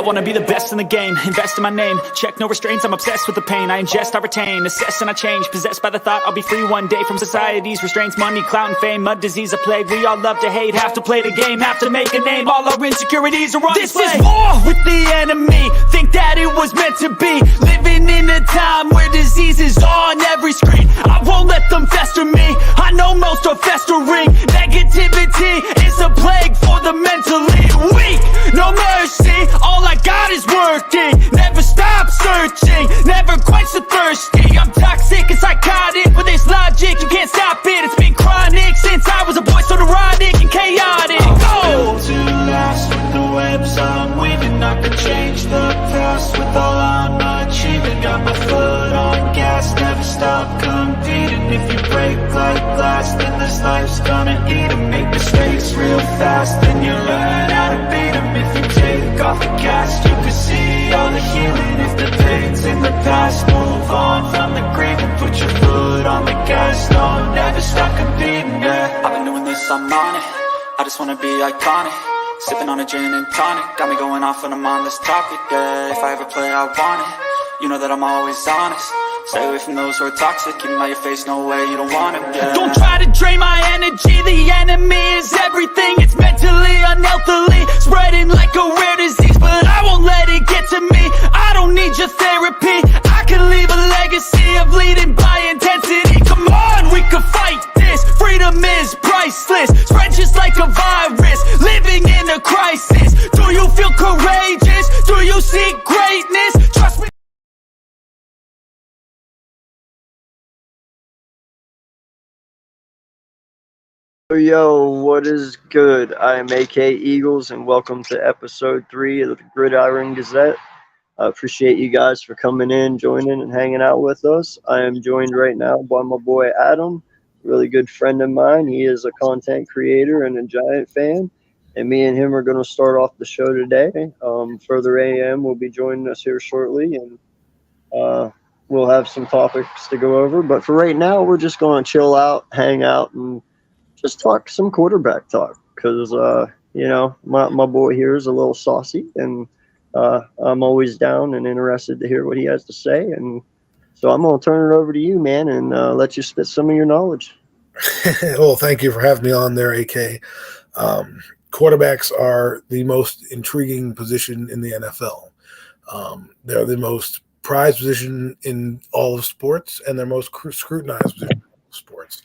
wanna be the best in the game, invest in my name, check no restraints, I'm obsessed with the pain. I ingest, I retain, assess and I change, possessed by the thought I'll be free one day from society's restraints. Money, clout and fame, mud, disease, a plague. We all love to hate, have to play the game, have to make a name. All our insecurities are on display. This is war with the enemy, think that it was meant to be. Living in a time where disease is on every screen. I won't let them fester me, I know most are festering. Negativity is a plague for the mentally weak. No mercy, all I got is working. Never stop searching, never quench the thirsty. I'm toxic and psychotic, with this logic you can't stop it. It's been chronic since I was a boy, so neurotic and chaotic. I'm built to last with the webs I'm weaving. I could change the past with all I'm achieving. Got my foot on gas, never stop competing. If you break like glass, then this life's gonna eat 'em. Make mistakes real fast, then you learn how to beat 'em. If you take off the gas, you can see all the healing. If the pain's in the past, move on from the grieving. Put your foot on the gas, no, never stop competing, yeah. I've been doing this, I'm on it, I just wanna be iconic. Sipping on a gin and tonic, got me going off when I'm on this topic, yeah. If I ever play, I want it, you know that I'm always honest. Stay away from those who are toxic, keep them out your face, no way, you don't want it, yeah. Don't try to drain my energy, the enemy is everything. It's mentally, unhealthily, spreading like a rare disease. But I won't let it get to me, I don't need your therapy. I can leave a legacy of leading by intensity. Come on, we can fight this, freedom is priceless. Spread just like a virus, living in a crisis. Do you feel courageous? Do you seek greatness? Trust me. Yo, what is good? I am AK Eagles, and welcome to episode 3 of the Gridiron Gazette. I appreciate you guys for coming in, joining, and hanging out with us. I am joined right now by my boy Adam, a really good friend of mine. He is a content creator and a Giant fan, and me and him are going to start off the show today. Further AM will be joining us here shortly, and we'll have some topics to go over. But for right now, we're just going to chill out, hang out, and just talk some quarterback talk, because my boy here is a little saucy, and I'm always down and interested to hear what he has to say. And so I'm going to turn it over to you, man, and let you spit some of your knowledge. Well, thank you for having me on there, AK. Quarterbacks are the most intriguing position in the NFL. They're the most prized position in all of sports, and they're most scrutinized position in all of sports.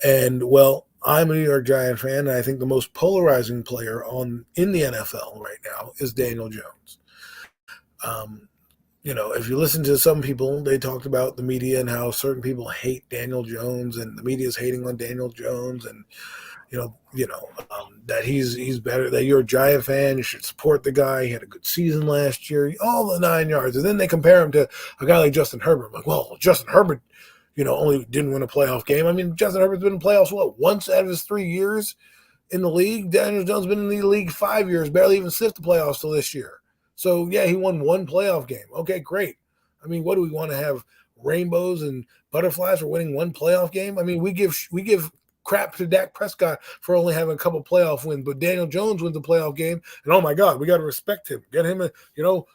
And, well, I'm a New York Giant fan, and I think the most polarizing player in the NFL right now is Daniel Jones. If you listen to some people, they talked about the media and how certain people hate Daniel Jones, and the media is hating on Daniel Jones, and that he's better. That you're a Giant fan, you should support the guy. He had a good season last year, all the 9 yards, and then they compare him to a guy like Justin Herbert. I'm like, well, Justin Herbert, only didn't win a playoff game. I mean, Justin Herbert's been in playoffs, once out of his 3 years in the league? Daniel Jones has been in the league 5 years, barely even sniffed the playoffs till this year. So, yeah, he won one playoff game. Okay, great. I mean, what do we want to have, rainbows and butterflies for winning one playoff game? I mean, we give crap to Dak Prescott for only having a couple playoff wins, but Daniel Jones wins a playoff game, and oh my God, we got to respect him. Get him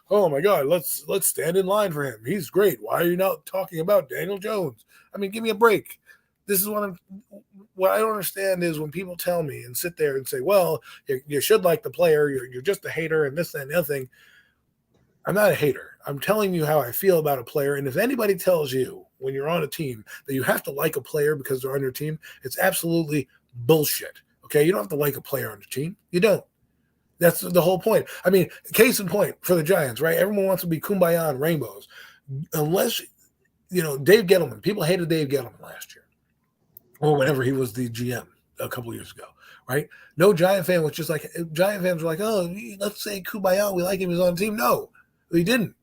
oh my God, let's stand in line for him. He's great. Why are you not talking about Daniel Jones? I mean, give me a break. This is what I don't understand is when people tell me and sit there and say, well, you should like the player, you're just a hater, and this, that, and the other thing. I'm not a hater. I'm telling you how I feel about a player, and if anybody tells you when you're on a team that you have to like a player because they're on your team, it's absolutely bullshit. Okay, you don't have to like a player on your team. You don't. That's the whole point. I mean, case in point for the Giants, right? Everyone wants to be kumbaya and rainbows. Unless, Dave Gettleman. People hated Dave Gettleman last year, or whenever he was the GM a couple years ago, right? No Giant fan was just like, Giant fans were like, oh, let's say kumbaya, we like him, he's on the team. No, he didn't.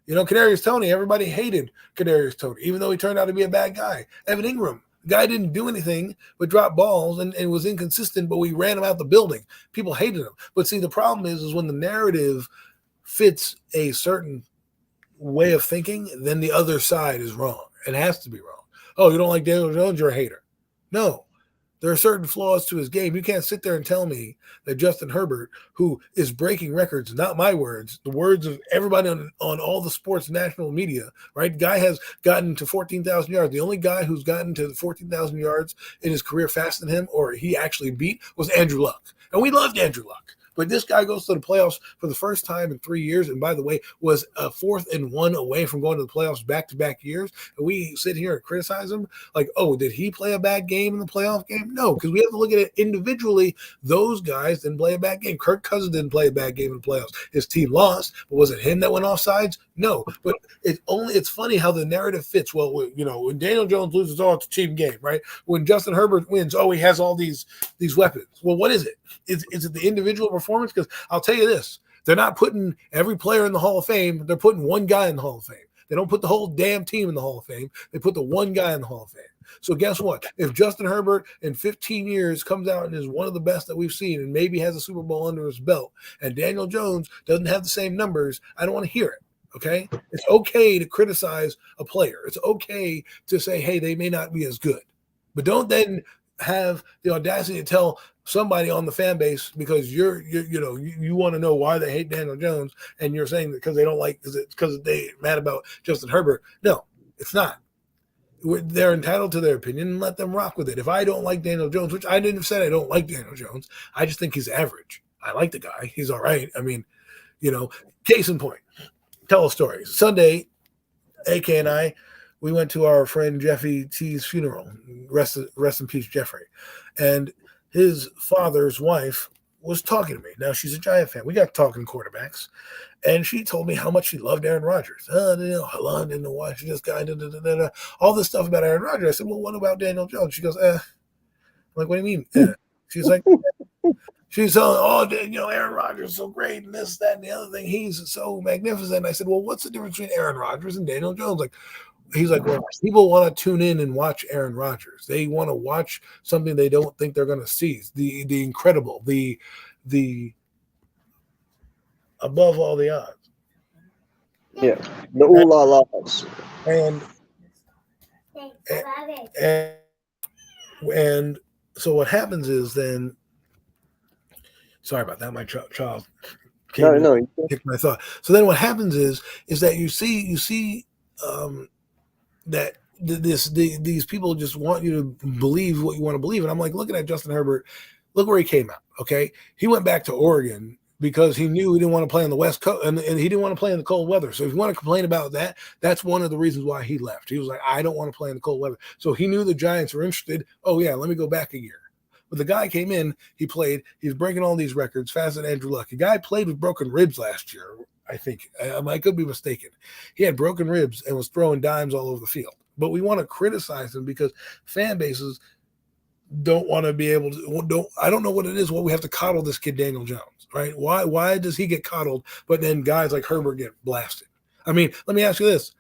Kadarius Toney, everybody hated Kadarius Toney, even though he turned out to be a bad guy. Evan Ingram, the guy didn't do anything but drop balls and was inconsistent, but we ran him out the building. People hated him. But see, the problem is when the narrative fits a certain way of thinking, then the other side is wrong. It has to be wrong. Oh, you don't like Daniel Jones? You're a hater. No. There are certain flaws to his game. You can't sit there and tell me that Justin Herbert, who is breaking records, not my words, the words of everybody on all the sports national media, right? Guy has gotten to 14,000 yards. The only guy who's gotten to 14,000 yards in his career faster than him, or he actually beat, was Andrew Luck. And we loved Andrew Luck. But this guy goes to the playoffs for the first time in 3 years, and by the way, was a 4th and 1 away from going to the playoffs back-to-back years. And we sit here and criticize him like, oh, did he play a bad game in the playoff game? No, because we have to look at it individually. Those guys didn't play a bad game. Kirk Cousins didn't play a bad game in the playoffs. His team lost, but was it him that went off sides? No. But it's funny how the narrative fits. Well, when Daniel Jones loses, oh, it's a cheap game, right? When Justin Herbert wins, oh, he has all these weapons. Well, what is it? Is it the individual performance? Because I'll tell you this, they're not putting every player in the Hall of Fame. They're putting one guy in the Hall of Fame. They don't put the whole damn team in the Hall of Fame. They put the one guy in the Hall of Fame. So guess what? If Justin Herbert in 15 years comes out and is one of the best that we've seen and maybe has a Super Bowl under his belt, and Daniel Jones doesn't have the same numbers, I don't want to hear it. Okay? It's okay to criticize a player. It's okay to say, hey, they may not be as good. But don't then have the audacity to tell somebody on the fan base because you want to know why they hate Daniel Jones, and you're saying that because they don't like because they mad about Justin Herbert. No, it's not. They're entitled to their opinion and let them rock with it. If I don't like Daniel Jones, which I didn't have said I don't like Daniel Jones, I just think he's average. I like the guy. He's all right. I mean, case in point, tell a story. Sunday, AK and I, we went to our friend Jeffy T's funeral. Rest in peace, Jeffrey. And his father's wife was talking to me. Now, she's a Giant fan. We got talking quarterbacks. And she told me how much she loved Aaron Rodgers. I loved him to watch this guy. All this stuff about Aaron Rodgers. I said, well, what about Daniel Jones? She goes, I'm like, what do you mean? She's like, she's telling, Aaron Rodgers is so great and this, that, and the other thing. He's so magnificent. I said, well, what's the difference between Aaron Rodgers and Daniel Jones? He's like, well, people want to tune in and watch Aaron Rodgers. They want to watch something they don't think they're going to see. The incredible, the above all the odds. Yeah, the ooh-la-las. And so what happens is then, sorry about that, my child kicked my thought. So then what happens is that you see that these people just want you to believe what you want to believe. And I'm like, looking at Justin Herbert, look where he came out, okay? He went back to Oregon because he knew he didn't want to play on the West Coast, and he didn't want to play in the cold weather. So if you want to complain about that, that's one of the reasons why he left. He was like, I don't want to play in the cold weather. So he knew the Giants were interested. Oh, yeah, let me go back a year. But the guy came in, he played, he's breaking all these records, faster than Andrew Luck. The guy played with broken ribs last year, I think. I could be mistaken. He had broken ribs and was throwing dimes all over the field. But we want to criticize him because fan bases don't want to be able to. I don't know what it is. Well, we have to coddle this kid Daniel Jones, right? Why does he get coddled, but then guys like Herbert get blasted? I mean, let me ask you this.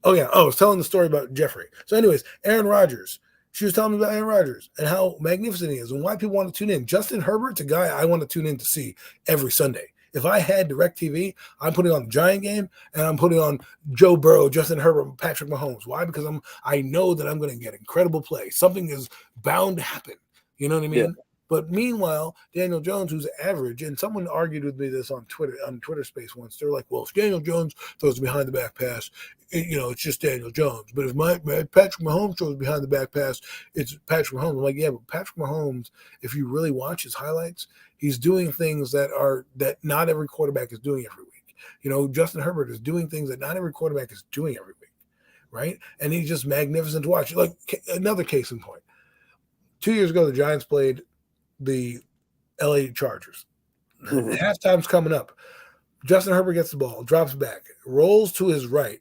Oh yeah. I was telling the story about Jeffrey. So, anyways, Aaron Rodgers. She was telling me about Aaron Rodgers and how magnificent he is and why people want to tune in. Justin Herbert's a guy I want to tune in to see every Sunday. If I had DirecTV, I'm putting on the Giant game and I'm putting on Joe Burrow, Justin Herbert, Patrick Mahomes. Why? Because I know that I'm going to get incredible play. Something is bound to happen. You know what I mean? Yeah. But meanwhile, Daniel Jones, who's average, and someone argued with me this on Twitter Space once. They're like, well, if Daniel Jones throws a behind the back pass, it's just Daniel Jones. But if Patrick Mahomes throws a behind the back pass, it's Patrick Mahomes. I'm like, yeah, but Patrick Mahomes, if you really watch his highlights, he's doing things that not every quarterback is doing every week. Justin Herbert is doing things that not every quarterback is doing every week, right? And he's just magnificent to watch. Like another case in point. 2 years ago, the Giants played the LA Chargers. Halftime's coming up. Justin Herbert gets the ball, drops back, rolls to his right,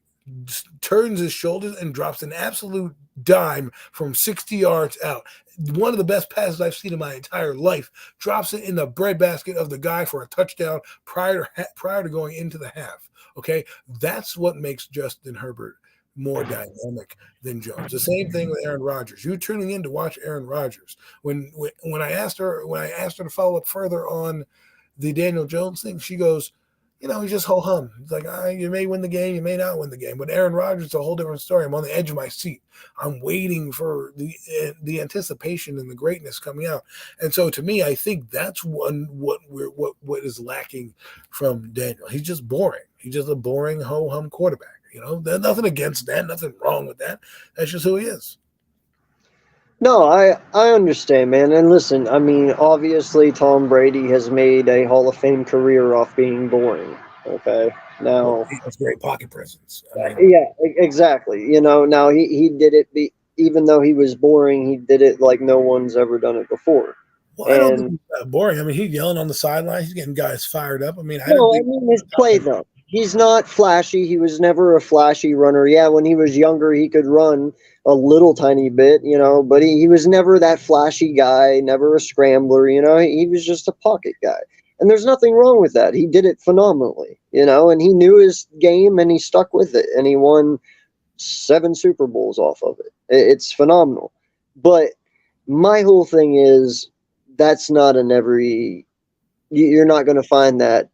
turns his shoulders, and drops an absolute dime from 60 yards out. One of the best passes I've seen in my entire life. Drops it in the breadbasket of the guy for a touchdown prior to going into the half. Okay, that's what makes Justin Herbert more dynamic than Jones. The same thing with Aaron Rodgers. You're tuning in to watch Aaron Rodgers. When I asked her to follow up further on the Daniel Jones thing, she goes, he's just ho-hum. It's like, you may win the game, you may not win the game. But Aaron Rodgers is a whole different story. I'm on the edge of my seat. I'm waiting for the anticipation and the greatness coming out. And so to me, I think that's what is lacking from Daniel. He's just boring. He's just a boring ho-hum quarterback. There's nothing against that, nothing wrong with that. That's just who he is. No, I understand, man. And listen, I mean, obviously Tom Brady has made a Hall of Fame career off being boring. Okay, now He has great pocket presence. I mean, yeah, exactly. Now he did it. Even though he was boring, he did it like no one's ever done it before. well, I don't think he's that boring. I mean, he's yelling on the sideline. He's getting guys fired up. I mean, I mean his play though. He's not flashy. He was never a flashy runner. Yeah, when he was younger, he could run a little tiny bit, but he was never that flashy guy, never a scrambler, he was just a pocket guy. And there's nothing wrong with that. He did it phenomenally, and he knew his game and he stuck with it and he won 7 Super Bowls off of it. It's phenomenal. But my whole thing is that's not in every, you're not going to find that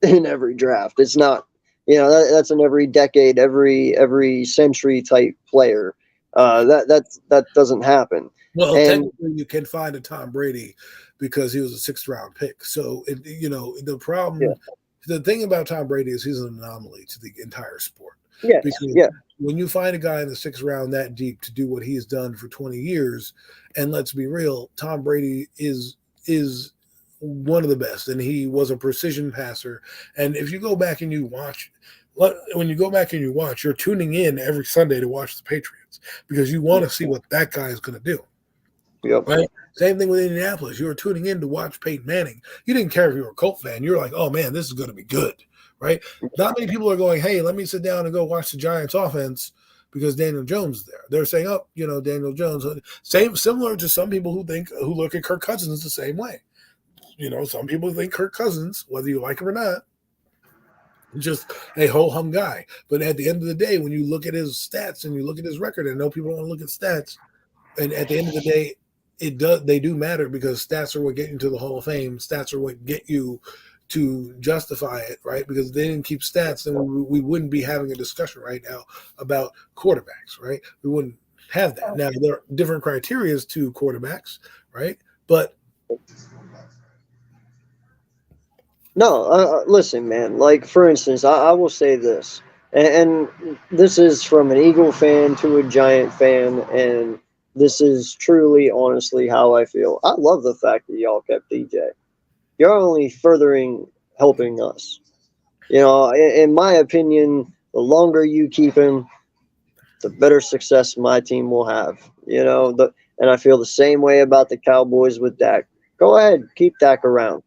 in every draft. It's not, that's in every decade, every century type player. That doesn't happen. Well, technically, you can find a Tom Brady because he was a 6th round pick. So, the problem, the thing about Tom Brady is he's an anomaly to the entire sport. Yes, because when you find a guy in the 6th round that deep to do what he's done for 20 years, and let's be real, Tom Brady is one of the best, and he was a precision passer. And if you go back and you watch, you're tuning in every Sunday to watch the Patriots because you want to see what that guy is going to do. Yep. Right? Same thing with Indianapolis. You were tuning in to watch Peyton Manning. You didn't care if you were a Colt fan. You're like, oh man, this is going to be good, right? Not many people are going, hey, let me sit down and go watch the Giants offense because Daniel Jones is there. They're saying, oh, Daniel Jones. Similar to some people who look at Kirk Cousins the same way. Some people think Kirk Cousins, whether you like him or not, just a ho-hum guy. But at the end of the day, when you look at his stats and you look at his record, and I know people don't want to look at stats, and at the end of the day, they do matter because stats are what get you to the Hall of Fame. Stats are what get you to justify it, right? Because if they didn't keep stats, then we wouldn't be having a discussion right now about quarterbacks, right? We wouldn't have that. Now, there are different criteria to quarterbacks, right? But no, listen, man. Like, for instance, I will say this, and this is from an Eagle fan to a Giant fan, and this is truly, honestly, how I feel. I love the fact that y'all kept DJ. You're only helping us. In my opinion, the longer you keep him, the better success my team will have. And I feel the same way about the Cowboys with Dak. Go ahead, keep Dak around.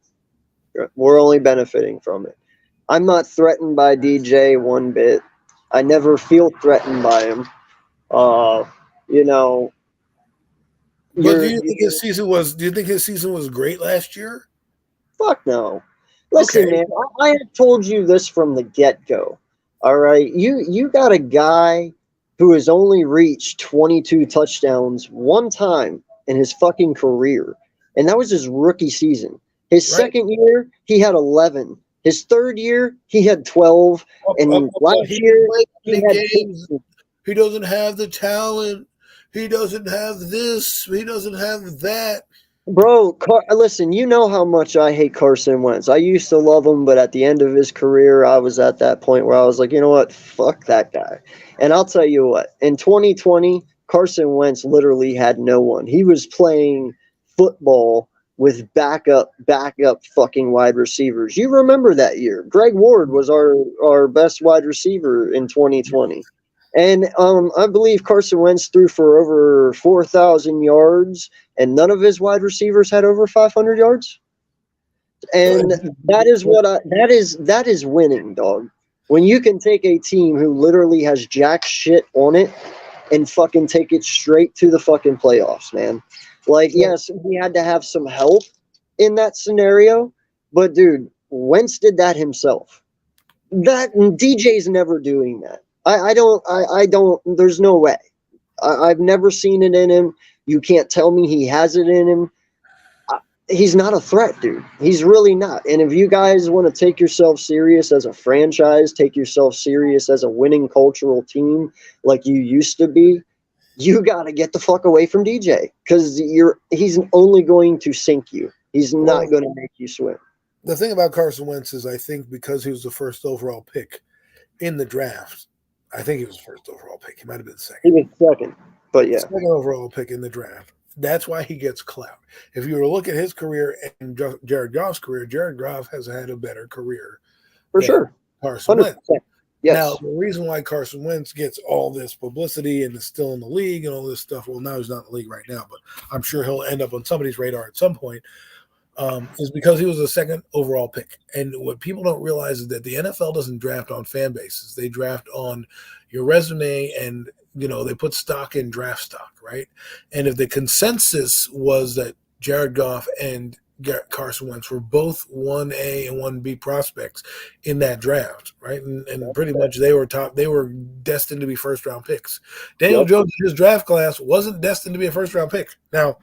We're only benefiting from it. I'm not threatened by DJ one bit. I never feel threatened by him. But do you think his season was great last year? Fuck no. Listen, Okay. man, I have told you this from the get-go. All right? You got a guy who has only reached 22 touchdowns one time in his fucking career, and that was his rookie season. His second year, he had 11. His third year, he had 12. And last year, he had 15. He doesn't have the talent. He doesn't have this. He doesn't have that. Bro, listen, you know how much I hate Carson Wentz. I used to love him, but at the end of his career, I was at that point where I was like, you know what? Fuck that guy. And I'll tell you what. In 2020, Carson Wentz literally had no one. He was playing football with backup fucking wide receivers. You remember that year. Greg Ward was our best wide receiver in 2020. And I believe Carson Wentz threw for over 4,000 yards, and none of his wide receivers had over 500 yards. And that is winning, dog. When you can take a team who literally has jack shit on it and fucking take it straight to the fucking playoffs, man. Like, yes, we had to have some help in that scenario, but dude, Wentz did that himself. That DJ's never doing that. I don't, there's no way. I've never seen it in him. You can't tell me he has it in him. he's not a threat, dude. He's really not. And if you guys want to take yourself serious as a franchise, take yourself serious as a winning cultural team like you used to be, you got to get the fuck away from DJ because he's only going to sink you. He's not going to make you swim. The thing about Carson Wentz is I think because he was the first overall pick in the draft, I think he was the first overall pick. He might have been second. He was second, but yeah. Second overall pick in the draft. That's why he gets clout. If you were to look at his career and Jared Goff's career, Jared Goff has had a better career. For sure. Carson 100%. Wentz. Yes. Now, the reason why Carson Wentz gets all this publicity and is still in the league and all this stuff, well, now he's not in the league right now, but I'm sure he'll end up on somebody's radar at some point, is because he was a second overall pick. And what people don't realize is that the NFL doesn't draft on fan bases. They draft on your resume and, they put stock in draft stock, right? And if the consensus was that Jared Goff and Carson Wentz were both 1A and 1B prospects in that draft, right? And pretty much they were destined to be first round picks. Daniel Jones, his draft class wasn't destined to be a first round pick. Now,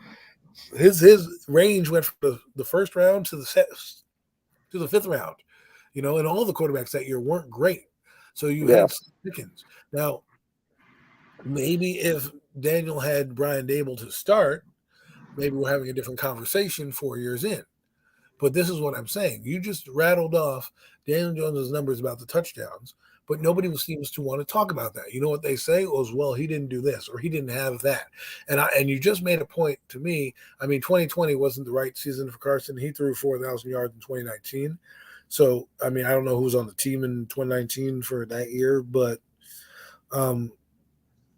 his range went from the first round to the fifth round, and all the quarterbacks that year weren't great. So you had Pickens. Now, maybe if Daniel had Brian Dable to start, maybe we're having a different conversation 4 years in. But this is what I'm saying. You just rattled off Daniel Jones' numbers about the touchdowns, but nobody seems to want to talk about that. You know what they say was, well, he didn't do this or he didn't have that. And you just made a point to me. I mean, 2020 wasn't the right season for Carson. He threw 4,000 yards in 2019. So, I mean, I don't know who was on the team in 2019 for that year, but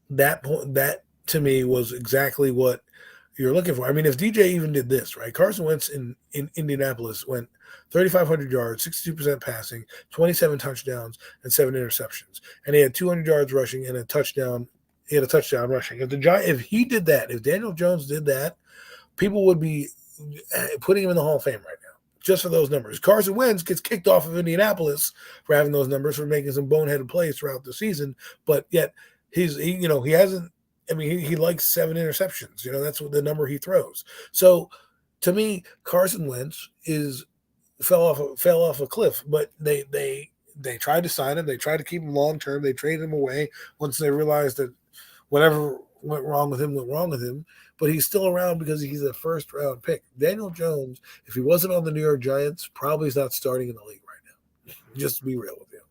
that to me was exactly what you're looking for. I mean, if DJ even did this, right? Carson Wentz in Indianapolis went 3,500 yards, 62% passing, 27 touchdowns, and 7 interceptions. And he had 200 yards rushing and a touchdown. He had a touchdown rushing. If he did that, if Daniel Jones did that, people would be putting him in the Hall of Fame right now, just for those numbers. Carson Wentz gets kicked off of Indianapolis for having those numbers, for making some boneheaded plays throughout the season, but yet he hasn't. I mean, he likes 7 interceptions. That's what the number he throws. So, to me, Carson Wentz fell off a cliff. But they tried to sign him. They tried to keep him long term. They traded him away once they realized that whatever went wrong with him. But he's still around because he's a first round pick. Daniel Jones, if he wasn't on the New York Giants, probably is not starting in the league right now. Just to be real with you.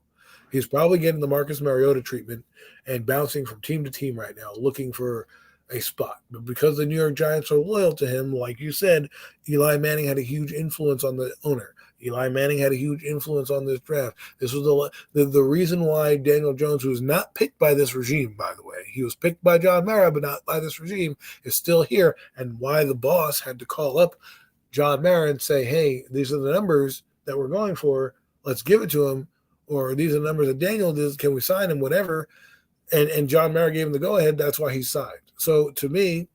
He's probably getting the Marcus Mariota treatment and bouncing from team to team right now, looking for a spot. But because the New York Giants are loyal to him, like you said, Eli Manning had a huge influence on the owner. Eli Manning had a huge influence on this draft. This was the reason why Daniel Jones, who was not picked by this regime, by the way, he was picked by John Mara, but not by this regime, is still here, and why the boss had to call up John Mara and say, hey, these are the numbers that we're going for. Let's give it to him. Or these are the numbers that Daniel does. Can we sign him? Whatever. And John Mara gave him the go-ahead. That's why he signed. So, to me,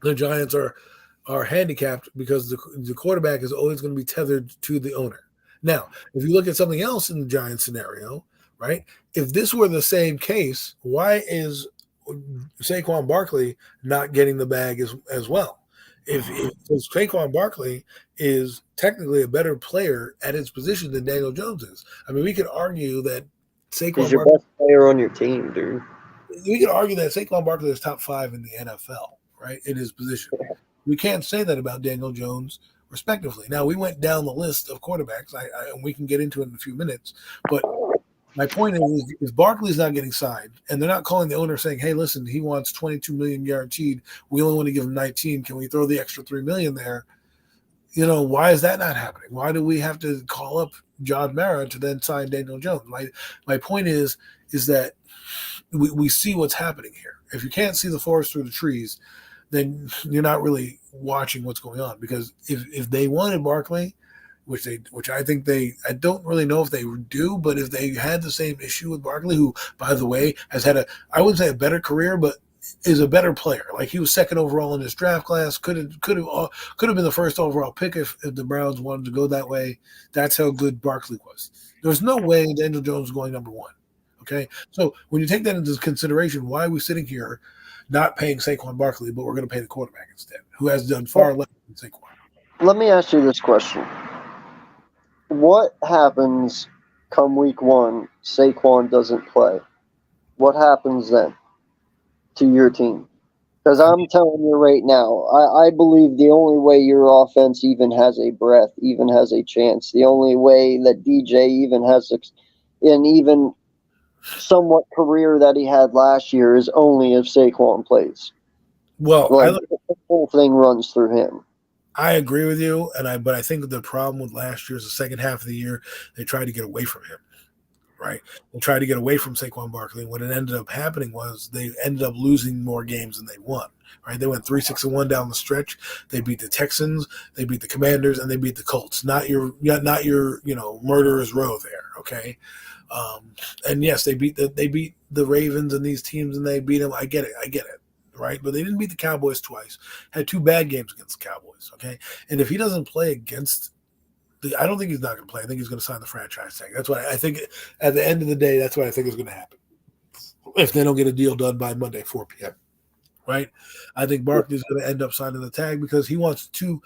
the Giants are handicapped because the quarterback is always going to be tethered to the owner. Now, if you look at something else in the Giants scenario, right, if this were the same case, why is Saquon Barkley not getting the bag as well? If Saquon Barkley is technically a better player at his position than Daniel Jones is. I mean, we could argue that Saquon He's your best player on your team, dude. We could argue that Saquon Barkley is top 5 in the NFL, right, in his position. We can't say that about Daniel Jones, respectively. Now, we went down the list of quarterbacks, and we can get into it in a few minutes, but my point is, if Barkley's not getting signed, and they're not calling the owner saying, hey, listen, he wants $22 million guaranteed. We only want to give him 19. Can we throw the extra $3 million there? Why is that not happening? Why do we have to call up John Mara to then sign Daniel Jones? My point is that we see what's happening here. If you can't see the forest through the trees, then you're not really watching what's going on. Because if they wanted Barkley, which I think I don't really know if they do, but if they had the same issue with Barkley, who, by the way, has had I wouldn't say a better career, but is a better player. Like, he was second overall in his draft class, could have been the first overall pick if the Browns wanted to go that way. That's how good Barkley was. There's no way Daniel Jones is going number 1. Okay, so when you take that into consideration, why are we sitting here not paying Saquon Barkley, but we're going to pay the quarterback instead, who has done far less than Saquon? Let me ask you this question. What happens come week one, Saquon doesn't play? What happens then to your team? Because I I'm telling you right now, I believe the only way your offense even has a breath, even has a chance, the only way that DJ even has an even somewhat career that he had last year is only if Saquon plays. well, Like, the whole thing runs through him. I agree with you, but I think the problem with last year is the second half of the year they tried to get away from him. Right, they tried to get away from Saquon Barkley. What it ended up happening was they ended up losing more games than they won. Right, they went 3-6-1 down the stretch. They beat the Texans, they beat the Commanders, and they beat the Colts. Not your murderer's row there. Okay, and yes, they beat the Ravens and these teams, and they beat them. I get it. Right, but they didn't beat the Cowboys twice. Had two bad games against the Cowboys. Okay, and if he doesn't play against I don't think he's not going to play. I think he's going to sign the franchise tag. That's what I think. At the end of the day, that's what I think is going to happen. If they don't get a deal done by Monday, 4 p.m. Right? I think Barkley's going to end up signing the tag because he wants two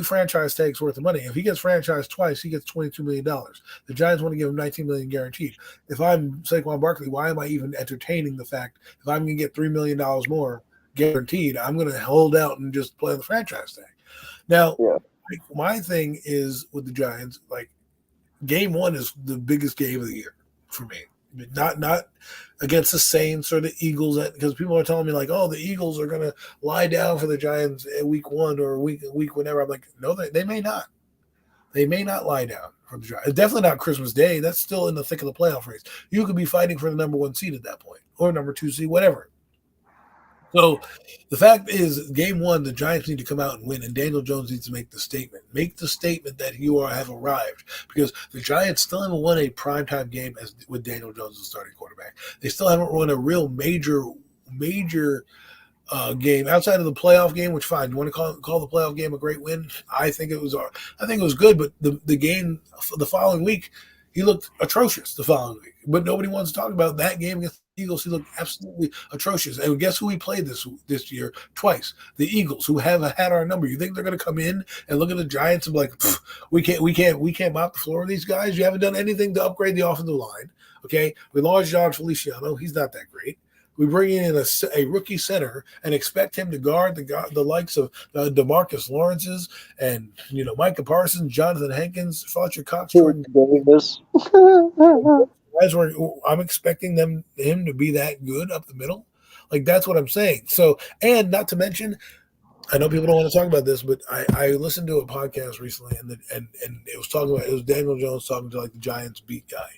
franchise tags worth of money. If he gets franchised twice, he gets $22 million. The Giants want to give him $19 million guaranteed. If I'm Saquon Barkley, why am I even entertaining the fact if I'm going to get $3 million more guaranteed, I'm going to hold out and just play the franchise tag. Now, my thing is with the Giants, like game one is the biggest game of the year for me. Not against the Saints or the Eagles, because people are telling me like, oh, the Eagles are going to lie down for the Giants at week one or week whenever. I'm like, no, they may not. They may not lie down for the Giants. Definitely not Christmas Day. That's still in the thick of the playoff race. You could be fighting for the number one seed at that point or number two seed, whatever. So the fact is, game one, the Giants need to come out and win, and Daniel Jones needs to make the statement. Make the statement that you have arrived, because the Giants still haven't won a primetime game with Daniel Jones as starting quarterback. They still haven't won a real major game outside of the playoff game. Which fine, you want to call the playoff game a great win? I think it was good, but the game the following week, he looked atrocious the following week. But nobody wants to talk about that game against the Eagles. He looked absolutely atrocious. And guess who we played this year twice? The Eagles, who have had our number. You think they're going to come in and look at the Giants and be like, we can't mop the floor with these guys? You haven't done anything to upgrade the offensive line. Okay, we lost John Feliciano. He's not that great. We bring in a rookie center and expect him to guard the likes of DeMarcus Lawrence's and Micah Parsons, Jonathan Hankins, Fletcher Cox, Jordan Davis. I'm expecting him to be that good up the middle. Like, that's what I'm saying. So, and not to mention, I know people don't want to talk about this, but I listened to a podcast recently, and it was Daniel Jones talking to like the Giants beat guy.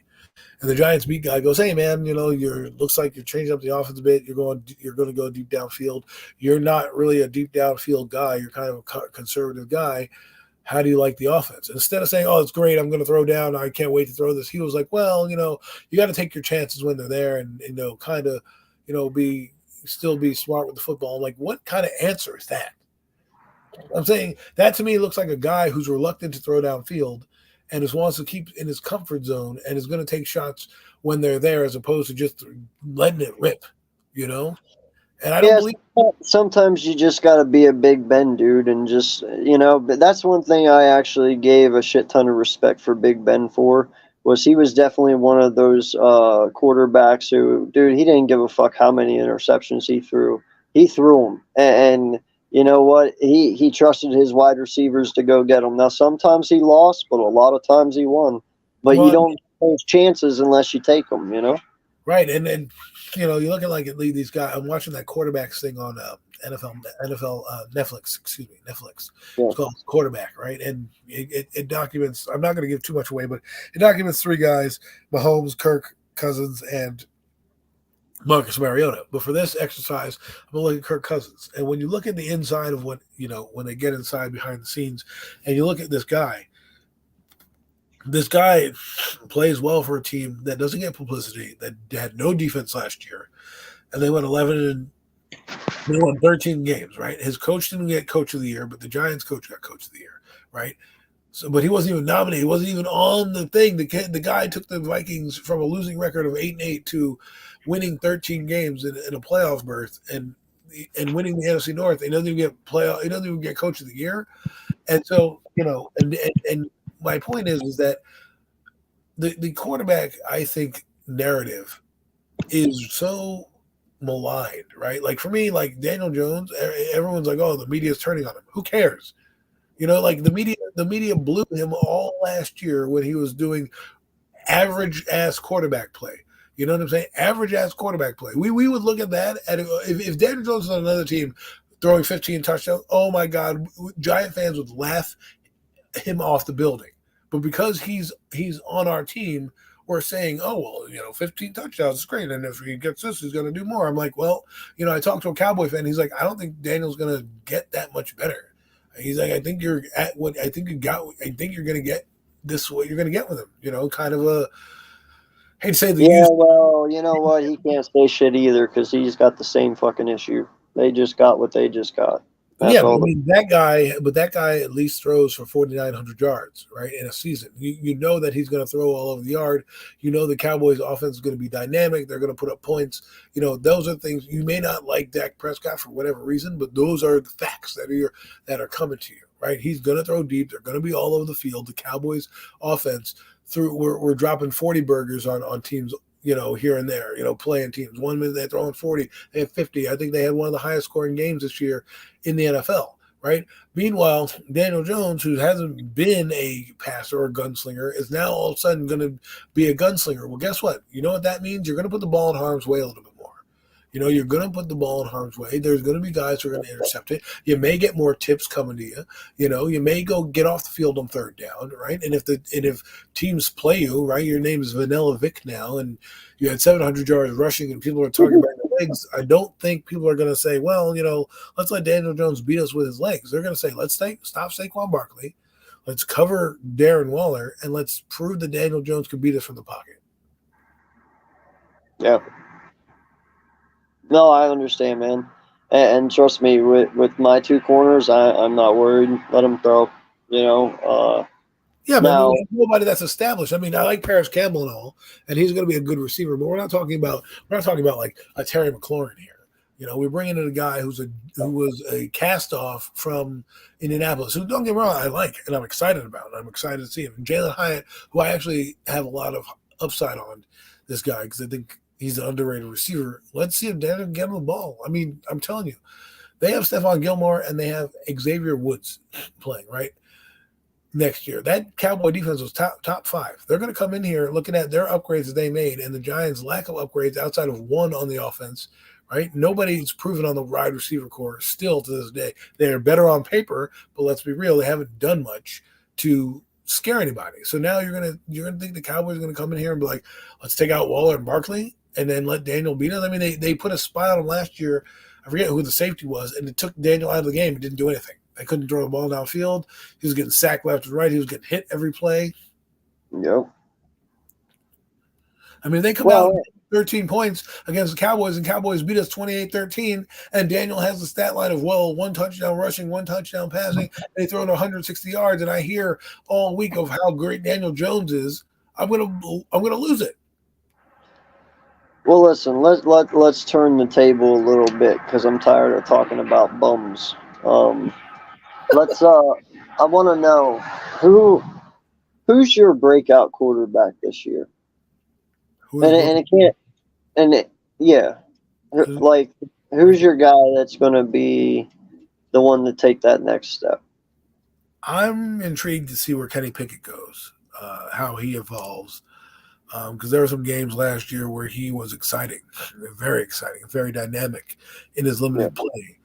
And the Giants beat guy goes, "Hey man, looks like you're changing up the offense a bit. You're going to go deep downfield. You're not really a deep downfield guy. You're kind of a conservative guy. How do you like the offense?" Instead of saying, "Oh, it's great, I'm going to throw down. I can't wait to throw this," he was like, "Well, you got to take your chances when they're there, and kind of, be smart with the football." I'm like, what kind of answer is that? I'm saying that to me looks like a guy who's reluctant to throw downfield and just wants to keep in his comfort zone and is going to take shots when they're there as opposed to just letting it rip, And I don't believe. Sometimes you just got to be a Big Ben dude and just, but that's one thing I actually gave a shit ton of respect for Big Ben for, was he was definitely one of those quarterbacks who, dude, he didn't give a fuck how many interceptions he threw. He threw them. And you know what? He trusted his wide receivers to go get them. Now, sometimes he lost, but a lot of times he won. But you don't take chances unless you take them, Right, and you look at these guys. I'm watching that quarterbacks thing on NFL Netflix. Excuse me, Netflix. Yeah. It's called Quarterback, right? And it documents. I'm not going to give too much away, but it documents three guys: Mahomes, Kirk Cousins, and Marcus Mariota. But for this exercise, I'm going to look at Kirk Cousins. And when you look at the inside of what, when they get inside behind the scenes, and you look at this guy plays well for a team that doesn't get publicity, that had no defense last year, and they went 11 and they won 13 games, right? His coach didn't get Coach of the Year, but the Giants coach got Coach of the Year, right? So, but he wasn't even nominated. He wasn't even on the thing. The guy took the Vikings from a losing record of 8-8 to winning 13 games in a playoff berth and winning the NFC North. He doesn't even get Coach of the Year. And so, and my point is that the quarterback, I think, narrative is so maligned, right? Like for me, like Daniel Jones, everyone's like, oh, the media's turning on him. Who cares? Like the media blew him all last year when he was doing average ass quarterback play. You know what I'm saying? Average ass quarterback play. We would look at that, and if Daniel Jones is on another team throwing 15 touchdowns, oh my God, Giant fans would laugh him off the building. But because he's on our team, we're saying, oh, well, 15 touchdowns is great. And if he gets this, he's going to do more. I'm like, well, I talked to a Cowboy fan. He's like, I don't think Daniel's going to get that much better. He's like, I think you're at what I think you got. I think you're going to get this, what you're going to get with him. Kind of a, hate to say the Yeah, well, you know what? He can't say shit either because he's got the same fucking issue. They just got what they just got. That's all. that guy at least throws for 4,900 yards, right, in a season. You know that he's going to throw all over the yard. You know the Cowboys' offense is going to be dynamic. They're going to put up points. Those are things you may not like Dak Prescott for whatever reason, but those are the facts that are coming to you, right? He's going to throw deep. They're going to be all over the field. The Cowboys' offense we're dropping 40 burgers on teams. Here and there, playing teams. 1 minute they're throwing 40, they have 50. I think they had one of the highest scoring games this year in the NFL, right? Meanwhile, Daniel Jones, who hasn't been a passer or gunslinger, is now all of a sudden going to be a gunslinger. Well, guess what? You know what that means? You're going to put the ball in harm's way a little bit more. You're going to put the ball in harm's way. There's going to be guys who are going to intercept it. You may get more tips coming to you. You may go get off the field on third down, right? And if teams play you, right, your name is Vanilla Vic now, and you had 700 yards rushing, and people are talking about your legs. I don't think people are going to say, well, let's let Daniel Jones beat us with his legs. They're going to say, let's stop Saquon Barkley, let's cover Darren Waller, and let's prove that Daniel Jones can beat us from the pocket. Yeah. No, I understand, man. And trust me, with my two corners, I'm not worried. Let them throw. Yeah, but nobody that's established. I mean, I like Paris Campbell and all, and he's going to be a good receiver. But we're not talking about like a Terry McLaurin here. We're bringing in a guy who was a cast off from Indianapolis. Who, don't get me wrong, I like and I'm excited about. I'm excited to see him. And Jalen Hyatt, who I actually have a lot of upside on this guy because I think he's an underrated receiver. Let's see if Daniel can get him the ball. I mean, I'm telling you, they have Stephon Gilmore and they have Xavier Woods playing, right? Next year. That Cowboy defense was top 5. They're going to come in here looking at their upgrades that they made and the Giants' lack of upgrades outside of one on the offense, right? Nobody's proven on the wide receiver core still to this day. They're better on paper, but let's be real, they haven't done much to scare anybody. So now you're gonna think the Cowboys are going to come in here and be like, let's take out Waller and Barkley and then let Daniel beat us. I mean, they put a spy on him last year. I forget who the safety was, and it took Daniel out of the game. It didn't do anything. They couldn't throw the ball downfield. He was getting sacked left and right. He was getting hit every play. Yep. I mean, they come out 13 points against the Cowboys, and Cowboys beat us 28-13, and Daniel has the stat line of, 1 touchdown rushing, 1 touchdown passing, and they throw in 160 yards, and I hear all week of how great Daniel Jones is. I'm gonna lose it. Well, listen, let's turn the table a little bit because I'm tired of talking about bums. I want to know who's your breakout quarterback this year? Who's your guy that's going to be the one to take that next step? I'm intrigued to see where Kenny Pickett goes, how he evolves. Because there were some games last year where he was exciting, very dynamic in his limited play.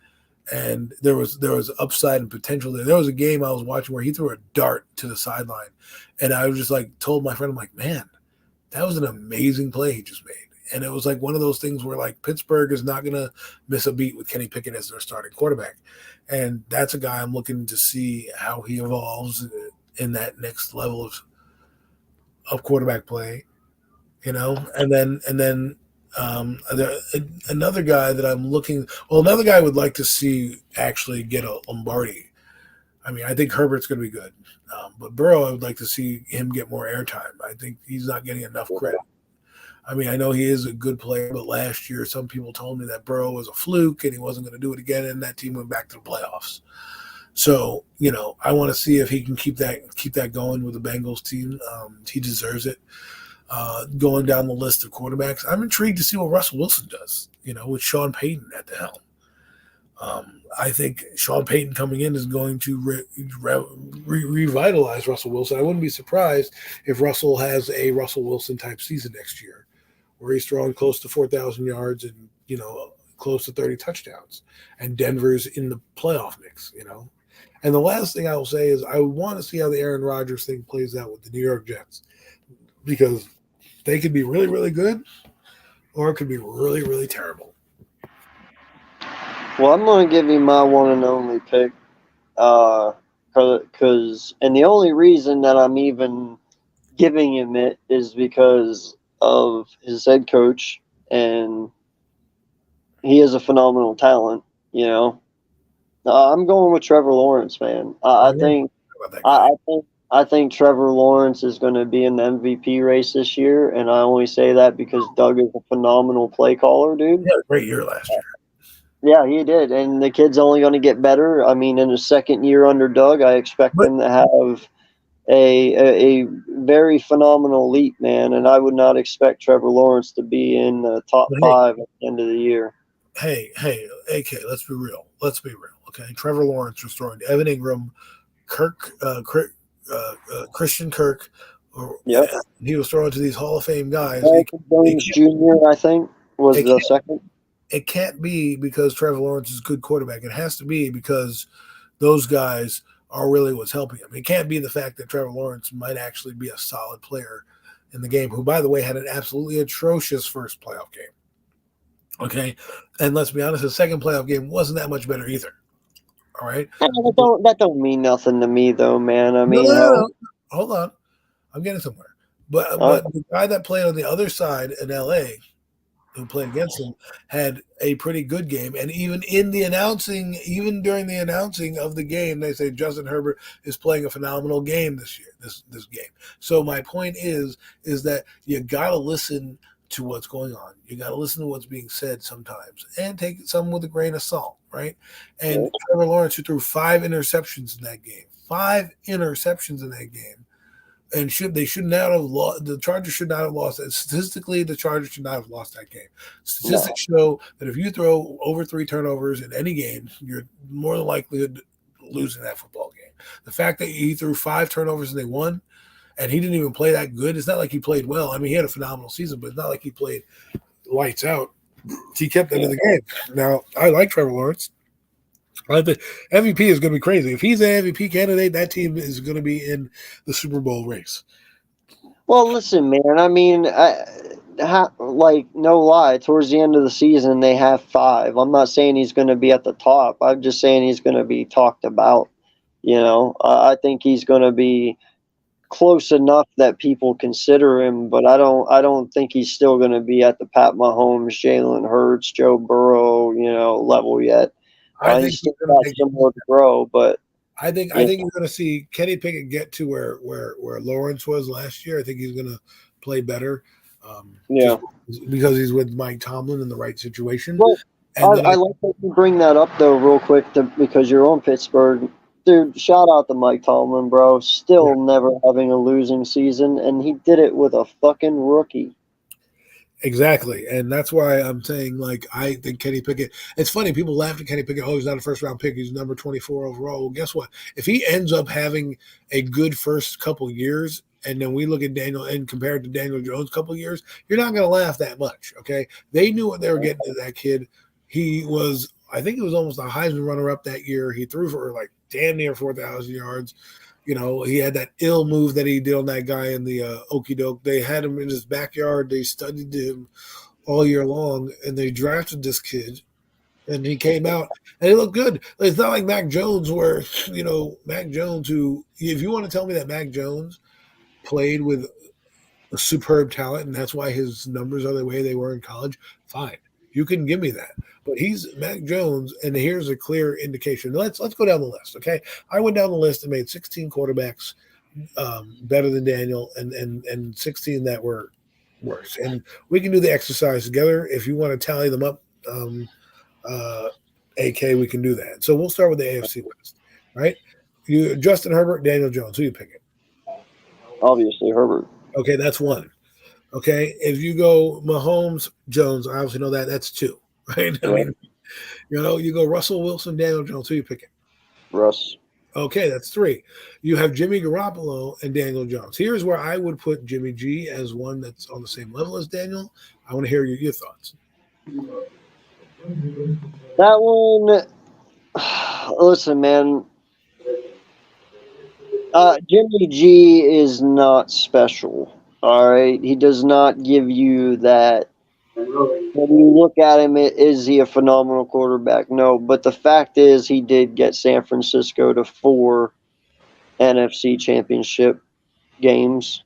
And there was upside and potential there. There was a game I was watching where he threw a dart to the sideline. And I was just told my friend, I'm like, man, that was an amazing play he just made. And it was like one of those things where Pittsburgh is not going to miss a beat with Kenny Pickett as their starting quarterback. And that's a guy I'm looking to see how he evolves in that next level of quarterback play. And then another guy that I'm looking. Well, another guy I would like to see actually get a Lombardi. I mean, I think Herbert's going to be good, but Burrow, I would like to see him get more airtime. I think he's not getting enough credit. I mean, I know he is a good player, but last year some people told me that Burrow was a fluke and he wasn't going to do it again, and that team went back to the playoffs. So, I want to see if he can keep that going with the Bengals team. He deserves it. Going down the list of quarterbacks, I'm intrigued to see what Russell Wilson does, with Sean Payton at the helm. I think Sean Payton coming in is going to revitalize Russell Wilson. I wouldn't be surprised if Russell has a Russell Wilson type season next year, where he's throwing close to 4,000 yards and, close to 30 touchdowns, and Denver's in the playoff mix, And the last thing I will say is I want to see how the Aaron Rodgers thing plays out with the New York Jets, because they could be really, really good, or it could be really, really terrible. Well, I'm going to give you my one and only pick, and the only reason that I'm even giving him it is because of his head coach, and he is a phenomenal talent. I'm going with Trevor Lawrence, man. I think Trevor Lawrence is going to be in the MVP race this year, and I only say that because Doug is a phenomenal play caller, dude. He had a great year last year. Yeah, he did, and the kid's only going to get better. I mean, in his second year under Doug, I expect him to have a very phenomenal leap, man, and I would not expect Trevor Lawrence to be in the top 5 at the end of the year. Hey, AK, let's be real. Okay, Trevor Lawrence was throwing to Evan Ingram, Christian Kirk. Yep. He was throwing to these Hall of Fame guys. Jones Jr., I think, was the second. It can't be because Trevor Lawrence is a good quarterback. It has to be because those guys are really what's helping him. It can't be the fact that Trevor Lawrence might actually be a solid player in the game, who, by the way, had an absolutely atrocious first playoff game. Okay? And let's be honest, his second playoff game wasn't that much better either. All right? That don't mean nothing to me, though, man. I mean, no. Hold on. I'm getting somewhere. But the guy that played on the other side in L.A., who played against him, had a pretty good game. And even during the announcing of the game, they say Justin Herbert is playing a phenomenal game this year, this game. So my point is that you got to listen to what's going on. You got to listen to what's being said sometimes and take some with a grain of salt, right? And Trevor Lawrence, who threw 5 interceptions in that game, and they should not have lost. The Chargers should not have lost that. Statistically, the Chargers should not have lost that game. Statistics show that if you throw over 3 turnovers in any game, you're more than likely losing that football game. The fact that he threw 5 turnovers and they won, and he didn't even play that good. It's not like he played well. I mean, he had a phenomenal season, but it's not like he played lights out. He kept them in the game. Now, I like Trevor Lawrence. I think MVP is going to be crazy. If he's an MVP candidate, that team is going to be in the Super Bowl race. Well, listen, man. I mean, no lie, towards the end of the season, they have 5. I'm not saying he's going to be at the top. I'm just saying he's going to be talked about. I think he's going to be close enough that people consider him, but I don't think he's still going to be at the Pat Mahomes, Jalen Hurts, Joe Burrow, level yet. I think he's still got some more to grow, but I think you're going to see Kenny Pickett get to where Lawrence was last year. I think he's going to play better, because he's with Mike Tomlin in the right situation. Well, I like that you bring that up though, real quick, because you're on Pittsburgh. Dude, shout out to Mike Tomlin, bro. Still never having a losing season, and he did it with a fucking rookie. Exactly, and that's why I'm saying, I think Kenny Pickett. It's funny, people laugh at Kenny Pickett. Oh, he's not a first-round pick. He's number 24 overall. Well, guess what? If he ends up having a good first couple years, and then we look at Daniel and compare it to Daniel Jones' couple years, you're not going to laugh that much, okay? They knew what they were getting to that kid. He was, I think it was almost a Heisman runner-up that year. He threw for damn near 4,000 yards. He had that ill move that he did on that guy in the Okie Doke. They had him in his backyard. They studied him all year long, and they drafted this kid, and he came out, and he looked good. It's not like Mac Jones where, Mac Jones, who, if you want to tell me that Mac Jones played with a superb talent, and that's why his numbers are the way they were in college, fine. You can give me that. But he's Mac Jones, and here's a clear indication. Let's go down the list, okay? I went down the list and made 16 quarterbacks better than Daniel, and 16 that were worse. And we can do the exercise together. If you want to tally them up, AK, we can do that. So we'll start with the AFC West, right? You Justin Herbert, Daniel Jones. Who you picking? Obviously, Herbert. Okay, that's one. Okay, if you go Mahomes, Jones, I obviously know that's two, right? I Yeah. mean, you go Russell Wilson, Daniel Jones. Who you picking? Russ. Okay, that's three. You have Jimmy Garoppolo and Daniel Jones. Here's where I would put Jimmy G as one that's on the same level as Daniel. I want to hear your thoughts. That one, listen, man. Jimmy G is not special. All right, he does not give you that. When you look at him, is he a phenomenal quarterback? No, but the fact is, he did get San Francisco to 4 NFC Championship games.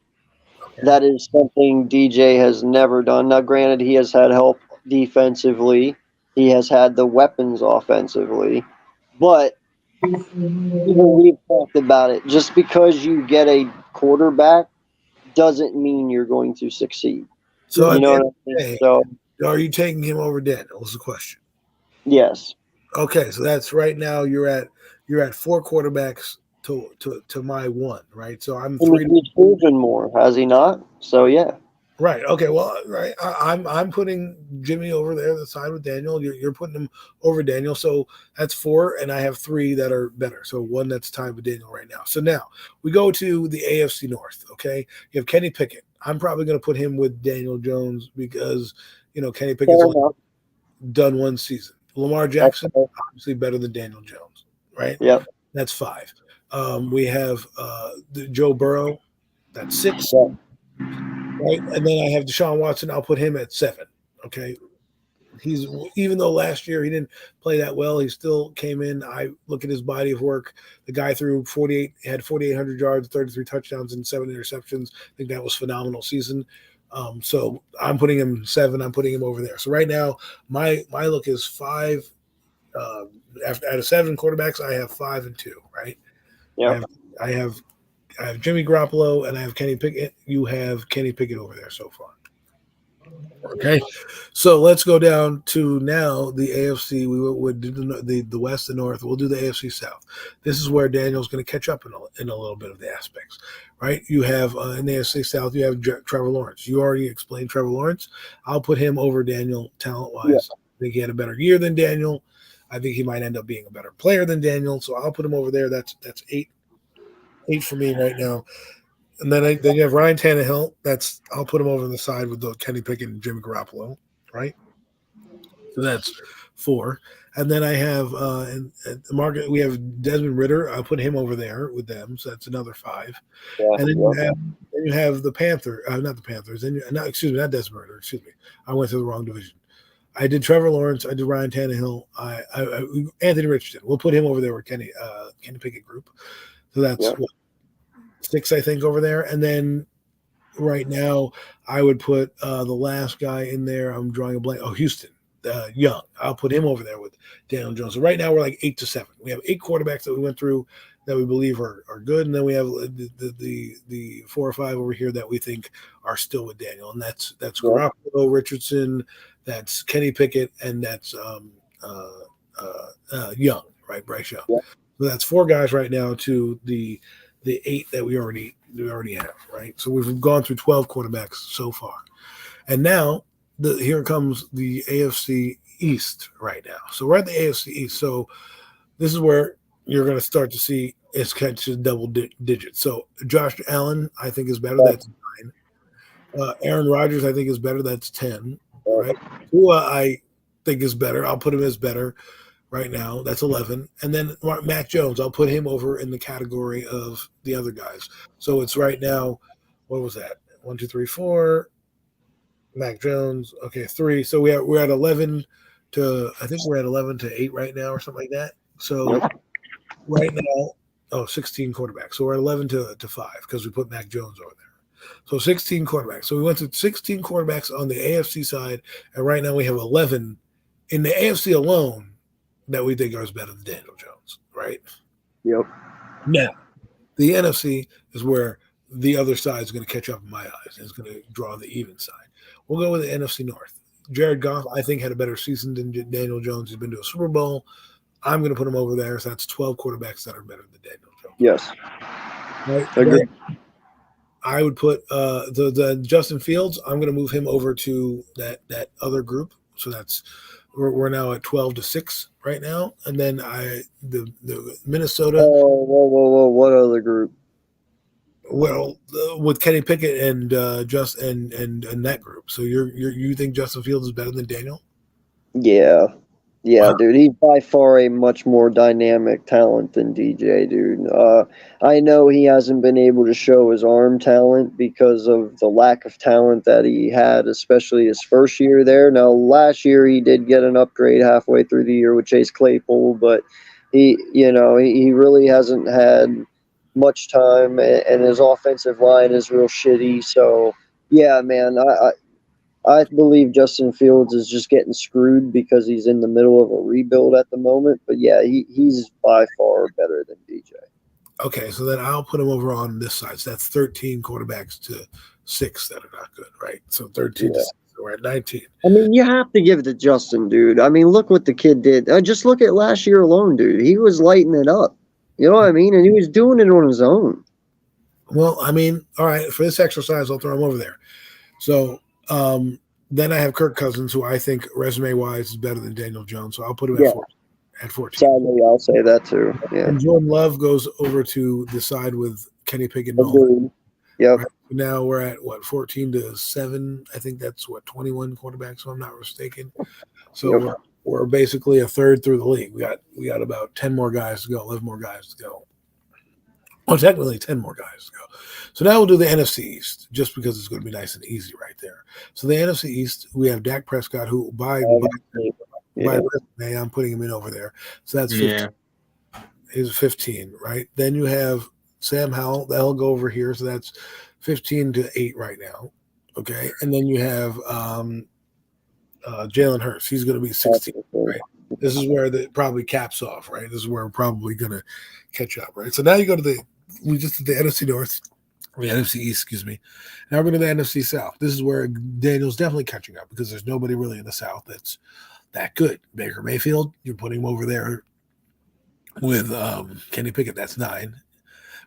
That is something DJ has never done. Now, granted, he has had help defensively. He has had the weapons offensively. But we've talked about it. Just because you get a quarterback doesn't mean you're going to succeed. So You at know the end what of I the mean? day, So, are you taking him over Daniel? Is the question. yes. Okay, so that's right now. You're at 4 quarterbacks to my 1, right? So I'm I mean, 3. he's proven more, has he not? So, yeah. Right. Okay. Well, right. I'm putting Jimmy over there, the side with Daniel. You're putting him over Daniel. So that's 4, and I have 3 that are better. So 1 that's tied with Daniel right now. So now we go to the AFC North. Okay. You have Kenny Pickett. I'm probably going to put him with Daniel Jones because Kenny Pickett's only done 1 season. Lamar Jackson obviously better than Daniel Jones. Right. Yep. That's 5. We have Joe Burrow. That's 6. Yep. Right, and then I have Deshaun Watson. I'll put him at 7. Okay, he's even though last year he didn't play that well, he still came in. I look at his body of work. The guy threw 48, had 4,800 yards, 33 touchdowns, and 7 interceptions. I think that was a phenomenal season. So I'm putting him 7. I'm putting him over there. So right now, my look is 5. Out of 7 quarterbacks, I have 5 and 2. Right. Yeah. I have Jimmy Garoppolo and I have Kenny Pickett. You have Kenny Pickett over there so far. Okay, so let's go down to now the AFC. We would do the West and North. We'll do the AFC South. This is where Daniel's going to catch up in a little bit of the aspects, right? You have in the AFC South, you have Trevor Lawrence. You already explained Trevor Lawrence. I'll put him over Daniel talent-wise. Yeah. I think he had a better year than Daniel. I think he might end up being a better player than Daniel. So I'll put him over there. That's 8 for me right now. And then you have Ryan Tannehill. I'll put him over on the side with the Kenny Pickett and Jimmy Garoppolo, right? So that's 4. And then I have in the market we have Desmond Ridder. I'll put him over there with them. So that's another 5. Yeah, and then you have the Panther, not the Panthers. And not Desmond Ridder. Excuse me, I went to the wrong division. I did Trevor Lawrence. I did Ryan Tannehill. I Anthony Richardson. We'll put him over there with Kenny Pickett group. So that's 6, I think, over there. And then right now, I would put the last guy in there. I'm drawing a blank. Oh, Houston, Young. I'll put him over there with Daniel Jones. So right now, we're like 8 to 7. We have 8 quarterbacks that we went through that we believe are good. And then we have the 4 or 5 over here that we think are still with Daniel. And that's Garoppolo, Richardson, that's Kenny Pickett, and that's Young, right? Bryce Young. Yeah. So that's 4 guys right now to the 8 that we already have, right? So we've gone through 12 quarterbacks so far. And now here comes the AFC East right now. So we're at the AFC East. So this is where you're going to start to see it's catches double digits. So Josh Allen, I think, is better. That's 9. Aaron Rodgers, I think, is better. That's 10. Right? Tua, I think, is better. I'll put him as better right now. That's 11. And then Mac Jones, I'll put him over in the category of the other guys. So it's right now, what was that? 1, 2, 3, 4. Mac Jones. Okay, 3. So we're at 11 to, I think we're at 11 to 8 right now or something like that. So right now, 16 quarterbacks. So we're at 11 to 5 because we put Mac Jones over there. So 16 quarterbacks. So we went to 16 quarterbacks on the AFC side, and right now we have 11 in the AFC alone that we think are better than Daniel Jones, right? Yep. Now, the NFC is where the other side is going to catch up in my eyes. It's going to draw the even side. We'll go with the NFC North. Jared Goff, I think, had a better season than Daniel Jones. He's been to a Super Bowl. I'm going to put him over there. So that's 12 quarterbacks that are better than Daniel Jones. Yes. Right? Agreed. I would put the Justin Fields. I'm going to move him over to that other group. So that's we're now at 12-6 right now, and then the Minnesota. Oh, whoa! What other group? Well, with Kenny Pickett and and that group. So you think Justin Fields is better than Daniel? Yeah. Yeah, Wow. dude, he's by far a much more dynamic talent than DJ, dude. I know he hasn't been able to show his arm talent because of the lack of talent that he had, especially his first year there. Now, last year he did get an upgrade halfway through the year with Chase Claypool, but he really hasn't had much time, and his offensive line is real shitty. So, yeah, man, I believe Justin Fields is just getting screwed because he's in the middle of a rebuild at the moment. But yeah, he's by far better than DJ. Okay, so then I'll put him over on this side. So that's 13 quarterbacks to 6 that are not good, right? So 13 to 6. So we're at 19. I mean, you have to give it to Justin, dude. I mean, look what the kid did. Just look at last year alone, dude. He was lighting it up. You know what I mean? And he was doing it on his own. Well, I mean, all right, for this exercise, I'll throw him over there. So then I have Kirk Cousins, who I think resume-wise is better than Daniel Jones. So I'll put him at 14. Sadly, I'll say that too. Yeah. And Jordan Love goes over to the side with Kenny Pickett. Yep. Right? Now we're at 14-7. I think that's 21 quarterbacks, if I'm not mistaken. So we're basically a third through the league. We got about 10 more guys to go, 11 more guys to go. Well, technically 10 more guys to go. So now we'll do the NFC East, just because it's going to be nice and easy right there. So the NFC East, we have Dak Prescott, who by resume, I'm putting him in over there. So that's 15. Yeah. He's 15, right? Then you have Sam Howell. That'll go over here. So that's 15-8 right now. Okay. And then you have Jalen Hurts. He's going to be 16, right? This is where it probably caps off, right? This is where we're probably going to catch up, right? So now you go to we just did the NFC North, or the NFC East, excuse me. Now we're going to the NFC South. This is where Daniel's definitely catching up because there's nobody really in the South that's that good. Baker Mayfield, you're putting him over there with Kenny Pickett. That's 9,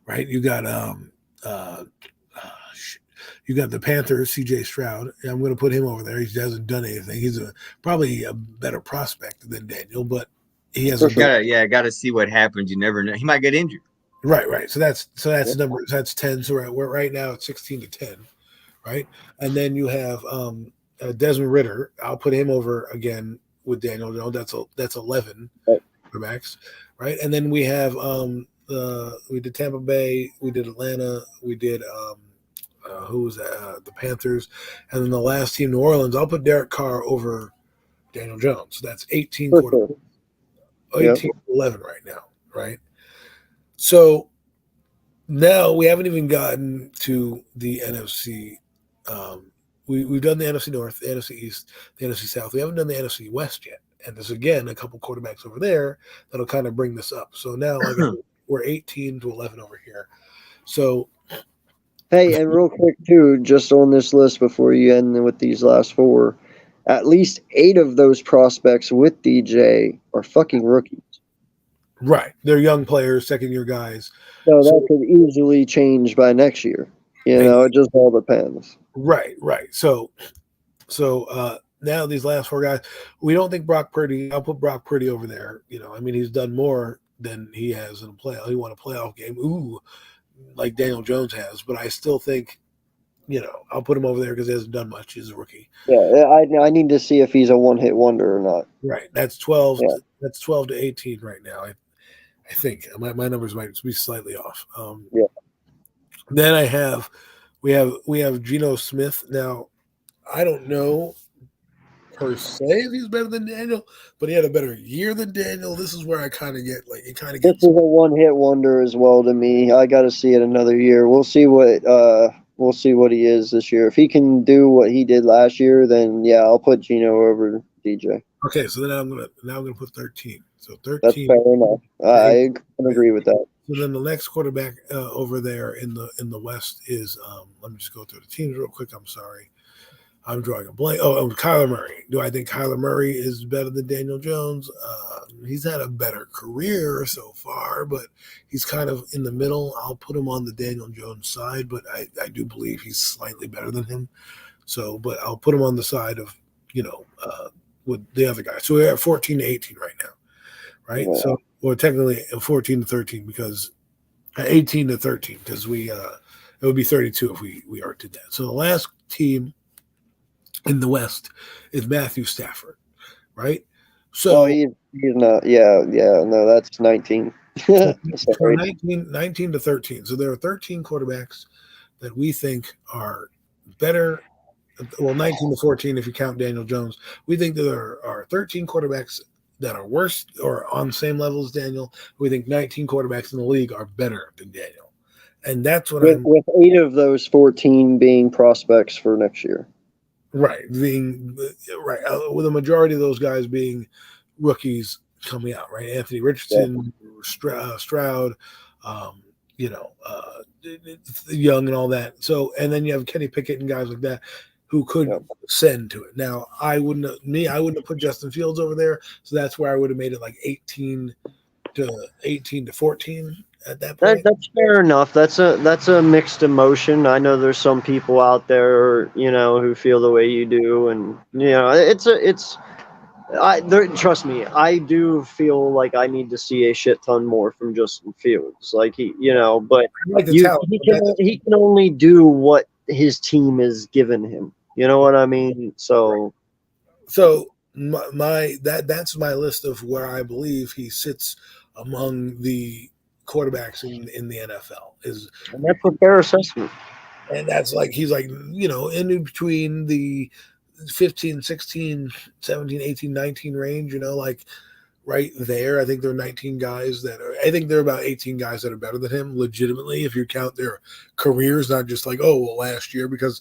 right? You got the Panthers, C.J. Stroud. I'm going to put him over there. He hasn't done anything. He's probably a better prospect than Daniel, but he hasn't. Got to see what happens. You never know. He might get injured. Right. So that's number. That's 10. So we're right now at 16-10, right? And then you have Desmond Ridder. I'll put him over again with Daniel. No, that's 11 quarterbacks, right? And then we have we did Tampa Bay, we did Atlanta, we did who was that? The Panthers, and then the last team, New Orleans. I'll put Derek Carr over Daniel Jones. So that's 18 quarterbacks. 18-11 right now, right? So now we haven't even gotten to the NFC. We've done the NFC North, the NFC East, the NFC South. We haven't done the NFC West yet. And there's, again, a couple quarterbacks over there that'll kind of bring this up. So now we're 18-11 over here. So, hey, and real quick, too, just on this list before you end with these last 4, at least 8 of those prospects with DJ are fucking rookies. Right. They're young players, second-year guys. So that could easily change by next year. It just all depends. Right. So now these last 4 guys, we don't think Brock Purdy. I'll put Brock Purdy over there. He's done more than he has in a playoff. He won a playoff game. Ooh, like Daniel Jones has. But I still think, I'll put him over there because he hasn't done much. He's a rookie. Yeah, I need to see if he's a one-hit wonder or not. Right. That's 12. Yeah. That's 12-18 right now. I think my numbers might be slightly off. Then we have Geno Smith. Now, I don't know per se if he's better than Daniel, but he had a better year than Daniel. This is where I kind of get This is a one-hit wonder as well to me. I got to see it another year. We'll see what he is this year. If he can do what he did last year, then yeah, I'll put Geno over DJ. Okay, so then I'm gonna put 13. So 13. That's fair enough. I can agree with that. So then the next quarterback over there in the West is let me just go through the teams real quick. I'm sorry. I'm drawing a blank. Oh, Kyler Murray. Do I think Kyler Murray is better than Daniel Jones? He's had a better career so far, but he's kind of in the middle. I'll put him on the Daniel Jones side, but I do believe he's slightly better than him. So, but I'll put him on the side of, with the other guy. So we're at 14 to 18 right now, right? Yeah. So, well, technically 14 to 13 because 18 to 13 because it would be 32 if we already did that. So the last team in the West is Matthew Stafford, right? So he's not. Yeah. No, that's 19. so Sorry. 19 to 13. So there are 13 quarterbacks that we think are better. Well, 19 to 14 if you count Daniel Jones. We think that there are 13 quarterbacks that are worse or on the same level as Daniel. We think 19 quarterbacks in the league are better than Daniel. And that's what With 8 of those 14 being prospects for next year. Right, with a majority of those guys being rookies coming out, right? Anthony Richardson, Stroud, Young and all that. So, and then you have Kenny Pickett and guys like that who could send to it. Now, I wouldn't have put Justin Fields over there, so that's where I would have made it like 18 to 14 at that point. That's fair enough. That's a mixed emotion. I know there's some people out there, who feel the way you do, and trust me, I do feel like I need to see a shit ton more from Justin Fields. Like he can only do what his team is giving him. You know what I mean? So that's my list of where I believe he sits among the quarterbacks in the NFL and that's a fair assessment. And that's like he's like, in between the 15, 16, 17, 18, 19 range, like right there. I think there are 19 guys I think there are about 18 guys that are better than him legitimately if you count their careers, not just like, last year, because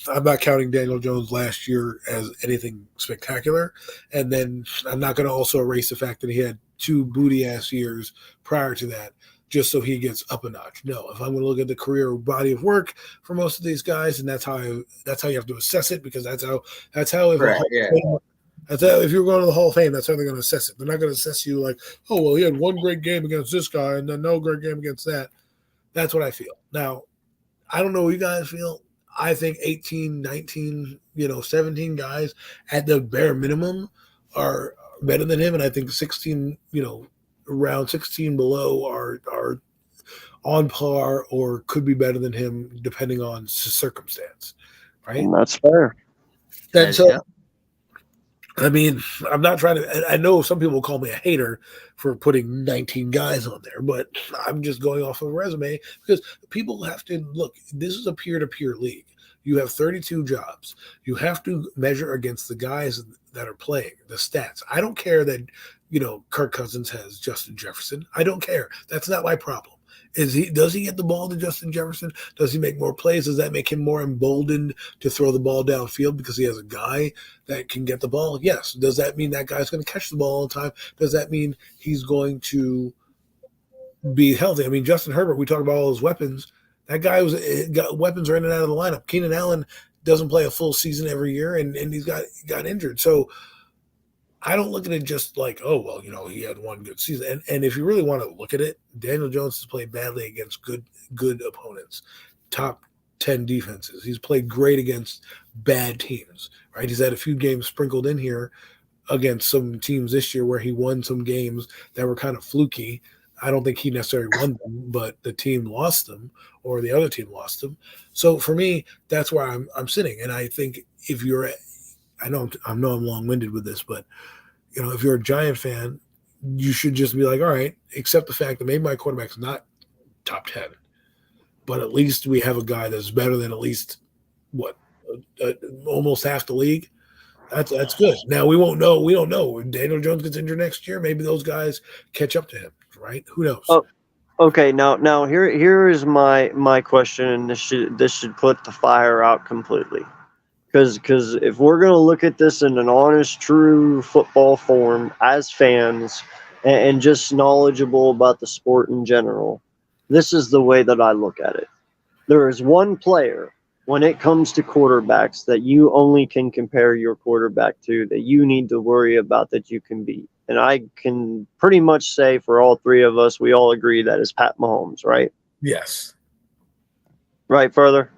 I'm not counting Daniel Jones last year as anything spectacular. And then I'm not going to also erase the fact that he had 2 booty-ass years prior to that just so he gets up a notch. No, if I'm going to look at the career body of work for most of these guys, and that's how you have to assess it, because that's how if you're going to the Hall of Fame, that's how they're going to assess it. They're not going to assess you like, he had one great game against this guy and then no great game against that. That's what I feel. Now, I don't know what you guys feel. I think 18, 19, 17 guys at the bare minimum are better than him. And I think 16, around 16 below are on par or could be better than him depending on circumstance. Right. And that's fair. And so, I mean, I'm not trying to, I know some people call me a hater for putting 19 guys on there, but I'm just going off of a resume because people have to look, this is a peer-to-peer league. You have 32 jobs. You have to measure against the guys that are playing, the stats. I don't care that, Kirk Cousins has Justin Jefferson. I don't care. That's not my problem. Does he get the ball to Justin Jefferson? Does he make more plays? Does that make him more emboldened to throw the ball downfield because he has a guy that can get the ball? Yes. Does that mean that guy's going to catch the ball all the time? Does that mean he's going to be healthy? I mean, Justin Herbert, we talk about all his weapons. That guy got weapons right out of the lineup. Keenan Allen doesn't play a full season every year, and he's got injured. So I don't look at it just like, he had one good season. And if you really want to look at it, Daniel Jones has played badly against good opponents, top 10 defenses. He's played great against bad teams, right? He's had a few games sprinkled in here against some teams this year where he won some games that were kind of fluky. I don't think he necessarily won them, but the team lost them or the other team lost them. So for me, that's where I'm sitting. And I think if you're – I know I'm long-winded with this, but if you're a Giant fan, you should just be like, all right, accept the fact that maybe my quarterback's not top 10, but at least we have a guy that's better than at least almost half the league. That's good. Now we won't know. We don't know. When Daniel Jones gets injured next year, maybe those guys catch up to him, right? Who knows? Oh, okay. Now here is my question, and this should put the fire out completely. Because if we're going to look at this in an honest, true football form as fans and just knowledgeable about the sport in general, this is the way that I look at it. There is one player when it comes to quarterbacks that you only can compare your quarterback to, that you need to worry about, that you can beat. And I can pretty much say for all three of us, we all agree that is Pat Mahomes, right? Yes. Right, further?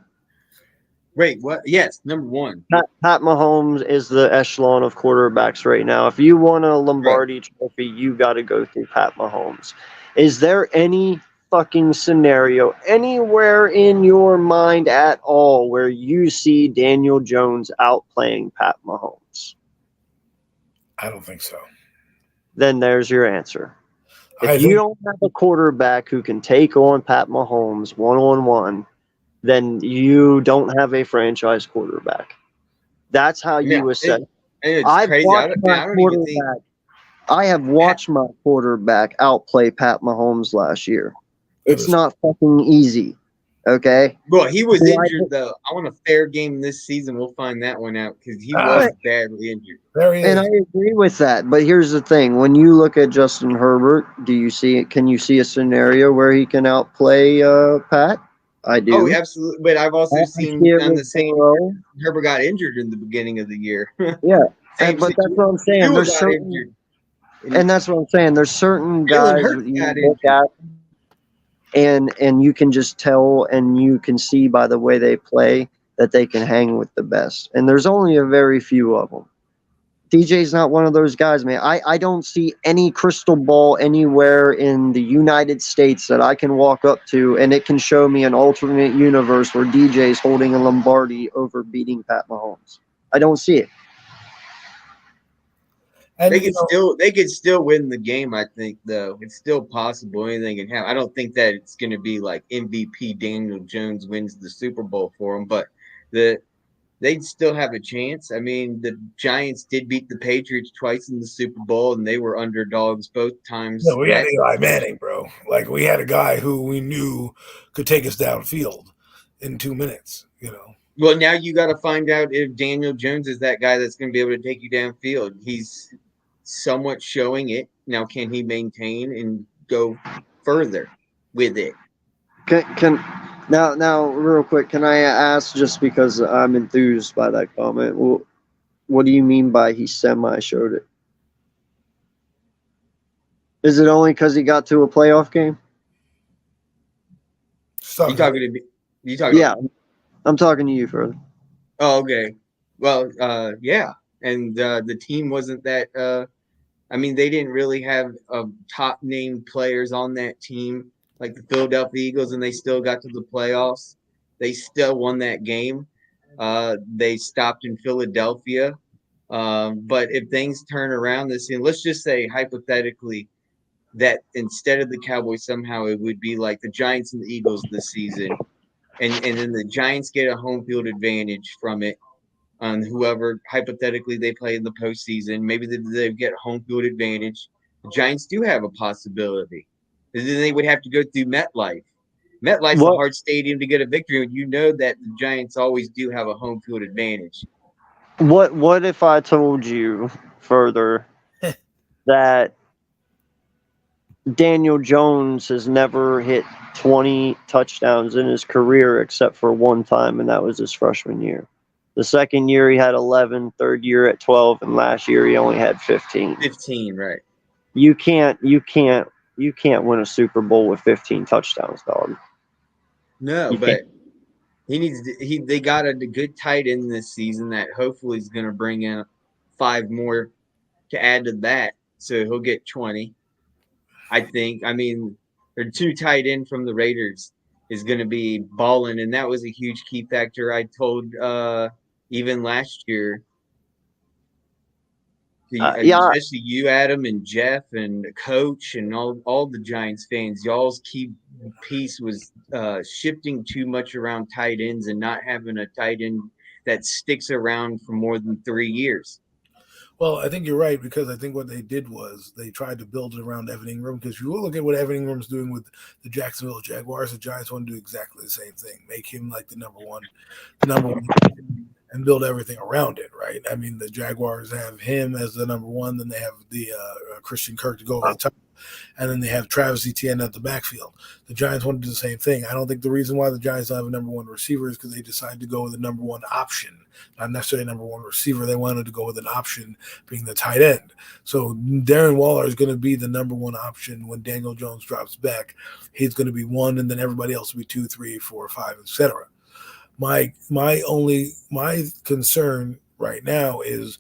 Wait, what? Yes, number one. Pat Mahomes is the echelon of quarterbacks right now. If you want a Lombardi trophy, you got to go through Pat Mahomes. Is there any fucking scenario anywhere in your mind at all where you see Daniel Jones outplaying Pat Mahomes? I don't think so. Then there's your answer. I If you think don't have a quarterback who can take on Pat Mahomes one-on-one, then you don't have a franchise quarterback. That's how you assess. It's I've crazy. watched my I don't even think quarterback. I have watched my quarterback outplay Pat Mahomes last year. It's not fucking easy. Okay. Well, he was Why- injured though. I want a fair game this season. We'll find that one out because he Ah. was badly injured. there he is. And I agree with that. But here's the thing: when you look at Justin Herbert, do you see? Can you see a scenario where he can outplay Pat? I do. Oh, absolutely. But I've also I seen see it on the with same. Burrow. Herbert got injured in the beginning of the year. Yeah, Same but that's what I'm saying. Tua There's got certain, injured. and that's what I'm saying. There's certain Jalen guys Hurts that you got look injured. at, and you can just tell, and you can see by the way they play that they can hang with the best. And there's only a very few of them. DJ's not one of those guys, man. I don't see any crystal ball anywhere in the United States that I can walk up to and it can show me an alternate universe where DJ's holding a Lombardi over beating Pat Mahomes. I don't see it. And, They could still win the game, I think, though. It's still possible. Anything can happen. I don't think that it's going to be like MVP Daniel Jones wins the Super Bowl for them, but they'd still have a chance. I mean, the Giants did beat the Patriots twice in the Super Bowl, and they were underdogs both times. no, we had Eli Manning, bro. Like, we had a guy who we knew could take us downfield in 2 minutes, Well, now you got to find out if Daniel Jones is that guy that's going to be able to take you downfield. He's somewhat showing it. Now, can he maintain and go further with it? Now, real quick, can I ask, just because I'm enthused by that comment, what do you mean by he semi-showed it? Is it only because he got to a playoff game? You talking to me? You talking? Yeah, I'm talking to you further. Oh, okay. Well, yeah, and the team wasn't that. I mean, they didn't really have top name players on that team like the Philadelphia Eagles, and they still got to the playoffs. They still won that game. They stopped in Philadelphia. But if things turn around this season, let's just say hypothetically that instead of the Cowboys, somehow it would be like the Giants and the Eagles this season. And then the Giants get a home field advantage from it on whoever hypothetically they play in the postseason. Maybe they get home field advantage. The Giants do have a possibility. And then they would have to go through MetLife. MetLife's a hard stadium to get a victory, and you know that the Giants always do have a home field advantage. What if I told you further that Daniel Jones has never hit 20 touchdowns in his career except for one time, and that was his freshman year. The second year he had 11, third year at 12, and last year he only had 15. 15, right? You can't win a Super Bowl with 15 touchdowns, dog. No, but they got a good tight end this season that hopefully is going to bring in 5 more to add to that, so he'll get 20. I think. I mean, their 2 tight end from the Raiders is going to be balling, and that was a huge key factor. I told even last year, especially you, Adam, and Jeff, and Coach, and all the Giants fans. Y'all's key piece was shifting too much around tight ends and not having a tight end that sticks around for more than 3 years. Well, I think you're right, because I think what they did was they tried to build it around Evan Ingram, because if you look at what Evan Ingram's doing with the Jacksonville Jaguars, the Giants want to do exactly the same thing, make him like the number one. and build everything around it, right? I mean, the Jaguars have him as the number one, then they have the Christian Kirk to go over the top, and then they have Travis Etienne at the backfield. The Giants want to do the same thing. I don't think the reason why the Giants don't have a number one receiver is because they decided to go with the number one option, not necessarily number one receiver. They wanted to go with an option being the tight end. So Darren Waller is going to be the number one option when Daniel Jones drops back. He's going to be one, and then everybody else will be 2, 3, 4, 5, etc. My concern right now is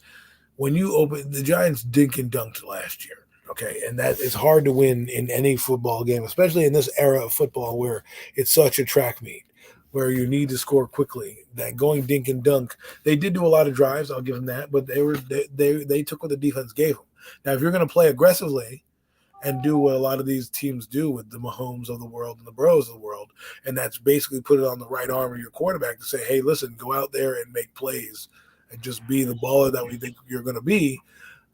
when you open the Giants dink and dunked last year. Okay, and that is hard to win in any football game, especially in this era of football where it's such a track meet, where you need to score quickly. That going dink and dunk, they did do a lot of drives. I'll give them that, but they took what the defense gave them. Now, if you're going to play aggressively and do what a lot of these teams do with the Mahomes of the world and the Burrows of the world, and that's basically put it on the right arm of your quarterback to say, hey, listen, go out there and make plays and just be the baller that we think you're going to be.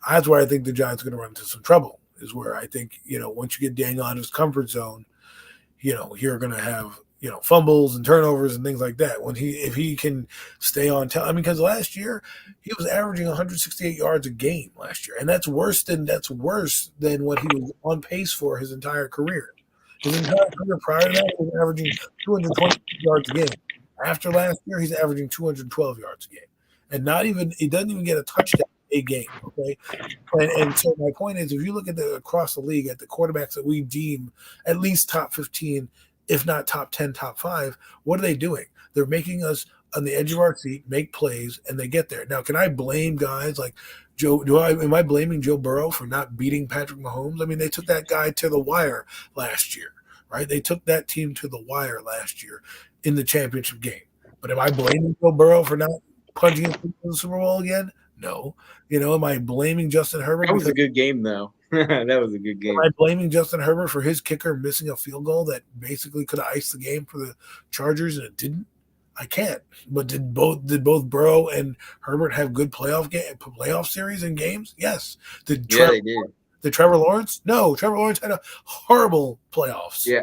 That's where I think the Giants are going to run into some trouble, is where I think, once you get Daniel out of his comfort zone, you're going to have, fumbles and turnovers and things like that. If he can stay on time, because last year he was averaging 168 yards a game last year, and that's worse than what he was on pace for his entire career. His entire career prior to that, he was averaging 220 yards a game. After last year, he's averaging 212 yards a game, and he doesn't even get a touchdown a game. Okay, and so my point is, if you look at across the league at the quarterbacks that we deem at least top 15, if not top 10, top 5, what are they doing? They're making us on the edge of our seat make plays, and they get there. Now, can I blame guys like Joe? Am I blaming Joe Burrow for not beating Patrick Mahomes? I mean, they took that guy to the wire last year, right? They took that team to the wire last year in the championship game. But am I blaming Joe Burrow for not punching into the Super Bowl again? No. Am I blaming Justin Herbert? That was a good game, though. That was a good game. Am I blaming Justin Herbert for his kicker missing a field goal that basically could have iced the game for the Chargers and it didn't? I can't. But did both Burrow and Herbert have good playoff series and games? Yes. They did. Did Trevor Lawrence? No. Trevor Lawrence had a horrible playoffs. Yeah.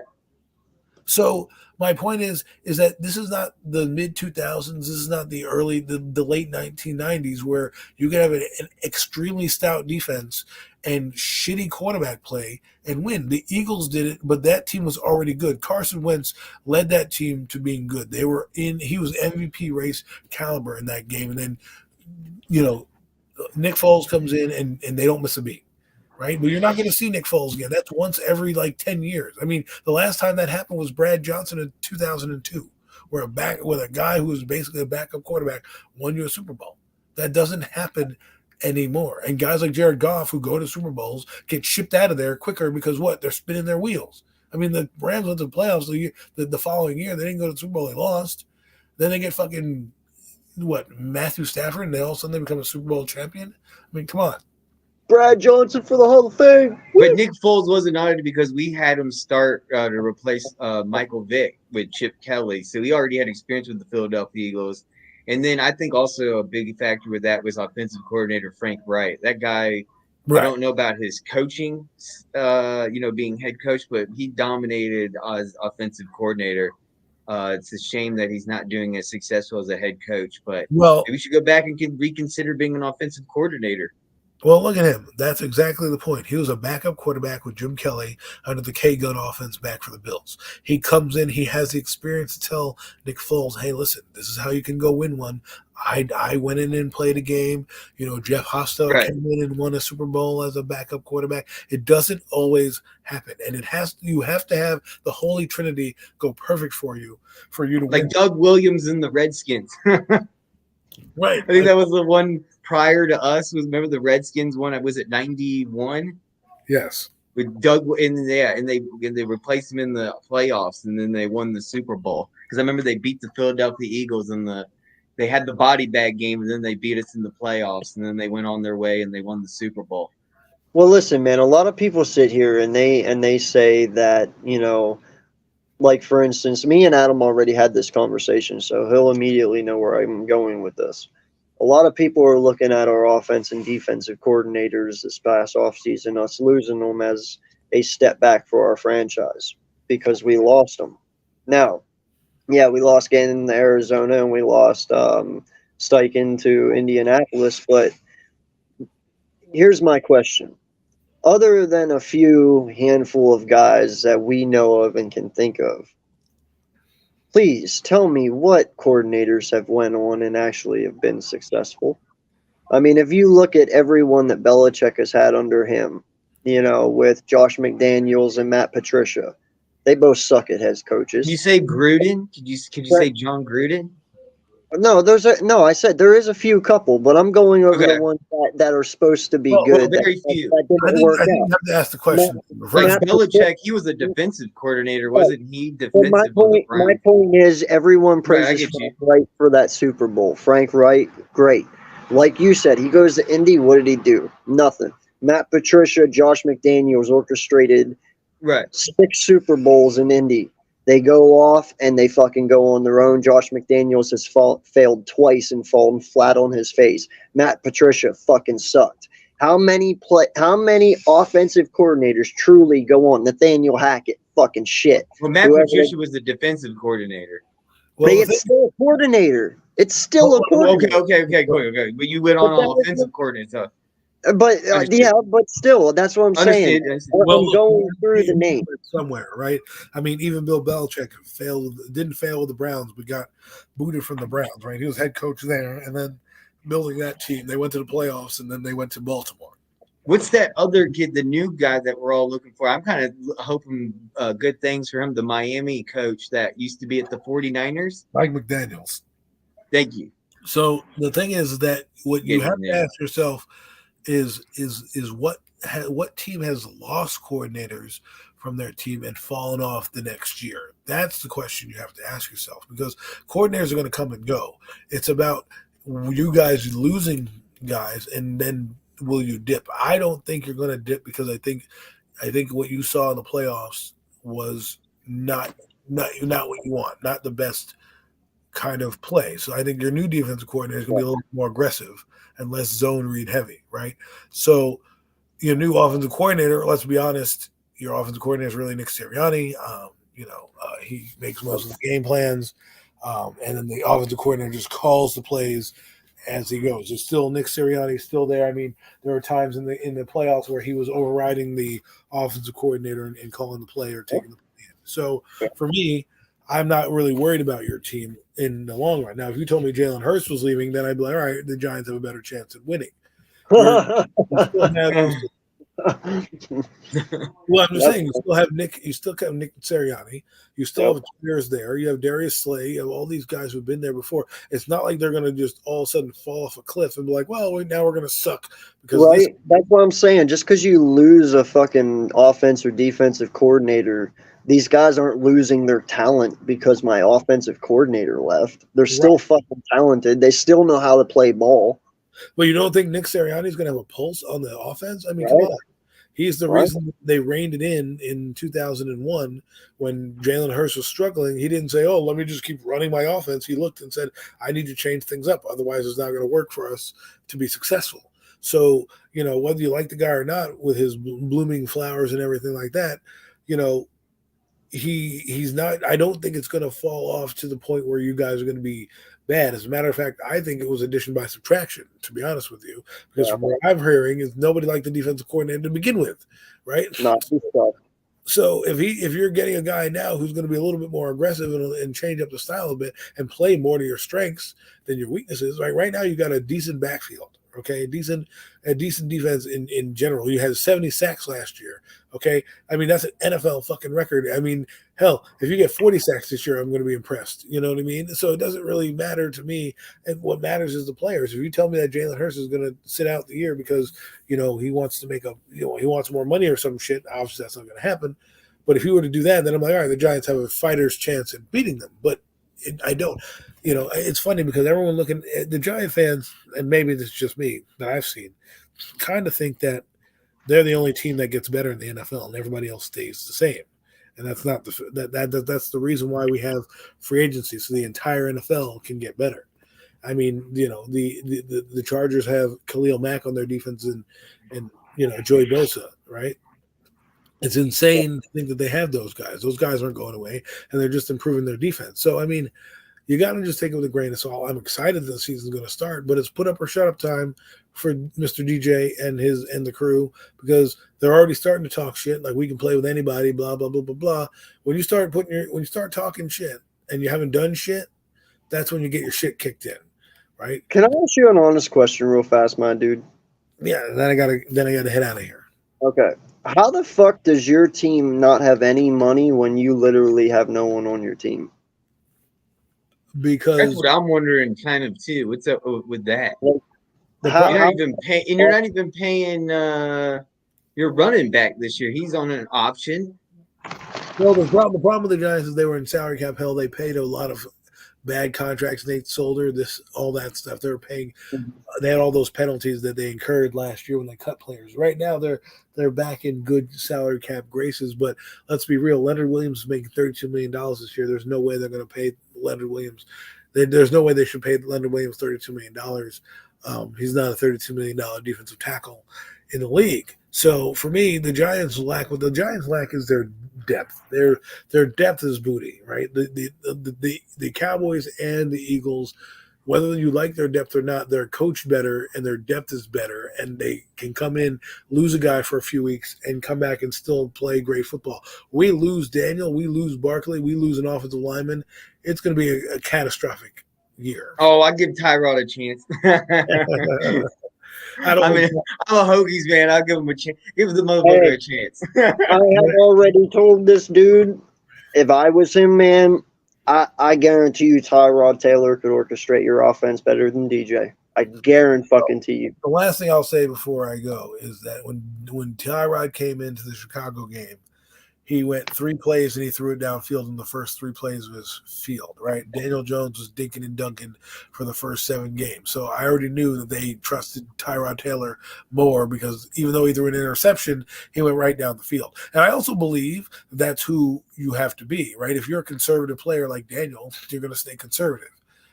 So my point is that this is not the mid 2000s. This is not the late 1990s where you can have an extremely stout defense and shitty quarterback play and win. The Eagles did it, but that team was already good. Carson Wentz led that team to being good. He was MVP race caliber in that game. And then, Nick Foles comes in and they don't miss a beat. Right, but you're not going to see Nick Foles again. That's once every 10 years. I mean, the last time that happened was Brad Johnson in 2002, where a guy who was basically a backup quarterback won you a Super Bowl. That doesn't happen anymore. And guys like Jared Goff, who go to Super Bowls, get shipped out of there quicker because they're spinning their wheels. I mean, the Rams went to the playoffs the following year. They didn't go to the Super Bowl. They lost. Then they get fucking Matthew Stafford, and all of a sudden they become a Super Bowl champion. I mean, come on. Brad Johnson for the Hall of Fame. But Nick Foles wasn't honored because we had him start to replace Michael Vick with Chip Kelly. So he already had experience with the Philadelphia Eagles. And then I think also a big factor with that was offensive coordinator Frank Wright. That guy, right. I don't know about his coaching, being head coach, but he dominated as offensive coordinator. It's a shame that he's not doing as successful as a head coach. But maybe we should go back and reconsider being an offensive coordinator. Well, look at him. That's exactly the point. He was a backup quarterback with Jim Kelly under the K-Gun offense back for the Bills. He comes in. He has the experience to tell Nick Foles, hey, listen, this is how you can go win one. I went in and played a game. Jeff Hostel came in and won a Super Bowl as a backup quarterback. It doesn't always happen. And you have to have the Holy Trinity go perfect for you to win. Like Doug Williams and the Redskins. Right. I think that was the one prior to us. Remember the Redskins one? Was it 91? Yes. With Doug and they replaced him in the playoffs, and then they won the Super Bowl. Because I remember they beat the Philadelphia Eagles they had the body bag game, and then they beat us in the playoffs, and then they went on their way and they won the Super Bowl. Well, listen, man, a lot of people sit here and they say that, like, for instance, me and Adam already had this conversation, so he'll immediately know where I'm going with this. A lot of people are looking at our offense and defensive coordinators this past offseason, us losing them as a step back for our franchise because we lost them. Now, yeah, we lost Gannon in Arizona, and we lost Steichen to Indianapolis. But here's my question. Other than a few handful of guys that we know of and can think of, please tell me what coordinators have went on and actually have been successful. I mean, if you look at everyone that Belichick has had under him, with Josh McDaniels and Matt Patricia, they both suck at head coaches. Did you say Gruden? Could you say John Gruden? No, I said there is a few couple, but I'm going over the ones that are supposed to be good. Very few. I think you have to ask the question. Like Belichick, he was a defensive coordinator, wasn't he? Defensive. Well, my point is, everyone praises Frank Wright for that Super Bowl. Frank Wright, great. Like you said, he goes to Indy. What did he do? Nothing. Matt Patricia, Josh McDaniels orchestrated 6 Super Bowls in Indy. They go off and they fucking go on their own. Josh McDaniels has failed twice and fallen flat on his face. Matt Patricia fucking sucked. How many offensive coordinators truly go on? Nathaniel Hackett, fucking shit. Well, Matt Patricia was the defensive coordinator. But it's still a coordinator. It's still a coordinator. Okay. But you went on offensive coordinator. But but still, that's what I'm saying. Well, going through the name somewhere, right? I mean, even Bill Belichick didn't fail with the Browns, but got booted from the Browns, right? He was head coach there, and then building that team, they went to the playoffs, and then they went to Baltimore. What's that other kid, the new guy that we're all looking for? I'm kind of hoping good things for him. The Miami coach that used to be at the 49ers, Mike McDaniels. Thank you. So the thing is that what you have to ask yourself is what team has lost coordinators from their team and fallen off the next year? That's the question you have to ask yourself, because coordinators are going to come and go. It's about you guys losing guys, and then will you dip? I don't think you're going to dip, because I think what you saw in the playoffs was not what you want, not the best kind of play. So I think your new defensive coordinator is going to be a little more aggressive and less zone read heavy, right? So your new offensive coordinator, let's be honest, your offensive coordinator is really Nick Sirianni. He makes most of the game plans, and then the offensive coordinator just calls the plays as he goes. It's still Nick Sirianni, still there. I mean, there were times in the playoffs where he was overriding the offensive coordinator and calling the play or taking the play in. So for me, I'm not really worried about your team in the long run. Now, if you told me Jalen Hurts was leaving, then I'd be like, all right, the Giants have a better chance at winning. Well, I'm just saying, you still have Nick Sirianni, you still have players there, you have Darius Slay, you have all these guys who've been there before. It's not like they're going to just all of a sudden fall off a cliff and be like, well, now we're going to suck. Because that's what I'm saying. Just because you lose a fucking offense or defensive coordinator, these guys aren't losing their talent because my offensive coordinator left. They're still fucking talented. They still know how to play ball. Well, you don't think Nick Sirianni is going to have a pulse on the offense? I mean, come on. He's the reason they reined it in 2001 when Jalen Hurts was struggling. He didn't say, oh, let me just keep running my offense. He looked and said, I need to change things up. Otherwise, it's not going to work for us to be successful. So, whether you like the guy or not, with his blooming flowers and everything like that, he's not. I don't think it's going to fall off to the point where you guys are going to be bad. As a matter of fact, I think it was addition by subtraction, to be honest with you, because from what I'm hearing is nobody liked the defensive coordinator to begin with, right? So if you're getting a guy now who's going to be a little bit more aggressive and change up the style a bit and play more to your strengths than your weaknesses, right now you got a decent backfield. Okay, a decent defense in general. You had 70 sacks last year. Okay, I mean that's an NFL fucking record. I mean, hell, if you get 40 sacks this year, I'm going to be impressed. You know what I mean? So it doesn't really matter to me. And what matters is the players. If you tell me that Jalen Hurts is going to sit out the year because he wants to he wants more money or some shit, obviously that's not going to happen. But if he were to do that, then I'm like, all right, the Giants have a fighter's chance at beating them. But I don't. It's funny because everyone looking at the Giant fans, and maybe this is just me that I've seen, kind of think that they're the only team that gets better in the NFL, and everybody else stays the same. And that's not that's the reason why we have free agency, so the entire NFL can get better. I mean, the Chargers have Khalil Mack on their defense and Joey Bosa, right? It's insane to think that they have those guys. Those guys aren't going away, and they're just improving their defense. So, I mean, you got to just take it with a grain of salt. I'm excited that the season's going to start, but it's put up or shut up time for Mr. DJ and the crew, because they're already starting to talk shit. Like, we can play with anybody, blah, blah, blah, blah, blah. When you start talking shit and you haven't done shit, that's when you get your shit kicked in, right? Can I ask you an honest question real fast, my dude? Yeah, then I gotta head out of here. Okay. How the fuck does your team not have any money when you literally have no one on your team? Because That's what I'm wondering, kind of too. What's up with that? Like, You're not even paying your running back this year. He's on an option. well, the problem with the Giants is they were in salary cap hell. They paid a lot of bad contracts. Nate Solder, all that stuff. They were paying. They had all those penalties that they incurred last year when they cut players. Right now, they're back in good salary cap graces. But let's be real. Leonard Williams is making $32 million this year. There's no way they're going to pay Leonard Williams. There's no way they should pay Leonard Williams $32 million. He's not a $32 million defensive tackle in the league. So for me, the Giants lack is their depth. Their depth is booty, right? The Cowboys and the Eagles, whether you like their depth or not, they're coached better and their depth is better, and they can come in, lose a guy for a few weeks, and come back and still play great football. We lose Daniel, we lose Barkley, we lose an offensive lineman. It's going to be a catastrophic year. Oh, I give Tyrod a chance. I'm a Hokies man. I'll give him a chance. Give the motherfucker a chance. I have already told this dude, if I was him, man, I guarantee you Tyrod Taylor could orchestrate your offense better than DJ. I guarantee you. The last thing I'll say before I go is that when Tyrod came into the Chicago game, he went 3 plays and he threw it downfield in the first 3 plays of his field, right? Daniel Jones was dinking and dunking for the first 7 games. So I already knew that they trusted Tyrod Taylor more, because even though he threw an interception, he went right down the field. And I also believe that's who you have to be, right? If you're a conservative player like Daniel, you're going to stay conservative.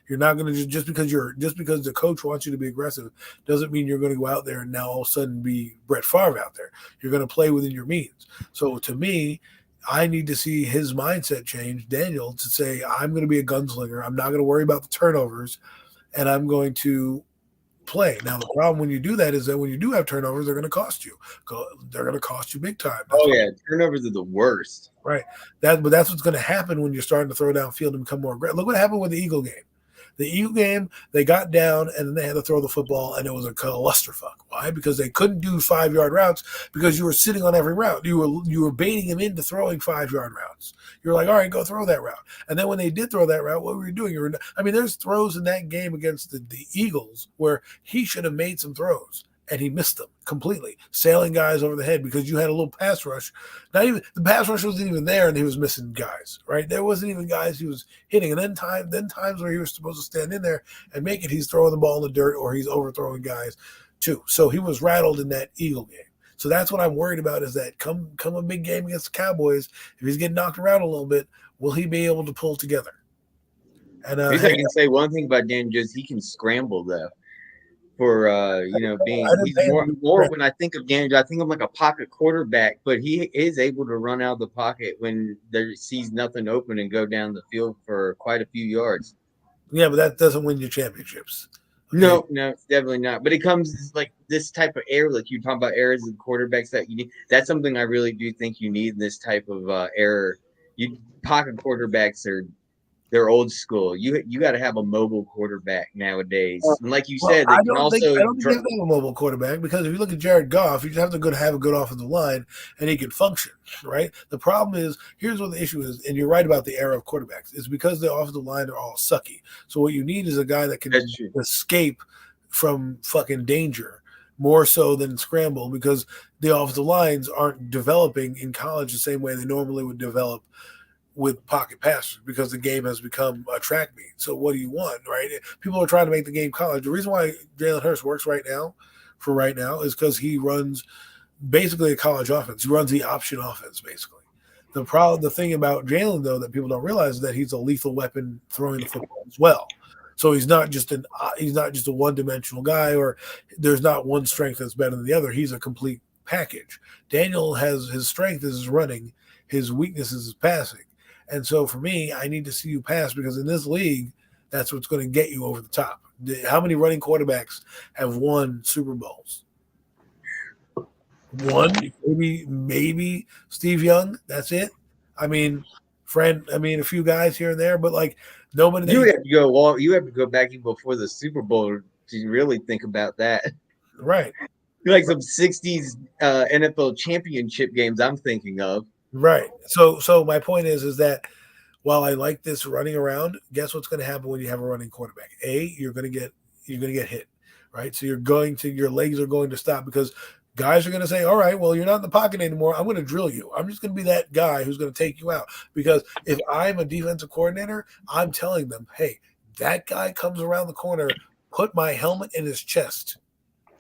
You're not going to just because the coach wants you to be aggressive doesn't mean you're going to go out there and now all of a sudden be Brett Favre out there. You're going to play within your means. So to me, I need to see his mindset change, Daniel, to say, I'm going to be a gunslinger. I'm not going to worry about the turnovers, and I'm going to play. Now, the problem when you do that is that when you do have turnovers, they're going to cost you. They're going to cost you big time. Turnovers are the worst. Right. But that's what's going to happen when you're starting to throw downfield and become more aggressive. Look what happened with the Eagle game. The Eagle game, they got down and then they had to throw the football, and it was a clusterfuck. Why? Because they couldn't do 5-yard routes because you were sitting on every route. You were baiting him into throwing 5-yard routes. You're like, all right, go throw that route. And then when they did throw that route, what were you doing? There's throws in that game against the Eagles where he should have made some throws, and he missed them completely, sailing guys over the head because you had a little pass rush. Not even the pass rush wasn't even there, and he was missing guys. Right, there wasn't even guys he was hitting. And then times where he was supposed to stand in there and make it, he's throwing the ball in the dirt or he's overthrowing guys too. So he was rattled in that Eagle game. So that's what I'm worried about, is that come a big game against the Cowboys, if he's getting knocked around a little bit, will he be able to pull together? And I can say one thing about Dan, just he can scramble though. For being he's more when I think of Daniel, I think of like a pocket quarterback, but he is able to run out of the pocket when there sees nothing open and go down the field for quite a few yards. Yeah, but that doesn't win you championships. Okay? No, it's definitely not. But it comes like this type of error, like you talk about errors of quarterbacks that you need. That's something I really do think you need in this type of error. Pocket quarterbacks they're old school. You got to have a mobile quarterback nowadays. And like you said, I don't think you have to have a mobile quarterback, because if you look at Jared Goff, you just have to have a good offensive line and he can function, right? The problem is, here's what the issue is, and you're right about the era of quarterbacks. It's because the offensive line are all sucky. So what you need is a guy that can escape from fucking danger more so than scramble, because the offensive lines aren't developing in college the same way they normally would develop with pocket passers, because the game has become a track meet. So what do you want, right? People are trying to make the game college. The reason why Jalen Hurts works right now is because he runs basically a college offense. He runs the option offense, basically. The thing about Jalen, though, that people don't realize is that he's a lethal weapon throwing the football as well. So he's not just a one-dimensional guy, or there's not one strength that's better than the other. He's a complete package. Daniel has his strength is his running, his weakness is his passing. And so for me, I need to see you pass, because in this league, That's what's going to get you over the top. How many running quarterbacks have won Super Bowls? One, maybe Steve Young. That's it. I mean, a few guys here and there, but like nobody. You have to go. Well, you have to go back even before the Super Bowl to really think about that. Right. Like some '60s NFL championship games. I'm thinking of. Right. So my point is that while I like this running around, guess what's going to happen when you have a running quarterback? You're going to get hit, right? So your legs are going to stop because guys are going to say, all right, well, you're not in the pocket anymore. I'm going to drill you. I'm just going to be that guy who's going to take you out. Because if I'm a defensive coordinator, I'm telling them, hey, that guy comes around the corner, put my helmet in his chest.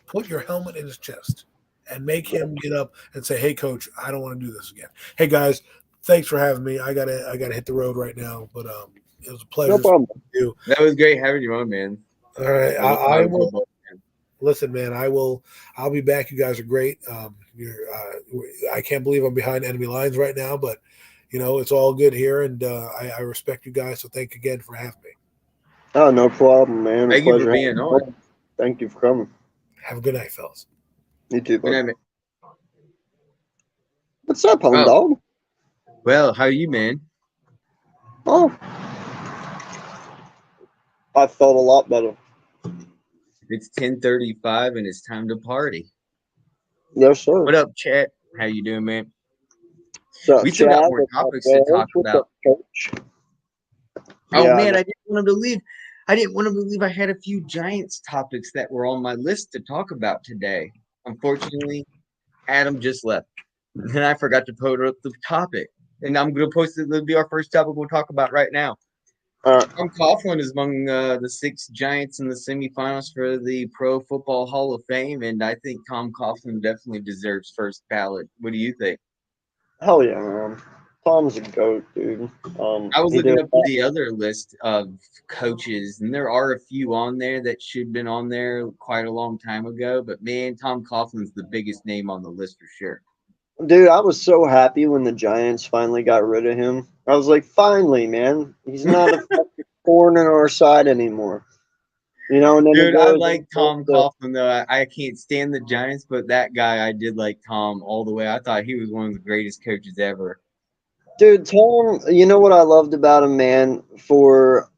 Put your helmet in his chest and make him get up and say, hey, coach, I don't want to do this again. Hey, guys, thanks for having me. I gotta hit the road right now, but it was a pleasure. No problem. You. That was great having you on, man. All right, I will. Listen, man, I'll be back. You guys are great. I can't believe I'm behind enemy lines right now, but it's all good here, and I respect you guys. So thank you again for having me. Oh, no problem, man. Thank you for being on. Thank you for coming. Have a good night, fellas. You too, bud. Good night, man. What's up, home dog? Well, how are you, man? Oh, I felt a lot better. It's 10:35 and it's time to party. Yes, sir. What up, chat? How you doing, man? So, We still got Chad, more what's up, topics to talk What's about. up, coach? Oh Yeah, man, I didn't want to believe. I didn't want to believe I had a few Giants topics that were on my list to talk about today. Unfortunately, Adam just left, and I forgot to put up the topic. And I'm going to post it. It'll be our first topic we'll talk about right now. Tom Coughlin is among the 6 Giants in the semifinals for the Pro Football Hall of Fame, and I think Tom Coughlin definitely deserves first ballot. What do you think? Hell yeah, man. Tom's a goat, dude. I was looking up the other list of coaches, and there are a few on there that should have been on there quite a long time ago. But man, Tom Coughlin's the biggest name on the list for sure. Dude, I was so happy when the Giants finally got rid of him. I was like, finally, man. He's not a fucking thorn in our side anymore. And then Dude, I like Tom Coughlin, though. I can't stand the Giants, but that guy, I did like Tom all the way. I thought he was one of the greatest coaches ever. Dude, Tom, you know what I loved about him, man? For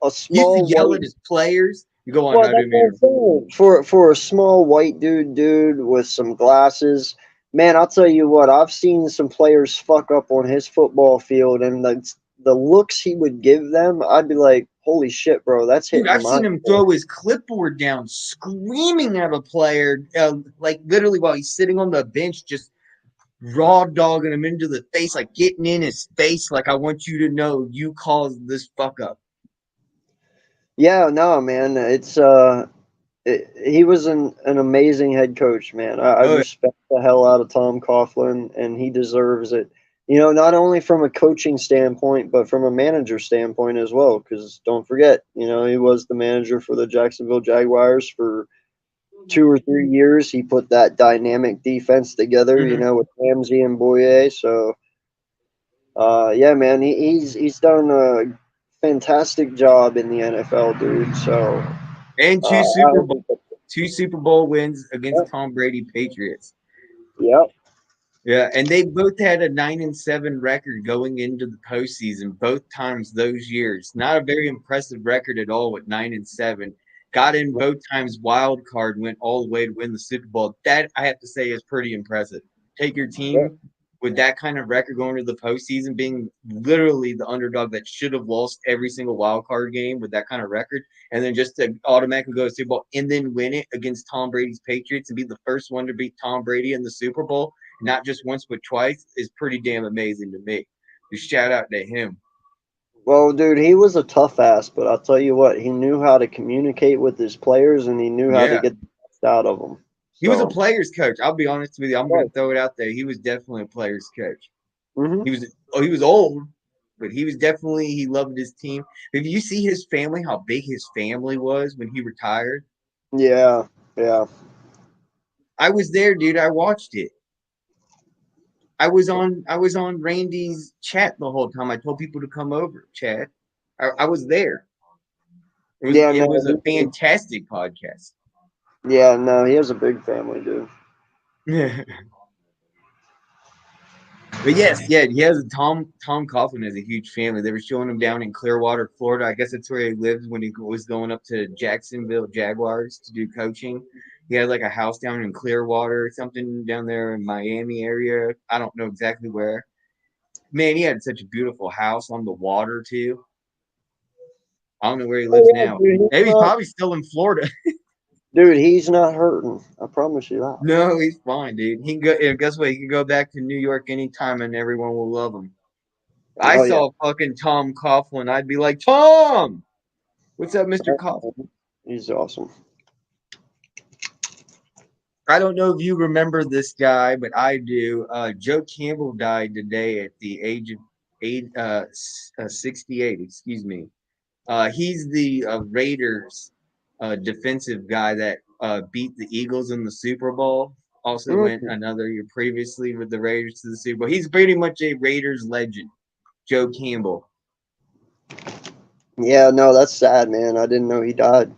a small He used to yell at his players. You go on, well, that's what I'm saying. For a small white dude with some glasses, man, I'll tell you what, I've seen some players fuck up on his football field, and the looks he would give them, I'd be like, holy shit, bro, that's hitting. Dude, I've seen him throw his clipboard down, screaming at a player, like literally while he's sitting on the bench, just raw dogging him into the face, like getting in his face, like I want you to know you caused this fuck up. Yeah, no, man, it's he was an amazing head coach, man. I respect the hell out of Tom Coughlin, and he deserves it. Not only from a coaching standpoint, but from a manager standpoint as well. Because don't forget, he was the manager for the Jacksonville Jaguars for 2 or 3 years. He put that dynamic defense together, with Ramsey and Boye. So, yeah, man, he's done a fantastic job in the NFL, dude. So, and two Super Bowl wins against Tom Brady Patriots. Yep. Yeah, and they both had a 9-7 record going into the postseason both times those years. Not a very impressive record at all with 9-7. Got in both times, wild card, went all the way to win the Super Bowl. That, I have to say, is pretty impressive. Take your team with that kind of record going to the postseason, being literally the underdog that should have lost every single wild card game with that kind of record, and then just to automatically go to Super Bowl and then win it against Tom Brady's Patriots and be the first one to beat Tom Brady in the Super Bowl, not just once but twice, is pretty damn amazing to me. Just shout out to him. Well, dude, he was a tough ass, but I'll tell you what, he knew how to communicate with his players, and he knew how to get the best out of them. He was a player's coach. I'll be honest with you. I'm going to throw it out there. He was definitely a player's coach. Mm-hmm. He was old, but he was definitely, he loved his team. If you see his family, how big his family was when he retired. Yeah. I was there, dude. I watched it. I was on Randy's chat the whole time. I told people to come over, chat. I was there. Yeah, It no, was a fantastic podcast. yeah, no, he has a big family, dude. But yes, yeah, he has Tom Coughlin has a huge family. They were showing him down in Clearwater, Florida. I guess that's where he lived when he was going up to Jacksonville Jaguars to do coaching. He had like a house down in Clearwater or something down there in Miami area. I don't know exactly where. Man, he had such a beautiful house on the water too. I don't know where he lives Oh, yeah, now. dude, Maybe he's probably still in Florida. dude, he's not hurting. I promise you that. No, he's fine, dude. He can go. And guess what? He can go back to New York anytime, and everyone will love him. I Oh, yeah. saw fucking Tom Coughlin. I'd be like, Tom, what's up, Mr. Coughlin? He's awesome. I don't know if you remember this guy, but I do. Joe Campbell died today at the age of 68. Excuse me. He's the Raiders defensive guy that beat the Eagles in the Super Bowl. Also went another year previously with the Raiders to the Super Bowl. He's pretty much a Raiders legend, Joe Campbell. Yeah, no, that's sad, man. I didn't know he died.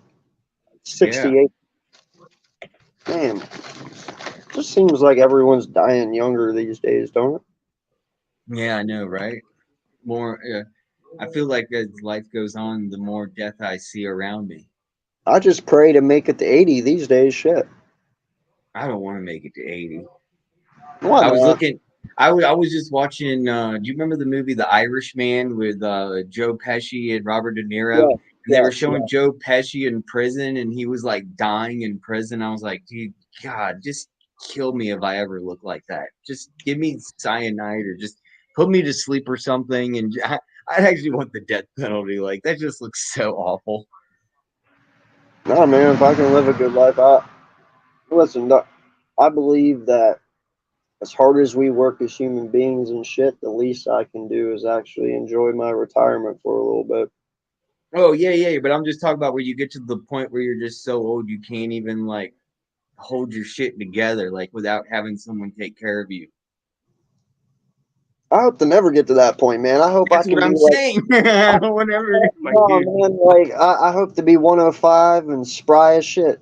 68. Yeah. Damn. Just seems like everyone's dying younger these days, don't it? Yeah, I know, right? More. I feel like as life goes on, the more death I see around me. I just pray to make it to 80 these days. Shit. I don't want to make it to 80. Why I was not? looking. I was just watching. Do you remember the movie The Irishman with Joe Pesci and Robert De Niro? Yeah, And they were yes, showing Joe Pesci in prison, and he was like dying in prison. I was like, dude, God, just kill me if I ever look like that. Just give me cyanide or just put me to sleep or something. And I actually want the death penalty. Like that just looks so awful. No, man. If I can live a good life, listen. I believe that as hard as we work as human beings and shit, the least I can do is actually enjoy my retirement for a little bit. Oh yeah, but I'm just talking about where you get to the point where you're just so old you can't even like hold your shit together, like without having someone take care of you. I hope to never get to that point, man. I hope That's I can what be I'm like, saying. Whenever, like, no, dude, man, like I hope to be 105 and spry as shit.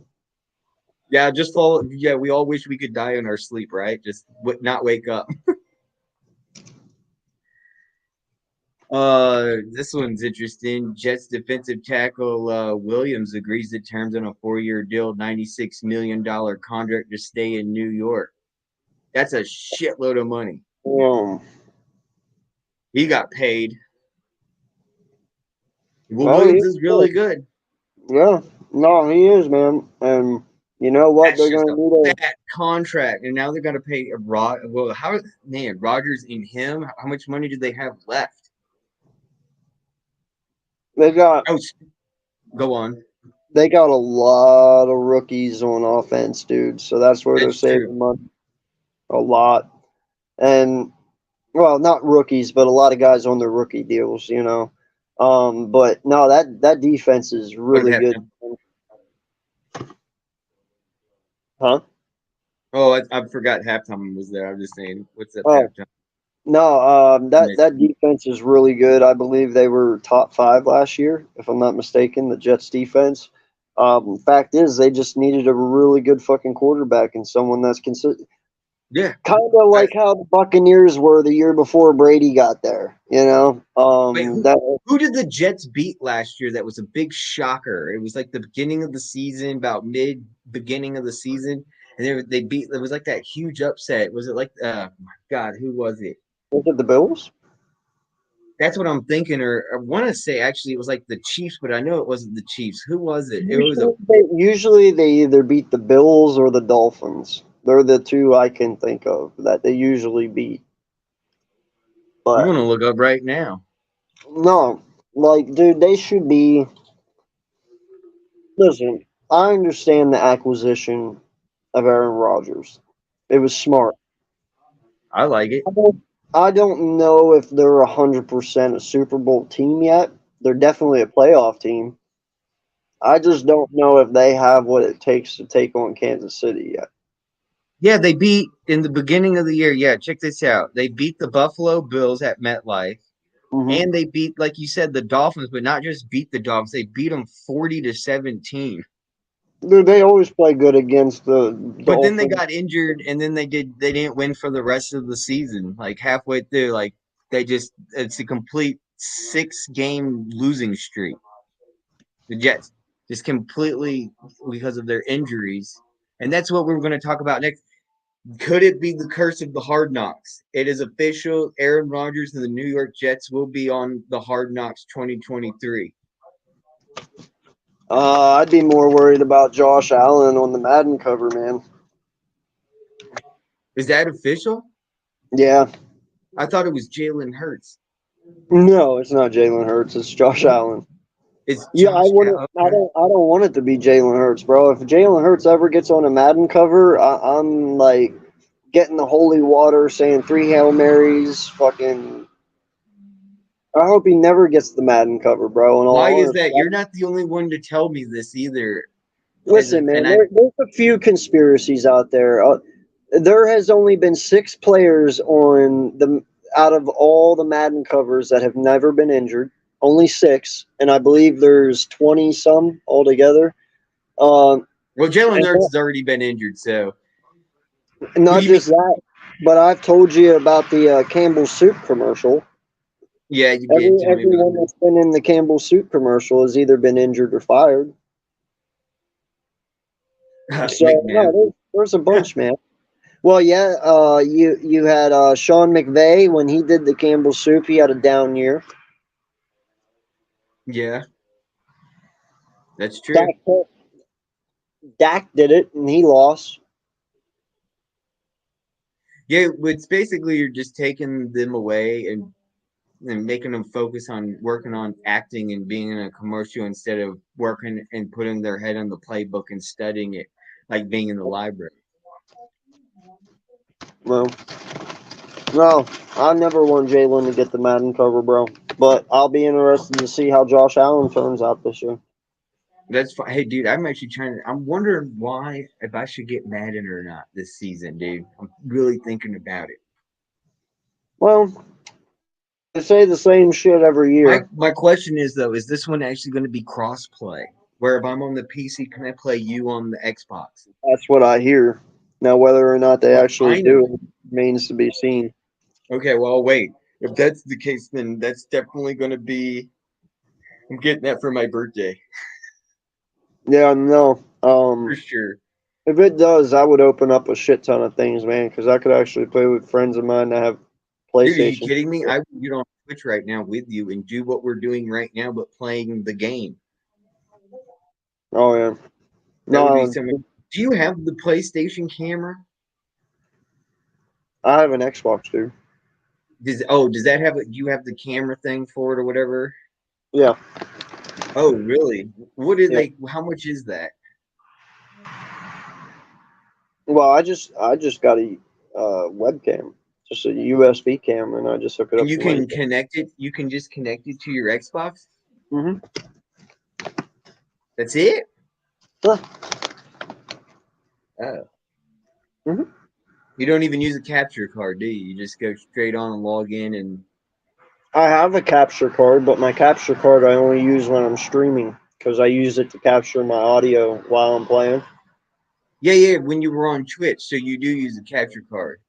yeah, just follow. Yeah, we all wish we could die in our sleep, right? Just not wake up. This one's interesting. Jets defensive tackle Williams agrees to terms on a 4-year deal, $96 million contract to stay in New York. That's a shitload of money. He got paid. Well, Oh, Williams is really good. yeah. No, he is, man. And you know what? That's They're just gonna a need fat contract, and now they're gonna pay a Rod. Well, how man Rodgers and him? How much money do they have left? they got Oh, go on. they got a lot of rookies on offense, dude. So that's where they're That's true. saving money. A lot. And well, not rookies, but a lot of guys on their rookie deals, you know. But no, that defense is What really good. happened? Huh? Oh, I forgot halftime was there. I'm just saying, what's up Oh, halftime? no, that defense is really good. I believe they were top 5 last year, if I'm not mistaken, the Jets defense. Fact is, they just needed a really good fucking quarterback and someone that's consistent. Yeah. Kind of like how the Buccaneers were the year before Brady got there, you know? Wait, who did the Jets beat last year? That was a big shocker. It was like the beginning of the season, about mid beginning of the season, and they beat. It was like that huge upset. Was it like? My God, who was it? Was it the Bills? That's what I'm thinking. Or I want to say actually it was like the Chiefs, but I know it wasn't the Chiefs. Who was it? It was a. Usually they either beat the Bills or the Dolphins. They're the two I can think of that they usually beat. I'm But gonna look up right now. no, like, dude, they should be. Listen, I understand the acquisition of Aaron Rodgers. It was smart. I like it. I don't know if they're 100% a Super Bowl team yet. They're definitely a playoff team. I just don't know if they have what it takes to take on Kansas City yet. Yeah, they beat in the beginning of the year. Yeah, check this out. They beat the Buffalo Bills at MetLife. Mhm. And they beat, like you said, the Dolphins, but not just beat the Dolphins. They beat them 40-17. Dude, they always play good against the But then they Dolphins. got injured, and then they didn't win for the rest of the season. Like halfway through, like it's a complete 6-game losing streak. The Jets just completely because of their injuries, and that's what we're going to talk about next. Could it be the curse of the Hard Knocks? It is official. Aaron Rodgers and the New York Jets will be on the Hard Knocks 2023. I'd be more worried about Josh Allen on the Madden cover, man. Is that official? Yeah. I thought it was Jalen Hurts. No, it's not Jalen Hurts. It's Josh Allen. It's Yeah, I Josh wouldn't. Allen. I don't want it to be Jalen Hurts, bro. If Jalen Hurts ever gets on a Madden cover, I'm like getting the holy water, saying 3 Hail Marys. Fucking. I hope he never gets the Madden cover, bro. In all Why is honesty. that? You're not the only one to tell me this either. Listen, man. And I There's a few conspiracies out there. There has only been 6 players on the out of all the Madden covers that have never been injured. Only 6, and I believe there's 20 some altogether. well, Jalen And Hurts has already been injured, so not just that, but I've told you about the Campbell Soup commercial. yeah, you did tell me about Everyone that. that's been in the Campbell Soup commercial has either been injured or fired. So McNabb. no, there's a bunch, man. Well, yeah, you had Sean McVay when he did the Campbell Soup. He had a down year. Yeah, that's true. Dak did it, and he lost. Yeah, it's basically you're just taking them away and making them focus on working on acting and being in a commercial instead of working and putting their head on the playbook and studying it like being in the library. Well, no, I never want Jalen to get the Madden cover, bro. But I'll be interested to see how Josh Allen turns out this year. That's fine. Hey, dude, I'm actually I'm wondering why, if I should get Madden or not this season, dude. I'm really thinking about it. Well, they say the same shit every year. My question is, though, is this one actually going to be cross play? Where if I'm on the PC, can I play you on the Xbox? That's what I hear. Now, whether or not they actually Finally. do remains to be seen. Okay, well, wait. If that's the case, then that's definitely going to be. I'm getting that for my birthday. Yeah, no. For sure. If it does, I would open up a shit ton of things, man, because I could actually play with friends of mine that have PlayStation. Dude, are you kidding me? I would get on Twitch right now with you and do what we're doing right now, but playing the game. Oh yeah. That would No, be something. Do you have the PlayStation camera? I have an Xbox, dude. Does that have do you have the camera thing for it or whatever? Yeah. Oh, really? What is Yeah. how much is that? Well, I just got a webcam, just a USB camera, and I just hook it up. And you to can my connect it. You can just connect it to your Xbox. Mhm. That's it. Yeah. Oh. Mhm. You don't even use a capture card, do you? You just go straight on and log in and. I have a capture card, but my capture card I only use when I'm streaming because I use it to capture my audio while I'm playing. Yeah. When you were on Twitch, so you do use a capture card.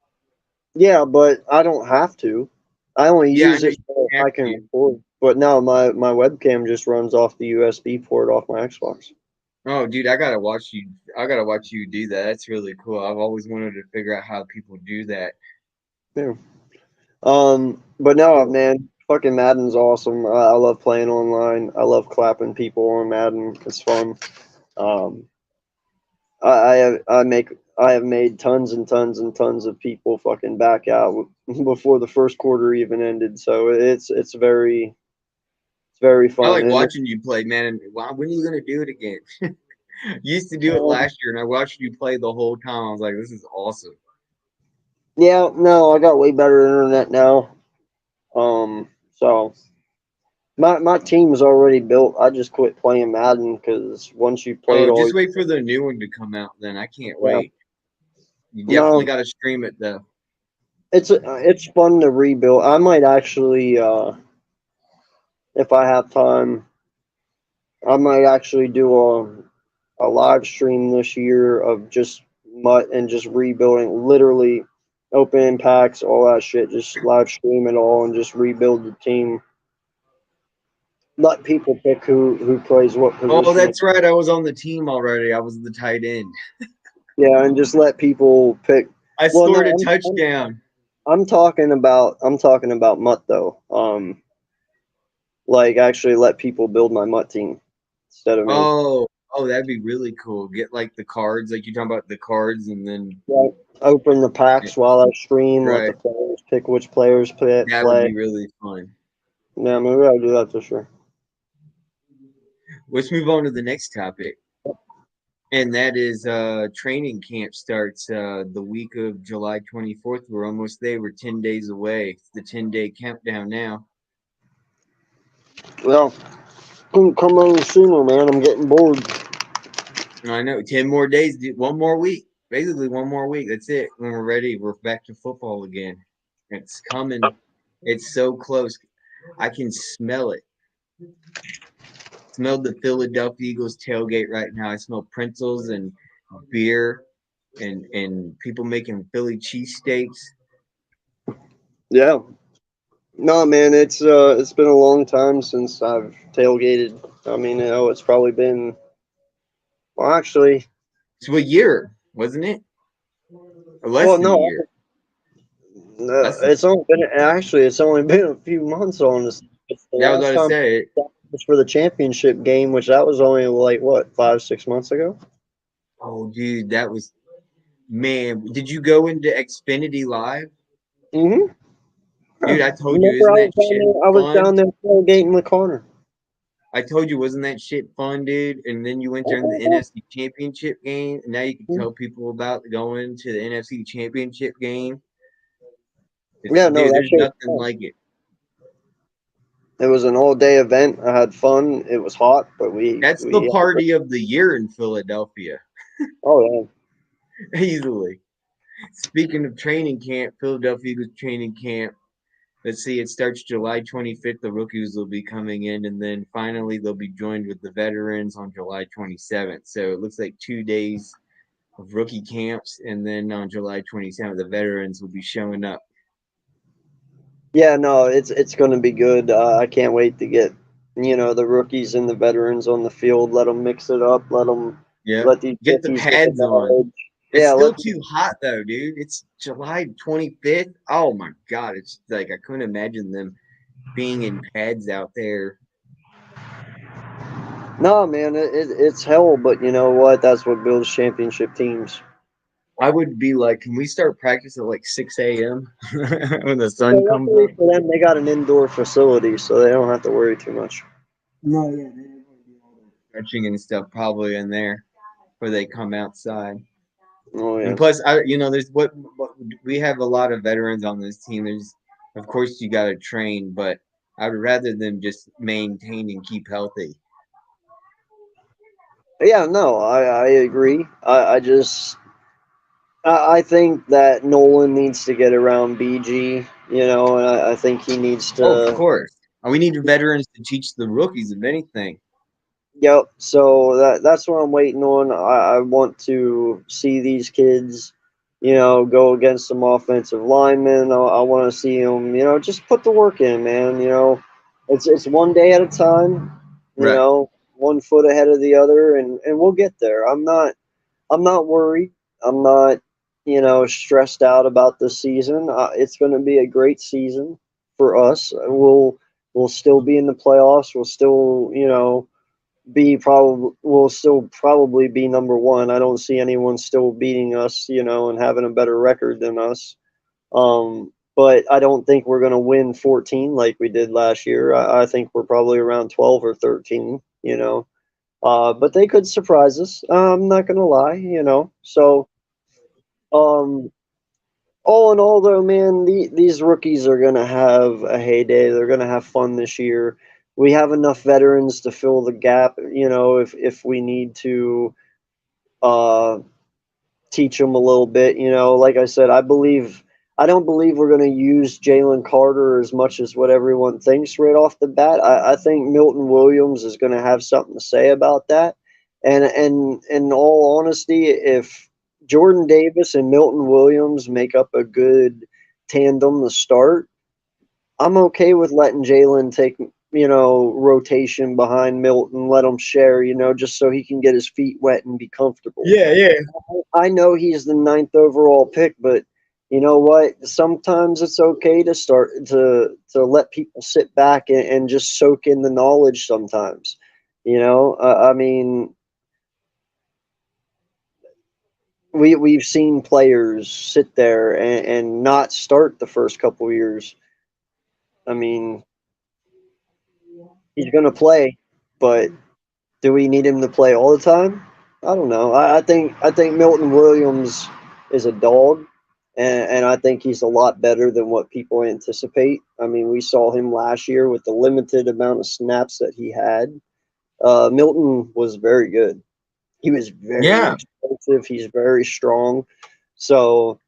Yeah, but I don't have to. I only Yeah, use I know it you so have I can to. record. But no, my webcam just runs off the USB port off my Xbox. Oh, dude, I gotta watch you. I gotta watch you do that. That's really cool. I've always wanted to figure out how people do that. Yeah. But no, Cool. man, fucking Madden's awesome. I love playing online. I love clapping people on Madden. It's fun. Um, I have made tons and tons and tons of people fucking back out before the first quarter even ended. So it's very I fun. like And watching you play, man. And wow, when are you gonna do it again? You used to do it last year, and I watched you play the whole time. I was like, this is awesome. yeah, no, I got way better internet now. So my team is already built. I just quit playing Madden because once you played Oh, all, just wait for the new one to come out. Then I can't yeah, wait. You definitely no, got to stream it though. it's fun to rebuild. I might actually if I have time, I might actually do a live stream this year of just mutt and just rebuilding, literally opening packs, all that shit. Just live stream it all and just rebuild the team. Let people pick who plays what Oh, position. that's right. I was on the team already. I was the tight end. Yeah, and just let people pick. I Well, no, scored a touchdown. I'm talking about mutt though. Like actually let people build my mutt team instead of me. Oh, that'd be really cool. Get like the cards, like you're talking about the cards, and then Right. Open the packs while I stream. Let the right, players pick which players play. that would be really fun. Yeah, maybe I'll do that this year. Let's move on to the next topic, and that is training camp starts the week of July 24th. We're almost there. We're 10 days away. It's the 10-day countdown now. Well, come on sooner, man. I'm getting bored. I know 10 more days, one more week. Basically, one more week. That's it. When we're ready, we're back to football again. It's coming. It's so close. I can smell it. Smell the Philadelphia Eagles tailgate right now. I smell pretzels and beer and people making Philly cheesesteaks. Yeah. No, man, it's been a long time since I've tailgated. I mean, it's probably been, well, actually, So a year, wasn't it? Or less well, than a no, year. no, Less than, it's only been a few months on this. It's the yeah, I was last about to time say it. was for the championship game, which that was only like what 5-6 months ago. Oh, dude, that was man. Did you go into Xfinity Live? Mm-hmm. Dude, I told you, Remember, isn't that shit I was fun? down there tailgating the corner. I told you, wasn't that shit fun, dude? And then you went during the NFC Championship game, and now you can tell people about going to the NFC Championship game. Yeah, no, Dude, that there's shit was nothing fun. like it. It was an all-day event. I had fun. It was hot, but That's the we had a great. party of the year in Philadelphia, Oh yeah. easily. Speaking of training camp, Philadelphia Eagles training camp. Let's see, it starts July 25th. The rookies will be coming in, and then finally they'll be joined with the veterans on July 27th. So it looks like 2 days of rookie camps, and then on July 27th, the veterans will be showing up. Yeah, no, it's going to be good. I can't wait to get the rookies and the veterans on the field. Let them mix it up. Yeah, Let these get the rookies get the pads on. knowledge. It's Yeah, still let too hot though, dude. It's July 25th. Oh my god, it's like I couldn't imagine them being in pads out there. no, man, it's hell. But you know what? That's what builds championship teams. I would be like, can we start practice at like 6 a.m. when the sun So comes luckily up? for them, they got an indoor facility, so they don't have to worry too much. No, yeah, they're gonna do all the stretching and stuff probably in there before they come outside. Oh And yeah. plus, there's what we have a lot of veterans on this team. There's, of course, you got to train, but I'd rather them just maintain and keep healthy. Yeah, no, I agree. I think that Nolan needs to get around BG, and I think he needs Oh, of to. course. We need veterans to teach the rookies, if anything. Yep. So that's what I'm waiting on. I want to see these kids, go against some offensive linemen. I want to see them, just put the work in, man. It's one day at a time. Right. 1 foot ahead of the other, and we'll get there. I'm not worried. I'm not, stressed out about the season. It's going to be a great season for us. We'll still be in the playoffs. We'll still, we'll still probably be number one. I don't see anyone still beating us, and having a better record than us. But I don't think we're going to win 14 like we did last year. I think we're probably around 12 or 13. But they could surprise us. I'm not gonna lie. So, um, all in all, though, man, these rookies are gonna have a heyday. They're gonna have fun this year. We have enough veterans to fill the gap. If we need to uh, teach them a little bit. Like I said, I don't believe we're going to use Jalen Carter as much as what everyone thinks right off the bat. I think Milton Williams is going to have something to say about that. And in all honesty, if Jordan Davis and Milton Williams make up a good tandem to start, I'm okay with letting Jalen take, rotation behind Milton, let him share, just so he can get his feet wet and be comfortable. Yeah. I know he's the 9th overall pick, but you know what? Sometimes it's okay to start to let people sit back and just soak in the knowledge sometimes. I mean, we've seen players sit there and not start the first couple years. I mean, he's going to play, but do we need him to play all the time? I don't know. I think Milton Williams is a dog, and I think he's a lot better than what people anticipate. I mean, we saw him last year with the limited amount of snaps that he had. Milton was very good. He was very explosive. He's very strong. So,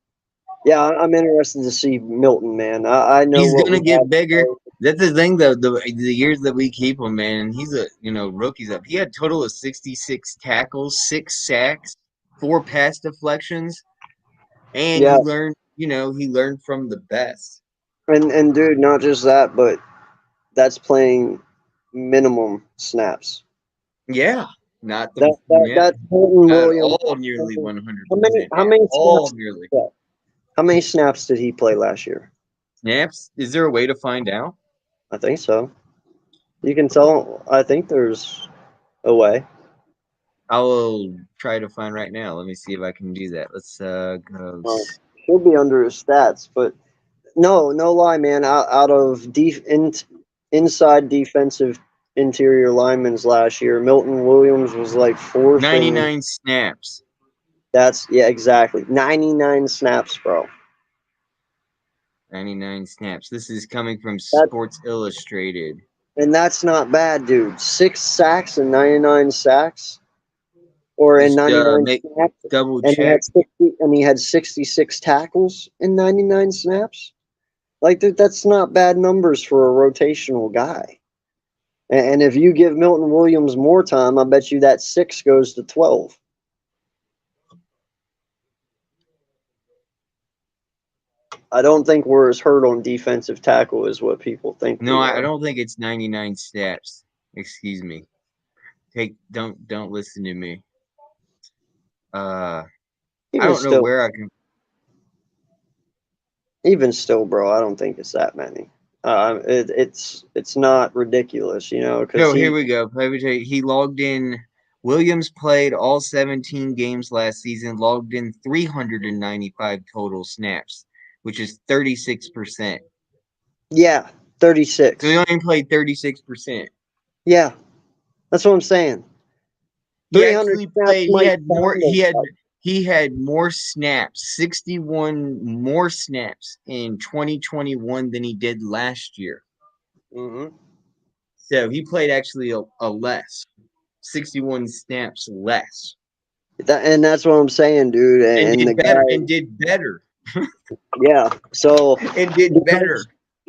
yeah, I'm interested to see Milton, man. I know He's what gonna we get have. bigger. That's the thing, though. The years that we keep him, man, he's a rookies up. He had a total of 66 tackles, 6 sacks, 4 pass deflections, and Yeah, he learned from the best. and dude, not just that, but that's playing minimum snaps. Yeah, not the That's Milton not Williams. all nearly 100%. How many All snaps? nearly How many snaps did he play last year? snaps. Is there a way to find out? I think so. You can tell. I think there's a way. I'll try to find right now. Let me see if I can do that. Let's go. He'll be under his stats, but no lie, man. Out of inside defensive interior linemen last year, Milton Williams was like 4th. 99 snaps. Yeah, exactly. 99 snaps, bro. 99 snaps. This is coming from Sports Illustrated. And that's not bad, dude. 6 sacks and 99 sacks. Or in 99 snaps. Double and check. He had 66 tackles in 99 snaps. Like, dude, that's not bad numbers for a rotational guy. And if you give Milton Williams more time, I bet you that 6 goes to 12. I don't think we're as hurt on defensive tackle as what people think. No, I don't think it's 99 snaps. Excuse me. Don't listen to me. I don't know where I can. Even still, bro, I don't think it's that many. It's not ridiculous, No, here we go. He logged in. Williams played all 17 games last season, logged in 395 total snaps, which is 36%. Yeah, 36. So he only played 36%. Yeah, that's what I'm saying. He actually played. He had more snaps, 61 more snaps in 2021 than he did last year. Mm-hmm. So he played actually a less, 61 snaps less. And that's what I'm saying, dude. And did better. Yeah. So it did better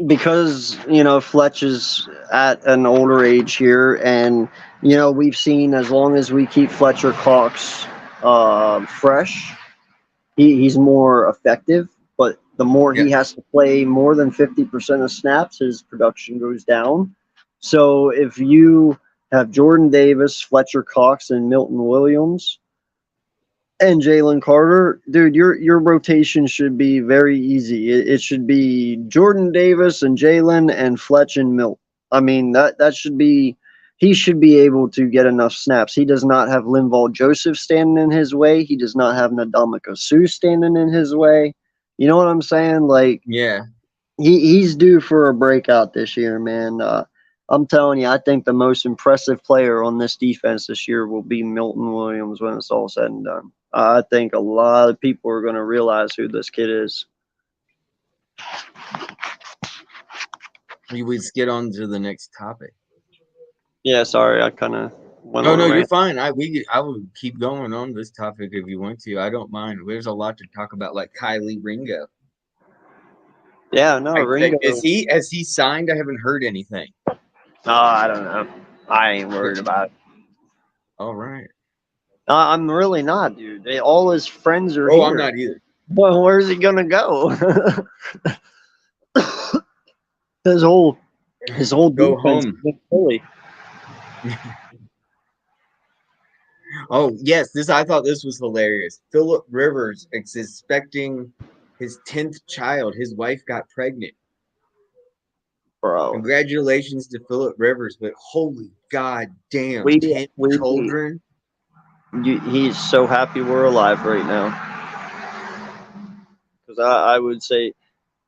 because Fletch is at an older age here, and we've seen as long as we keep Fletcher Cox fresh, he's more effective. But the more he has to play more than 50% of snaps, his production goes down. So if you have Jordan Davis, Fletcher Cox, and Milton Williams, and Jalen Carter, dude, your rotation should be very easy. It should be Jordan Davis and Jalen and Fletch and Milt. I mean, that should be. He should be able to get enough snaps. He does not have Linval Joseph standing in his way. He does not have Ndamukong Suh standing in his way. You know what I'm saying? Like, yeah, he's due for a breakout this year, man. I'm telling you, I think the most impressive player on this defense this year will be Milton Williams when it's all said and done. I think a lot of people are going to realize who this kid is. Let's get on to the next topic. Yeah, sorry, I kind of went on. No, you're fine. I will keep going on this topic if you want to. I don't mind. There's a lot to talk about, like Kylie Ringo. Yeah, no, Ringo. Is he? Has he signed? I haven't heard anything. Oh, I don't know. I ain't worried about it. All right. I'm really not, dude. All his friends are Oh, here. I'm not either. Well, where's he gonna go? his whole Go defense home. is in Philly. Oh yes, I thought this was hilarious. Philip Rivers is expecting his 10th child. His wife got pregnant. Bro. Congratulations to Philip Rivers, but holy god damn, We- 10 we- children. He's so happy we're alive right now. Because I would say,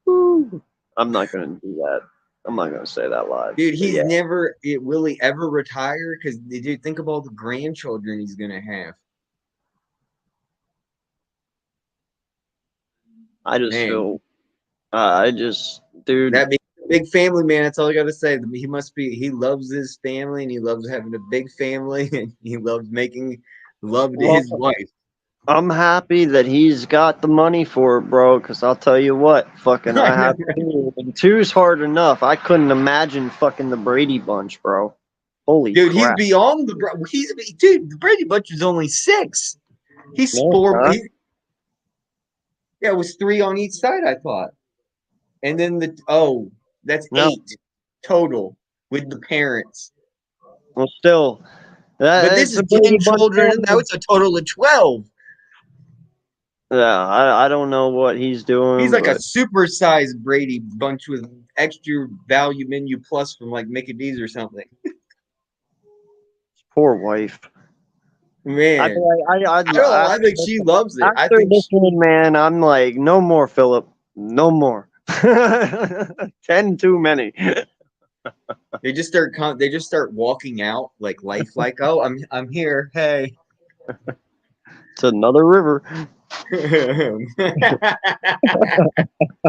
woo. I'm not gonna do that. I'm not gonna say that live. Dude, But he's yeah. never will he ever retire? Because dude, think of all the grandchildren he's gonna have. I just Man. feel, dude. That big family man, that's all I gotta say. He loves his family and he loves having a big family and he loves making love to his wife. I'm happy that he's got the money for it, bro. Because I'll tell you what, fucking, I have two. And two's hard enough. I couldn't imagine fucking the Brady Bunch, bro. Holy Dude, crap. he's beyond dude, the Brady Bunch is only 6. He's No, 4. huh? Yeah, it was 3 on each side, I thought. And then that's No. 8 total with the parents. Well, still, But this is 10 children. Now it's a total of 12. Yeah, I don't know what he's doing. He's like a but supersized Brady Bunch with extra value menu plus from like Mickey D's or something. poor wife. Man, I don't know. I think she loves it. I After think this one, man, I'm like, no more, Philip. No more. 10 too many. they just start walking out like lifelike. Oh, I'm here. Hey. It's another river.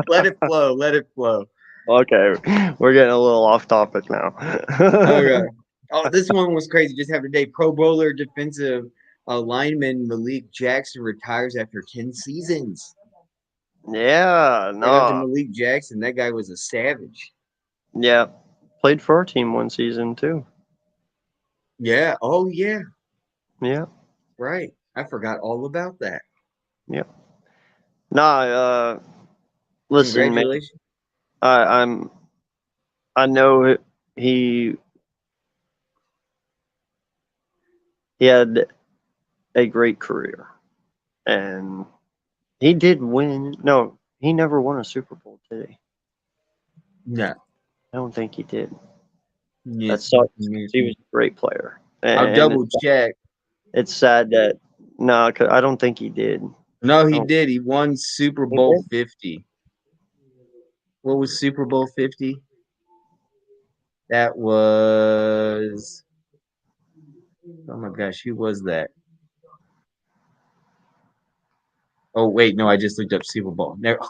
Let it flow. Let it flow. Okay, we're getting a little off topic now. Okay. Oh, this one was crazy. Just have today. Pro Bowler defensive lineman Malik Jackson retires after 10 seasons. Yeah, Shout out to no. Malik Jackson. That guy was a savage. Yeah, played for our team one season too. Yeah. Oh, yeah. Yeah. Right. I forgot all about that. Yeah. Nah, listen, man. Congratulations. I know he had a great career, and he did win. No, he never won a Super Bowl, did he? No. I don't think he did. Yeah. That sucks. He was a great player. I'll double check. It's sad that no, 'cause I don't think he did. No, he Oh. did. He won Super He Bowl did? 50. What was Super Bowl 50? That was. Oh my gosh, who was that? Oh wait, no, I just looked up Super Bowl. Never.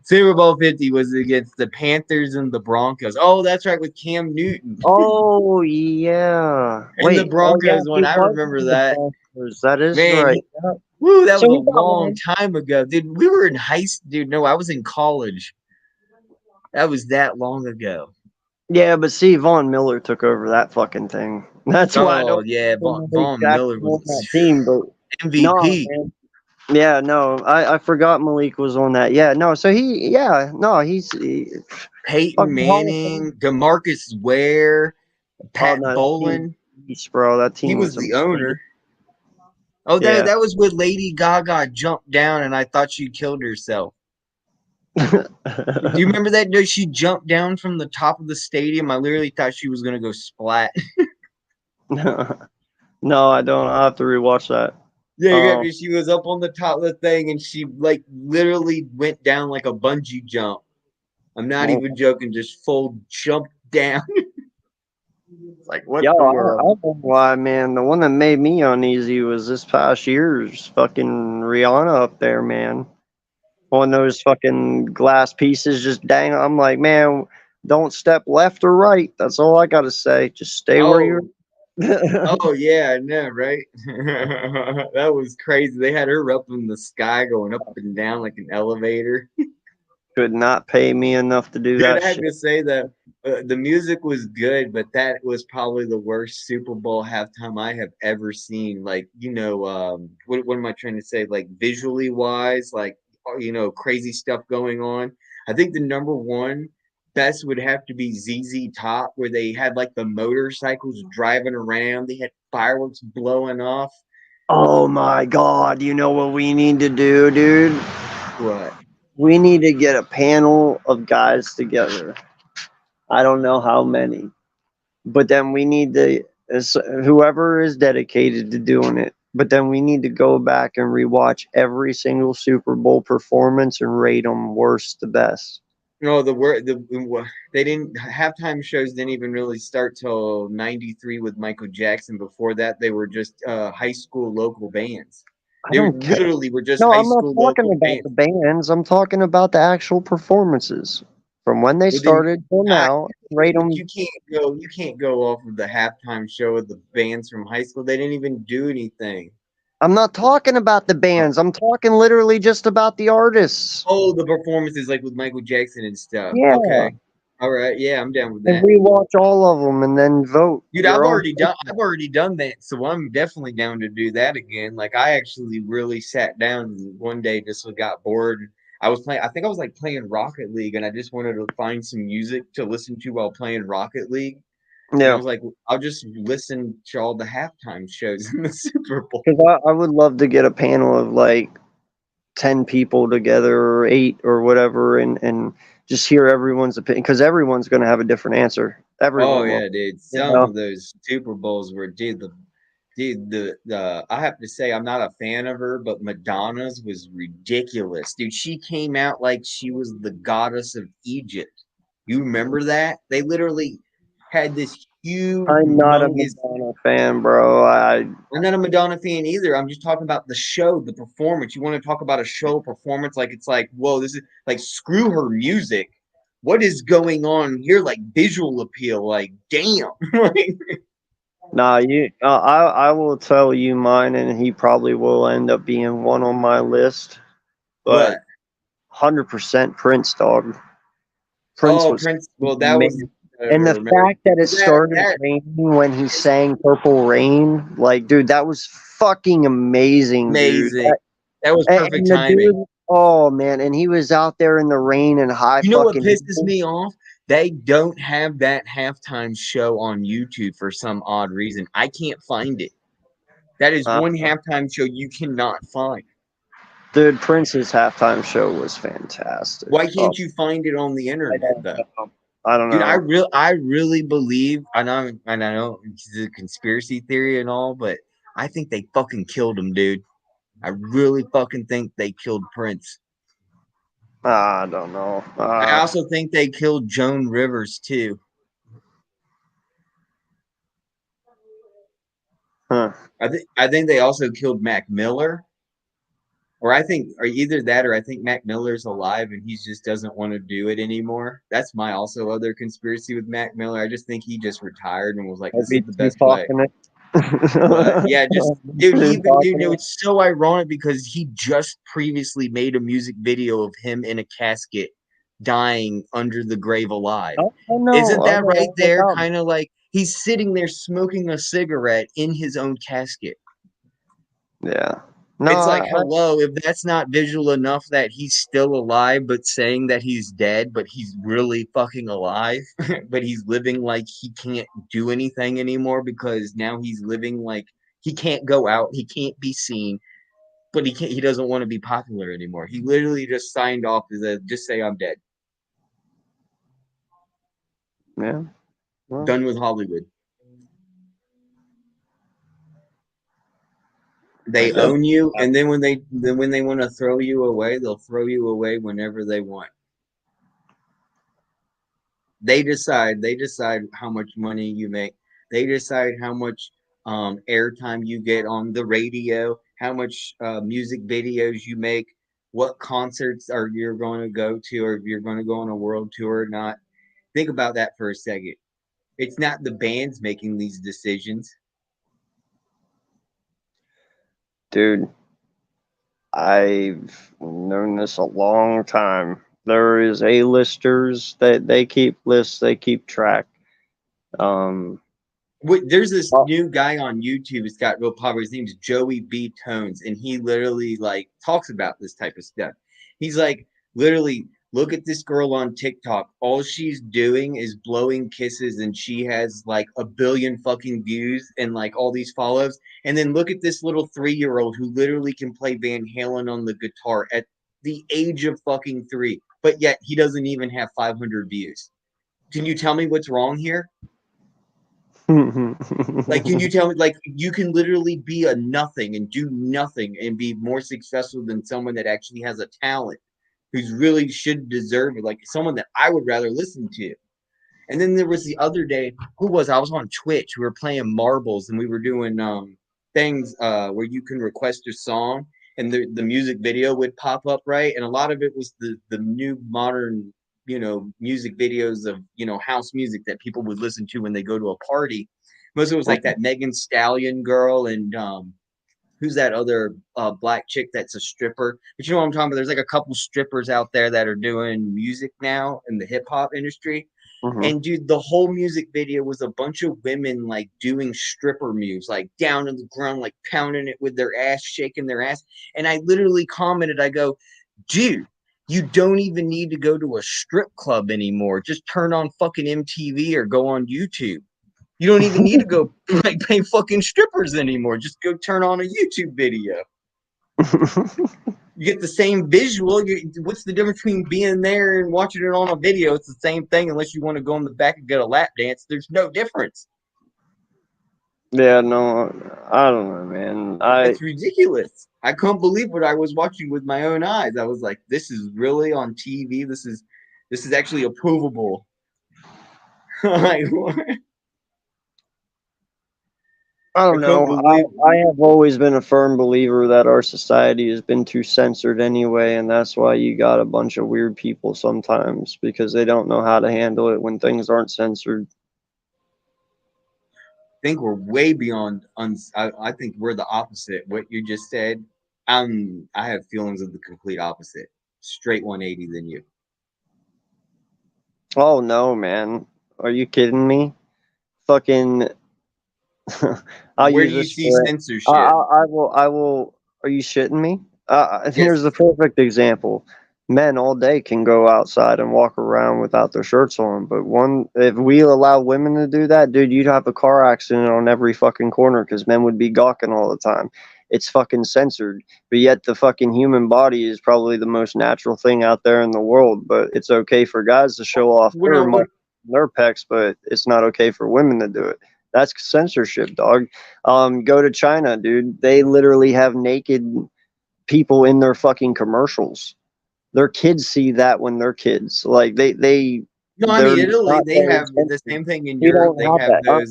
Super Bowl 50 was against the Panthers and the Broncos. Oh, that's right, with Cam Newton. Oh yeah. And the Broncos one, he I was remember with the that. Broncos. That is Man, right. Woo, that So was he a got long one. time ago. Dude, we were in high school. Dude, no, I was in college. That was that long ago. Yeah, but see, Von Miller took over that fucking thing. That's why I Oh, don't yeah, know Von exactly Miller on that was team, but MVP. no, man. Yeah, no, I forgot Malik was on that. Yeah, no, so he's Peyton fucking Hall of Manning, DeMarcus Ware, Pat no, Bowlen. Beast, bro. That team He was the amazing. owner. Oh, Yeah. that was with Lady Gaga jumped down and I thought she killed herself. Do you remember that? No, she jumped down from the top of the stadium. I literally thought she was gonna go splat. No, I don't. I'll have to rewatch that. Yeah, she was up on the top of the thing and she like literally went down like a bungee jump. I'm not even joking, just full jump down. It's like what the world? I don't know why, man. The one that made me uneasy was this past year's fucking Rihanna up there, man. On those fucking glass pieces just dang. I'm like, man, don't step left or right. That's all I gotta say. Just stay where you're. Oh yeah, I know, right? That was crazy. They had her up in the sky, going up and down like an elevator. Could not pay me enough to do Dude, that I have shit. to say that the music was good, but that was probably the worst Super Bowl halftime I have ever seen. Like, what am I trying to say? Like visually wise, like crazy stuff going on. I think the number one best would have to be ZZ Top, where they had like the motorcycles driving around, they had fireworks blowing off. Oh my god, you know what we need to do, dude? What? We need to get a panel of guys together. I don't know how many, but then we need to, whoever is dedicated to doing it, but then we need to go back and rewatch every single Super Bowl performance and rate them worst to best. No, they didn't halftime shows didn't even really start till '93 with Michael Jackson. Before that, they were just high school local bands. I They don't care. literally were just No, high I'm not school talking local about bands. the bands. I'm talking about the actual performances from when they But then started till I, now. Rate but them. you can't go off of the halftime show of the bands from high school. They didn't even do anything. I'm not talking about the bands. I'm talking literally just about the artists. Oh, the performances like with Michael Jackson and stuff. Yeah, Okay, all right, yeah, I'm down with and that. rewatch all of them and then vote Dude, I've your own. already done I've already done that, so I'm definitely down to do that again. Like I actually really sat down one day just got bored. I think I was like playing Rocket League and I just wanted to find some music to listen to while playing Rocket League. And I Yeah, was like, I'll just listen to all the halftime shows in the Super Bowl. because I would love to get a panel of like 10 people together or 8 or whatever, and just hear everyone's opinion because everyone's going to have a different answer. Oh Everyone will. yeah, dude. You Some know, of those Super Bowls were the I have to say I'm not a fan of her, but Madonna's was ridiculous. Dude, she came out like she was the goddess of Egypt. You remember that? They literally had this huge, I'm not a humongous. Madonna fan, bro. I'm not a Madonna fan either. I'm just talking about the show, the performance. You want to talk about a show performance like it's like, whoa, this is like screw her music. What is going on here? Like visual appeal, like damn. Nah, I will tell you mine, and he probably will end up being one on my list. But What? 100% Prince, dog. Prince Oh, was Prince. Well, that was amazing. I And the remember fact that it that started that raining when he sang Purple Rain, like, dude, that was fucking amazing, dude. amazing. That was perfect And the timing. dude, oh man, and he was out there in the rain and high You know what fucking pisses heels. me off? They don't have that halftime show on YouTube for some odd reason. I can't find it. That is Uh, one halftime show you cannot find. dude, Prince's halftime show was fantastic. Why Oh, can't you find it on the I internet don't though? know. I don't Dude, know. I really believe I know it's a conspiracy theory and all, but I think they fucking killed him, dude. I really fucking think they killed Prince. I don't know. I also think they killed Joan Rivers too. Huh. I think they also killed Mac Miller. Or either that, or I think Mac Miller's alive and he just doesn't want to do it anymore. That's my also other conspiracy with Mac Miller. I just think he just retired and was like, "This is Maybe the he's best play." talking it. But yeah, just dude, He's talking it. it's so ironic because he just previously made a music video of him in a casket, dying under the grave alive. Isn't I that know right all there? about him. Kind of like he's sitting there smoking a cigarette in his own casket. Yeah. No, It's like, hello, if that's not visual enough that he's still alive, but saying that he's dead, but he's really fucking alive, but he's living like he can't do anything anymore because now he's living like he can't go out, he can't be seen, but he doesn't want to be popular anymore. He literally just signed off as a just say I'm dead. yeah. Well, Done with Hollywood. I They guess. own you, and then when they want to throw you away, they'll throw you away whenever they want. They decide how much money you make. They decide how much airtime you get on the radio, how much music videos you make, what concerts are you're going to go to, or if you're going to go on a world tour or not. Think about that for a second. It's not the bands making these decisions. Dude, I've known this a long time. There is A-listers that they keep lists, they keep track. There's this Oh, new guy on YouTube. He's got real popular. His name's Joey B. Tones, and he literally like talks about this type of stuff. He's like, literally, look at this girl on TikTok. All she's doing is blowing kisses, and she has like 1 billion fucking views and like all these follows. And then look at this little 3-year-old who literally can play Van Halen on the guitar at the age of fucking 3, but yet he doesn't even have 500 views. Can you tell me what's wrong here? Like, can you tell me, like, you can literally be a nothing and do nothing and be more successful than someone that actually has a talent, who's really should deserve it, like someone that I would rather listen to. And then there was the other day, I was on Twitch. We were playing marbles and we were doing things where you can request a song and the music video would pop up, right? And a lot of it was the new modern, music videos of, house music that people would listen to when they go to a party. Most of it was like that Megan Stallion girl and who's that other black chick that's a stripper? But you know what I'm talking about? There's like a couple strippers out there that are doing music now in the hip hop industry. And dude, the whole music video was a bunch of women like doing stripper moves, like down on the ground, like pounding it with their ass, shaking their ass. And I literally commented, I go, dude, you don't even need to go to a strip club anymore. Just turn on fucking MTV or go on YouTube. You don't even need to go like pay fucking strippers anymore. Just go turn on a YouTube video. You get the same visual. What's the difference between being there and watching it on a video? It's the same thing unless you want to go in the back and get a lap dance. There's no difference. Yeah, no, I don't know, man. It's ridiculous. I couldn't believe what I was watching with my own eyes. I was like, this is really on TV. This is actually approvable. Like, what? I don't know. I have always been a firm believer that our society has been too censored anyway, and that's why you got a bunch of weird people sometimes, because they don't know how to handle it when things aren't censored. I think we're way beyond. I think we're the opposite. What you just said, I have feelings of the complete opposite. Straight 180 than you. Oh no, man! Are you kidding me? Fucking. Where do you see censorship? I will. Are you shitting me? Yes. Here's the perfect example. Men all day can go outside and walk around without their shirts on, but if we allow women to do that, dude, you'd have a car accident on every fucking corner because men would be gawking all the time. It's fucking censored, but yet the fucking human body is probably the most natural thing out there in the world. But it's okay for guys to show off their pecs, but it's not okay for women to do it. That's censorship, dog. Go to China, dude. They literally have naked people in their fucking commercials. Their kids see that when they're kids. Like they. No, I mean Italy. They have the same thing in Europe. They have those.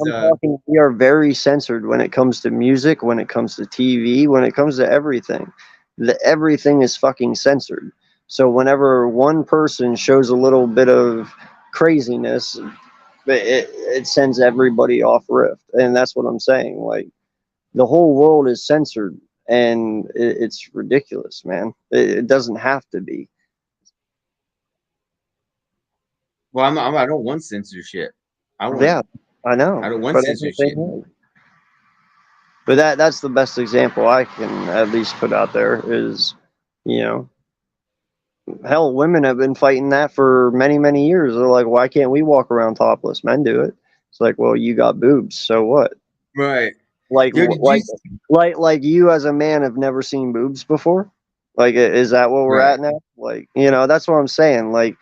We are very censored when it comes to music, when it comes to TV, when it comes to everything. Everything is fucking censored. So whenever one person shows a little bit of craziness, it sends everybody off rift, and that's what I'm saying. Like the whole world is censored, and it's ridiculous, man. It doesn't have to be. Well, I don't want censorship. I know. I don't want censorship. But that's the best example I can at least put out there is, hell, women have been fighting that for many, many years. They're like, why can't we walk around topless? Men do it. It's like, well, you got boobs, so what? Right. Like, Dude, like you as a man have never seen boobs before? Like, is that what we're at now? Like, that's what I'm saying. Like,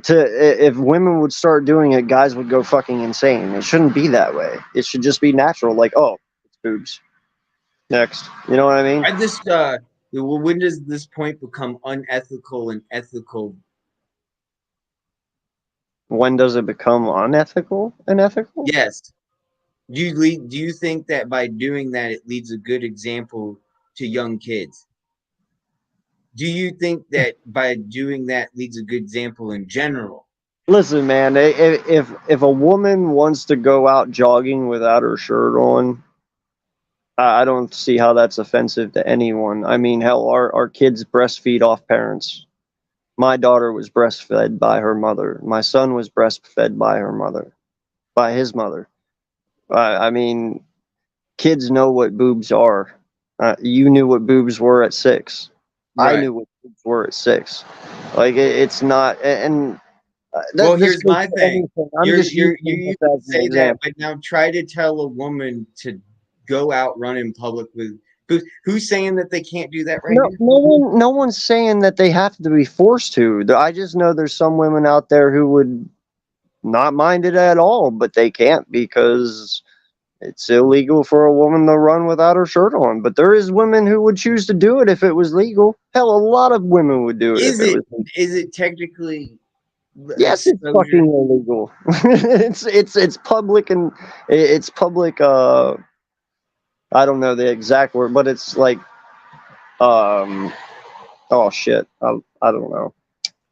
if women would start doing it, guys would go fucking insane. It shouldn't be that way. It should just be natural. Like, oh, it's boobs. Next. You know what I mean? I just, when does this point become unethical and ethical? When does it become unethical and ethical? Yes. Do you think that by doing that it leads a good example to young kids? Do you think that by doing that leads a good example in general? Listen, man, if a woman wants to go out jogging without her shirt on, I don't see how that's offensive to anyone. I mean, hell, our kids breastfeed off parents. My daughter was breastfed by her mother. My son was breastfed by her mother, by his mother. I mean, kids know what boobs are. You knew what boobs were at 6. I Right. knew what boobs were at 6. Like it's not, and Well, this here's goes my for thing. anything. I'm just You using used this to as an say that, example. but now try to tell a woman to go out run in public with who's saying that they can't do that right No, now? no one's saying that they have to be forced to. I just know there's some women out there who would not mind it at all, but they can't because it's illegal for a woman to run without her shirt on. But there is women who would choose to do it if it was legal. Hell, a lot of women would do it if Is it it was legal. is it technically Yes, it's exposure? fucking illegal. It's public and it's public. I don't know the exact word, but it's like um. Oh shit, I don't know.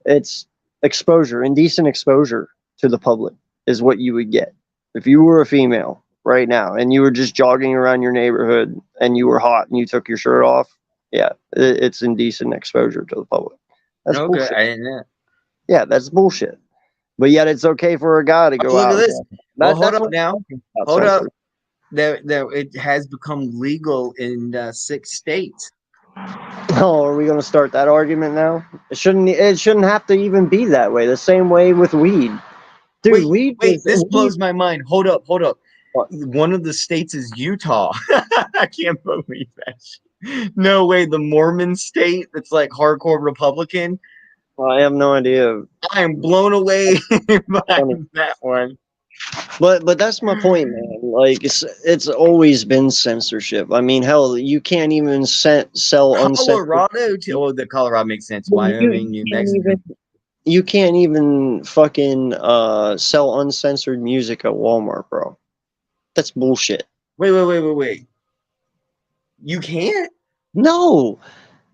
It's exposure, indecent exposure to the public is what you would get if you were a female right now and you were just jogging around your neighborhood and you were hot and you took your shirt off. Yeah, it's indecent exposure to the public. That's Okay, bullshit. I didn't know. Yeah, that's bullshit. But yet it's okay for a guy to Oh, go look at out. this. Well, hold That's up what now. I'm talking about, Hold up. censored. That it has become legal in 6 states. Oh, are we going to start that argument now? It shouldn't have to even be that way. The same way with weed. Dude, Wait, this weed. blows my mind. Hold up. One of the states is Utah. I can't believe that. No way, the Mormon state that's like hardcore Republican. I have no idea. I am blown away by that one. But that's my point, man. Like it's always been censorship. I mean, hell, you can't even sell uncensored. Colorado, too. Oh, the Colorado makes sense. You Wyoming, New can't Mexico. even you can't even fucking sell uncensored music at Walmart, bro. That's bullshit. Wait. You can't? No,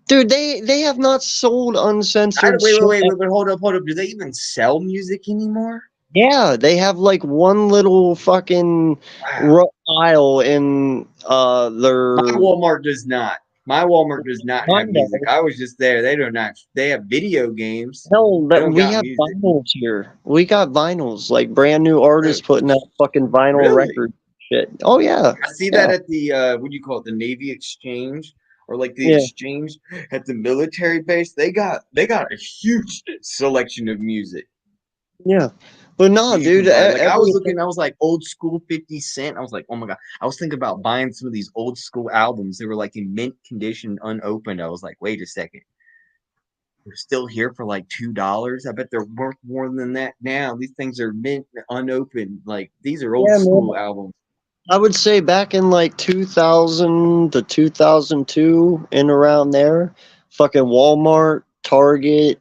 dude, they have not sold uncensored shit. Wait. Hold up. Do they even sell music anymore? Yeah, they have like one little fucking Wow. aisle in their. My Walmart does not. My Walmart does not have Mine music. does. I was just there. They do not. They have video games. Hell, They that don't we got have music. vinyls here. We got vinyls, like brand new artists putting out fucking vinyl Really? record shit. Oh yeah, I see yeah, that at the what do you call it? The Navy Exchange or like the yeah, exchange at the military base. They got a huge selection of music. yeah. But no, You dude, can buy. Like I was everything. looking, I was like old school 50 Cent. I was like, oh my God. I was thinking about buying some of these old school albums. They were like in mint condition, unopened. I was like, wait a second. They're still here for like $2. I bet they're worth more than that now. These things are mint unopened. Like these are old Yeah, man. school albums. I would say back in like 2000 to 2002, and around there, fucking Walmart, Target,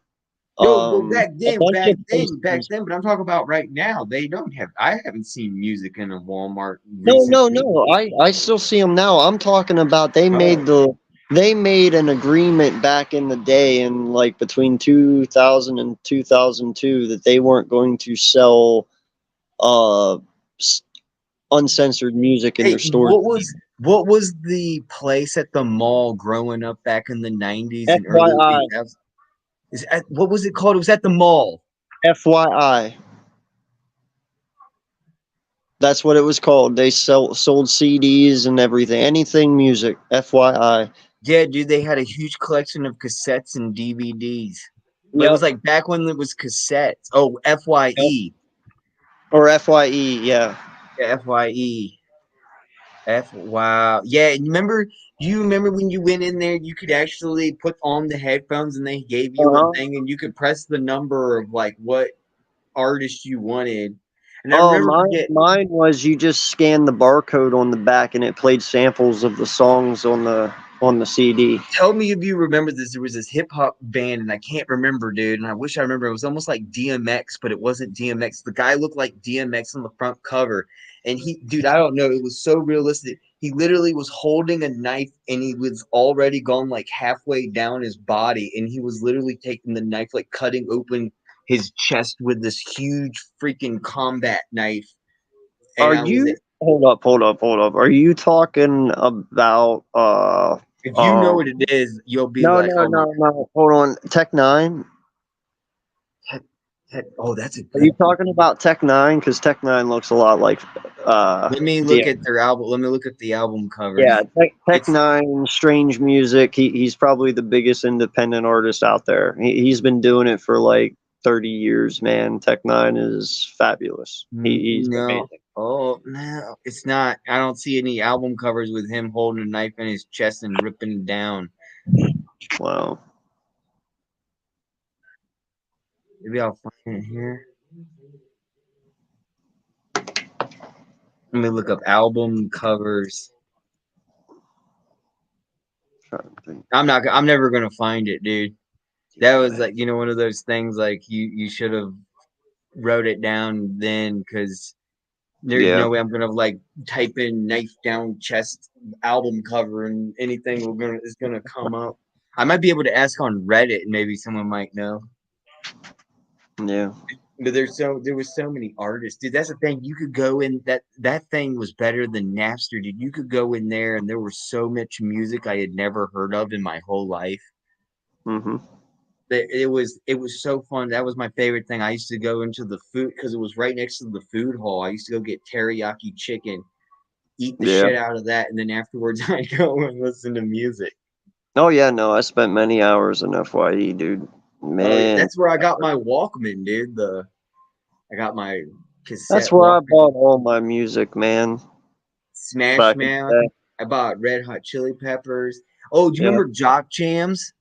No, but a bunch of back places. then. But I'm talking about right now. They don't have. I haven't seen music in a Walmart No, recently. no. I still see them now. I'm talking about Oh, they made an agreement back in the day in like between 2000 and 2002 that they weren't going to sell uh s- uncensored music in hey, their stores. what was the place at the mall growing up back in the 90s and early FYI, 2000s? What was it called? It was at the mall. FYI. That's what it was called. They sold CDs and everything, anything music. FYI. Yeah, dude, they had a huge collection of cassettes and DVDs. But it was Yep. like back when it was cassettes. Oh, Yep. FYE. Or FYE. Yeah. Yeah, FYE. Wow. Yeah, you remember when you went in there, you could actually put on the headphones and they gave you a Uh-huh. thing and you could press the number of like what artist you wanted. And I Oh, remember mine was you just scanned the barcode on the back and it played samples of the songs on the CD. tell me if you remember this. There was this hip hop band, and I can't remember, dude. And I wish I remember. It was almost like DMX, but it wasn't DMX. The guy looked like DMX on the front cover, and dude, I don't know. It was so realistic. He literally was holding a knife, and he was already gone like halfway down his body, and he was literally taking the knife, like cutting open his chest with this huge freaking combat knife. And Are I was you hold up. Are you talking about If you know what it is, you'll be no like, no oh my no no hold on, Tech Nine? oh, that's a Are you good. talking about Tech Nine? Because Tech Nine looks a lot like Let me the look at their album. Let me look at the album yeah, covers. Tech It's Nine, Strange Music. He's probably the biggest independent artist out there. He's been doing it for like 30 years, man. Tech Nine is fabulous. He's no. amazing. Oh no, it's not. I don't see any album covers with him holding a knife in his chest and ripping it down. Wow. Maybe I'll find it here. Let me look up album covers. Trying to think. I'm never gonna find it, dude. That was like, one of those things like you should have wrote it down then, because there's Yeah. no way I'm gonna like type in knife down chest album cover and anything is gonna come up. I might be able to ask on Reddit and maybe someone might know. Yeah. But there was so many artists, dude. That's the thing. You could go in that thing was better than Napster, dude. You could go in there and there was so much music I had never heard of in my whole life. Mm-hmm. It was so fun. That was my favorite thing. I used to go into the food because it was right next to the food hall. I used to go get teriyaki chicken, eat the Yeah. shit out of that, and then afterwards I'd go and listen to music. Oh yeah, no, I spent many hours in FYE, dude. Oh yeah, Man, that's where I got my Walkman, dude. I got my that's cassette where I Walkman. bought all my music, man. Smash Back in Mouth. the day. I bought Red Hot Chili Peppers. Oh, do you Yeah. remember Jock Jams?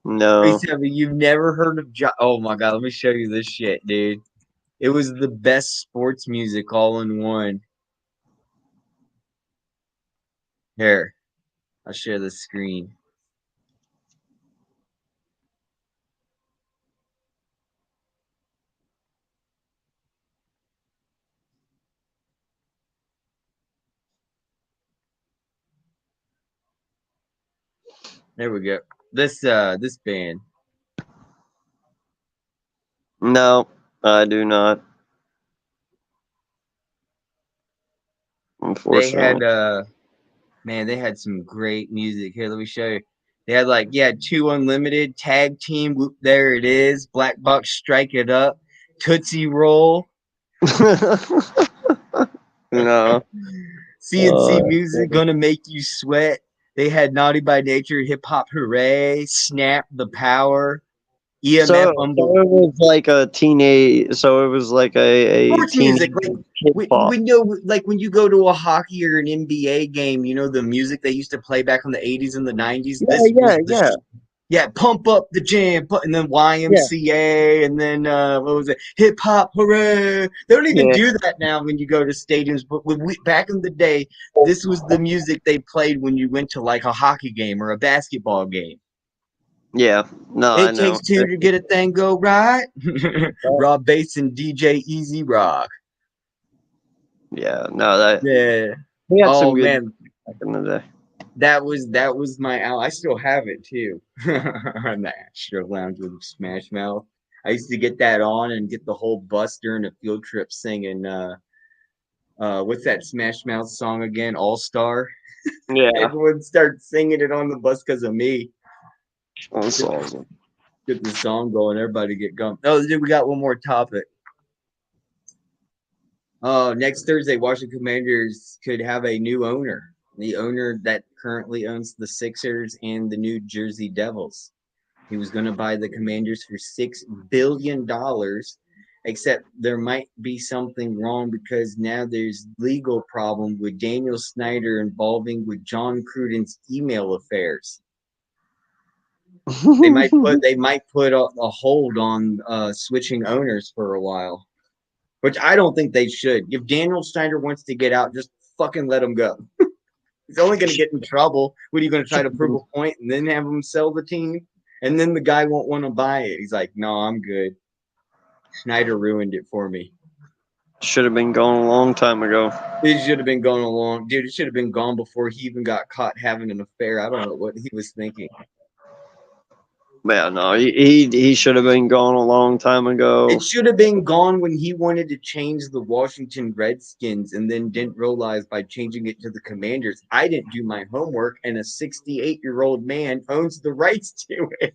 Please No. tell me you've never heard of Jock. Oh my god, let me show you this shit, dude. It was the best sports music all in one. Here, I'll share the screen. There we go. This band. No, I do not. They Unfortunately. had man, they had some great music. Here, let me show you. They had like, yeah, 2 Unlimited, Tag Team, whoop, there it is, Black Box, Strike It Up, Tootsie Roll, No. CNC Music, Gonna Make You Sweat. They had Naughty by Nature, Hip Hop Hooray, Snap the Power, EMF, So it was like a teenage. So it was like a sports music. teenage Like hip hop. when like when you go to a hockey or an NBA game, the music they used to play back in the 80s and the 90s. Yeah, This was yeah, yeah, yeah, pump up the jam, and then yeah, YMCA, and then what was it? Hip hop hooray! They don't even yeah, do that now when you go to stadiums. But back in the day, this was the music they played when you went to like a hockey game or a basketball game. yeah. No, I It know. takes two to get a thing go right. Rob Bass and DJ Easy Rock. Yeah, no, that Yeah. we had some Oh good man, back in the day. that was my al. I still have it too. On the Astro Lounge with Smash Mouth. I used to get that on and get the whole bus during a field trip singing what's that Smash Mouth song again? All Star. Yeah, Everyone started singing it on the bus because of me. that's awesome. Get the song going, everybody get going. Oh, dude, we got one more topic. Next Thursday, Washington Commanders could have a new owner. The owner that currently owns the Sixers and the New Jersey Devils. He was going to buy the Commanders for $6 billion, except there might be something wrong because now there's legal problem with Daniel Snyder involving with John Cruden's email affairs. They might put a hold on switching owners for a while. Which I don't think they should. If Daniel Snyder wants to get out, just fucking let him go. He's only going to get in trouble. What are you going to try to prove a point and then have him sell the team? And then the guy won't want to buy it. He's like, no, I'm good. Snyder ruined it for me. Should have been gone a long time ago. It should have been gone along. Dude, it should have been gone before he even got caught having an affair. I don't know what he was thinking. Yeah, no, he should have been gone a long time ago. It should have been gone when he wanted to change the Washington Redskins and then didn't realize by changing it to the Commanders, I didn't do my homework, and a 68-year-old man owns the rights to it.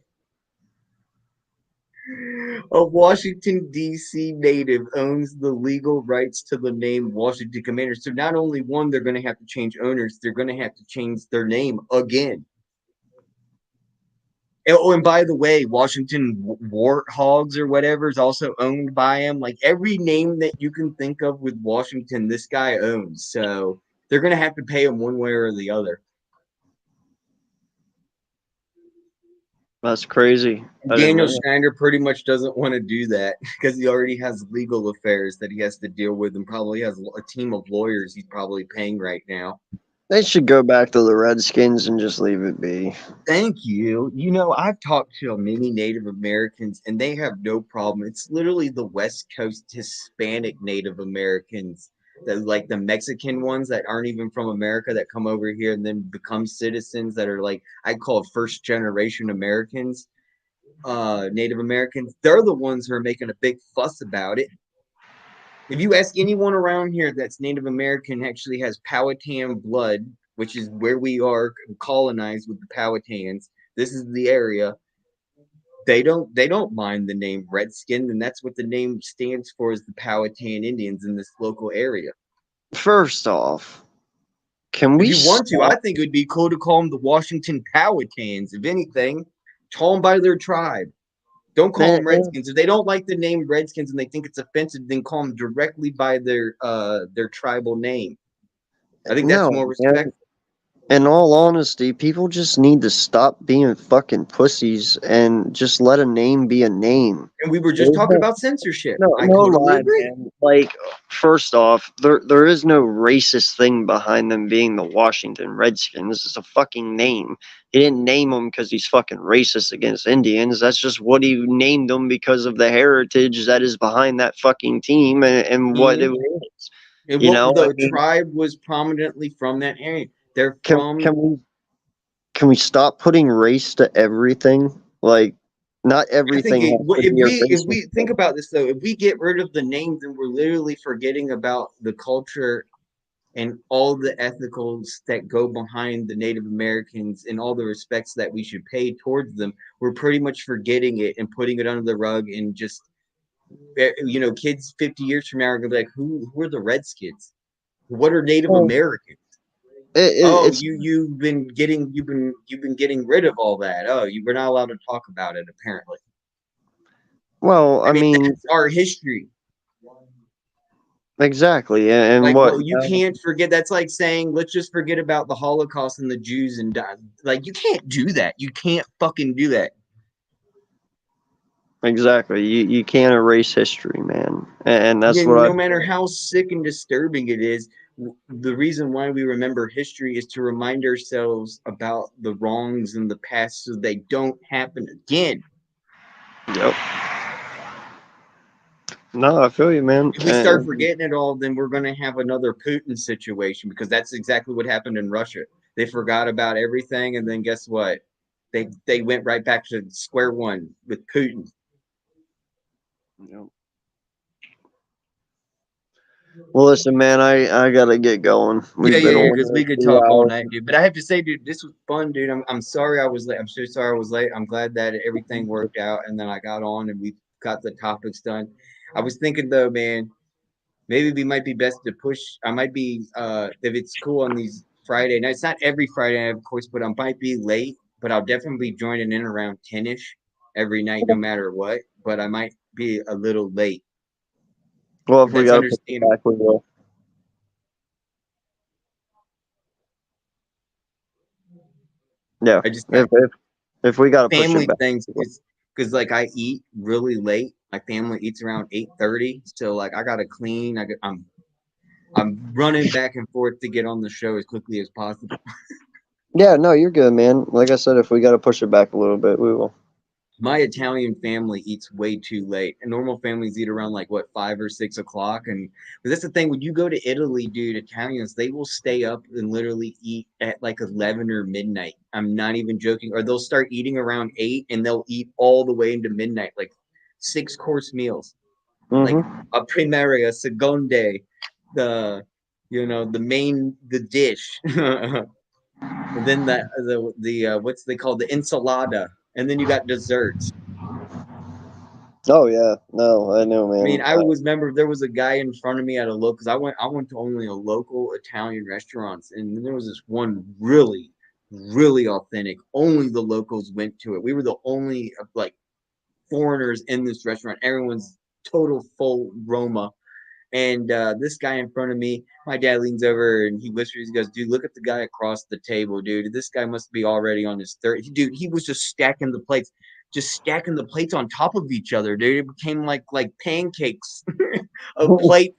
A Washington, D.C. native owns the legal rights to the name Washington Commanders. So not only one, they're going to have to change owners, they're going to have to change their name again. Oh, and by the way, Washington Warthogs or whatever is also owned by him. Like every name that you can think of with Washington, this guy owns. So they're going to have to pay him one way or the other. That's crazy. Daniel Snyder pretty much doesn't want to do that because he already has legal affairs that he has to deal with and probably has a team of lawyers he's probably paying right now. They should go back to the Redskins and just leave it be. Thank you. You know, I've talked to many Native Americans and they have no problem. It's literally the West Coast Hispanic Native Americans, that like the Mexican ones that aren't even from America that come over here and then become citizens that are like, I call first generation Americans, Native Americans. They're the ones who are making a big fuss about it. If you ask anyone around here that's Native American, actually has Powhatan blood, which is where we are colonized with the Powhatans. This is the area. They don't mind the name Redskin, and that's what the name stands for, is the Powhatan Indians in this local area. First off, can we? If you want to, I think it would be cool to call them the Washington Powhatans. If anything, call them by their tribe. Don't call them Redskins. If they don't like the name Redskins and they think it's offensive, then call them directly by their tribal name. I think that's more respectful. In all honesty, people just need to stop being fucking pussies and just let a name be a name. And we were just talking about censorship. No, I no totally lie, agree. man. Like, first off, there is no racist thing behind them being the Washington Redskins. It's a fucking name. He didn't name them because he's fucking racist against Indians. That's just what he named them because of the heritage that is behind that fucking team and what it is. And the tribe was prominently from that area. They're from. Can we stop putting race to everything? Like, not everything. If we think about this though, if we get rid of the names, then we're literally forgetting about the culture and all the ethicals that go behind the Native Americans and all the respects that we should pay towards them. We're pretty much forgetting it and putting it under the rug, and just, you know, kids 50 years from now are gonna be like, who are the Redskins? What are Native Americans? You've been getting rid of all that. We're not allowed to talk about it apparently. Well, I mean, that's our history. Exactly, and like, what you can't forget. That's like saying, let's just forget about the Holocaust and the Jews and die. Like, you can't do that. You can't fucking do that. Exactly, you can't erase history, man, and that's what. No matter how sick and disturbing it is, the reason why we remember history is to remind ourselves about the wrongs in the past so they don't happen again. Yep. No, I feel you, man. If we start forgetting it all, then we're going to have another Putin situation, because that's exactly what happened in Russia. They forgot about everything, and then guess what? They went right back to square one with Putin. Yep. Well, listen, man, I gotta get going. Because we could talk all night, dude. But I have to say, dude, this was fun, dude. I'm sorry I was late. I'm so sorry I was late. I'm glad that everything worked out, and then I got on and we got the topics done. I was thinking though, man, maybe we might be best to push. I might be, if it's cool on these Friday nights, not every Friday night, of course, but I might be late. But I'll definitely be joining in around 10-ish every night, no matter what. But I might be a little late. Well, if we got to push it back, we will. Yeah, if we got to push family it back. Things, because like I eat really late. My family eats around 8:30, so like I gotta clean. I'm running back and forth to get on the show as quickly as possible. Yeah, no, you're good, man. Like I said, if we got to push it back a little bit, we will. my Italian family eats way too late, and normal families eat around like what 5 or 6 o'clock. And but that's the thing, when you go to Italy, dude, Italians they will stay up and literally eat at like 11 or midnight. I'm not even joking. Or they'll start eating around 8 and they'll eat all the way into midnight, like 6 course meals, like Mm-hmm. a primere, a seconde, the the dish, and then the what's they call the ensalada, and then you got desserts. Oh yeah, no, I know, I mean, man. I always remember there was a guy in front of me at a local, because I went to only a local Italian restaurants, and then there was this one really, really authentic. Only the locals went to it. We were the only like foreigners in this restaurant. Everyone's total full Roma. And this guy in front of me, my dad leans over and he whispers, he goes, "Dude, look at the guy across the table, dude. This guy must be already on his third." Dude, he was just stacking the plates on top of each other, dude. It became like pancakes of plates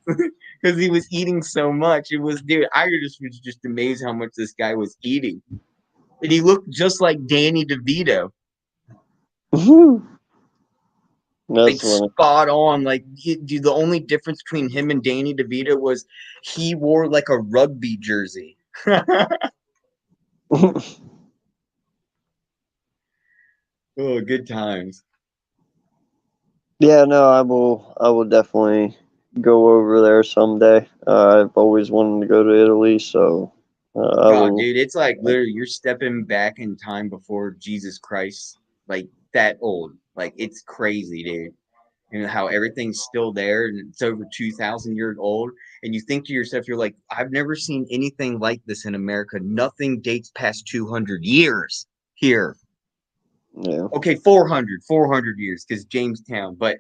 because he was eating so much. It was, dude, I was just amazed how much this guy was eating. And he looked just like Danny DeVito. Like That's funny. spot on. Like dude, the only difference between him and Danny DeVito was he wore like a rugby jersey. Oh, good times. Yeah, no, I will definitely go over there someday. I've always wanted to go to Italy, so I Oh, will. dude, it's like literally you're stepping back in time before Jesus Christ, like that old. Like it's crazy, dude. And how everything's still there and it's over 2,000 years old. And you think to yourself, you're like, I've never seen anything like this in America. Nothing dates past 200 years here. Yeah. Okay, 400 years because Jamestown. But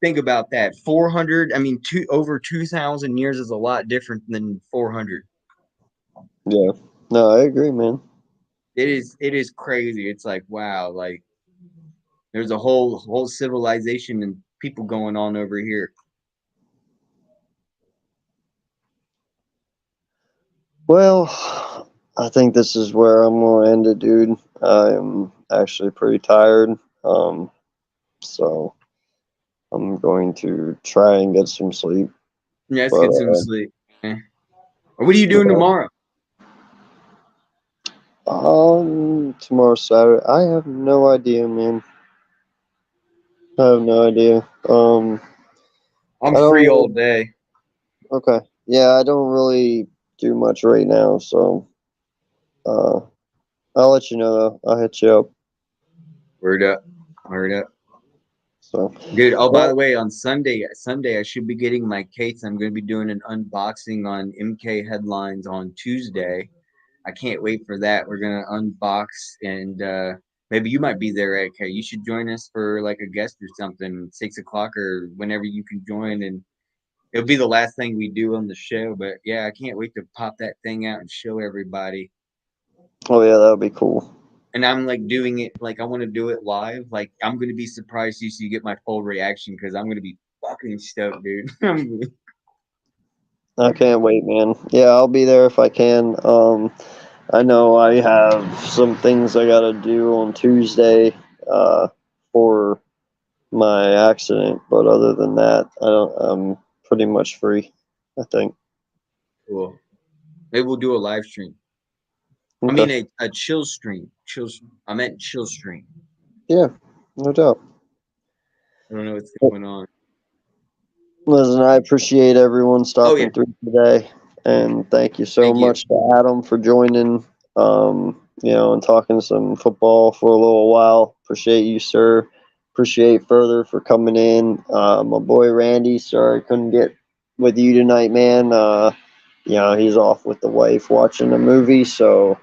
think about that. 400, I mean, over 2,000 years is a lot different than 400. Yeah. No, I agree, man. It is crazy. It's like, wow, like there's a whole civilization and people going on over here. Well, I think this is where I'm gonna end it, dude. I'm actually pretty tired. So I'm going to try and get some sleep. Yeah, let's But get some sleep. What are you doing yeah. tomorrow? Tomorrow's Saturday. I have no idea, man. I have no idea. I'm I don't free all really. day. Okay. Yeah, I don't really do much right now, so uh, I'll let you know though. I'll hit you up. Word up. Word up. So, Dude, oh, by well, the way, on Sunday, I should be getting my case. I'm going to be doing an unboxing on MK Headlines on Tuesday. I can't wait for that. We're going to unbox, and maybe you might be there, AK. You should join us for like a guest or something, 6 o'clock or whenever you can join. And it'll be the last thing we do on the show. But yeah, I can't wait to pop that thing out and show everybody. oh yeah, that would be cool. And I'm like doing it like I want to do it live. Like I'm gonna be surprised so you get my full reaction because I'm gonna be fucking stoked, dude. I can't wait, man. Yeah, I'll be there if I can. I know I have some things I gotta do on Tuesday, for my accident, but other than that, I'm pretty much free, I think. Cool. Maybe we'll do a live stream. I Okay. mean a chill stream. I meant chill stream. Yeah, no doubt. I don't know what's going on. Listen, I appreciate everyone Oh yeah, stopping through today, and thank you so thank you. much to Adam for joining. And talking some football for a little while. Appreciate you, sir. Appreciate Further for coming in. My boy Randy, sorry I couldn't get with you tonight, man. He's off with the wife watching a movie, so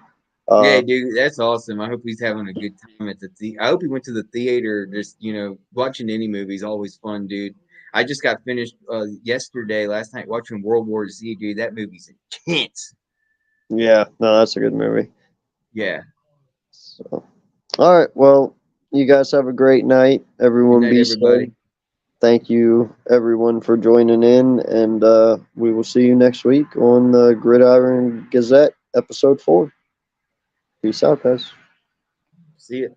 Yeah, uh, dude, that's awesome. I hope he's having a good time at the. I hope he went to the theater. Just watching any movie is always fun, dude. I just got finished last night watching World War Z, dude. That movie's intense. yeah, no, that's a good movie. Yeah. So, all right, well, you guys have a great night. Good Everyone night, be safe. everybody. Thank you, everyone, for joining in, and we will see you next week on the Gridiron Gazette, episode 4. Peace out, guys. See ya.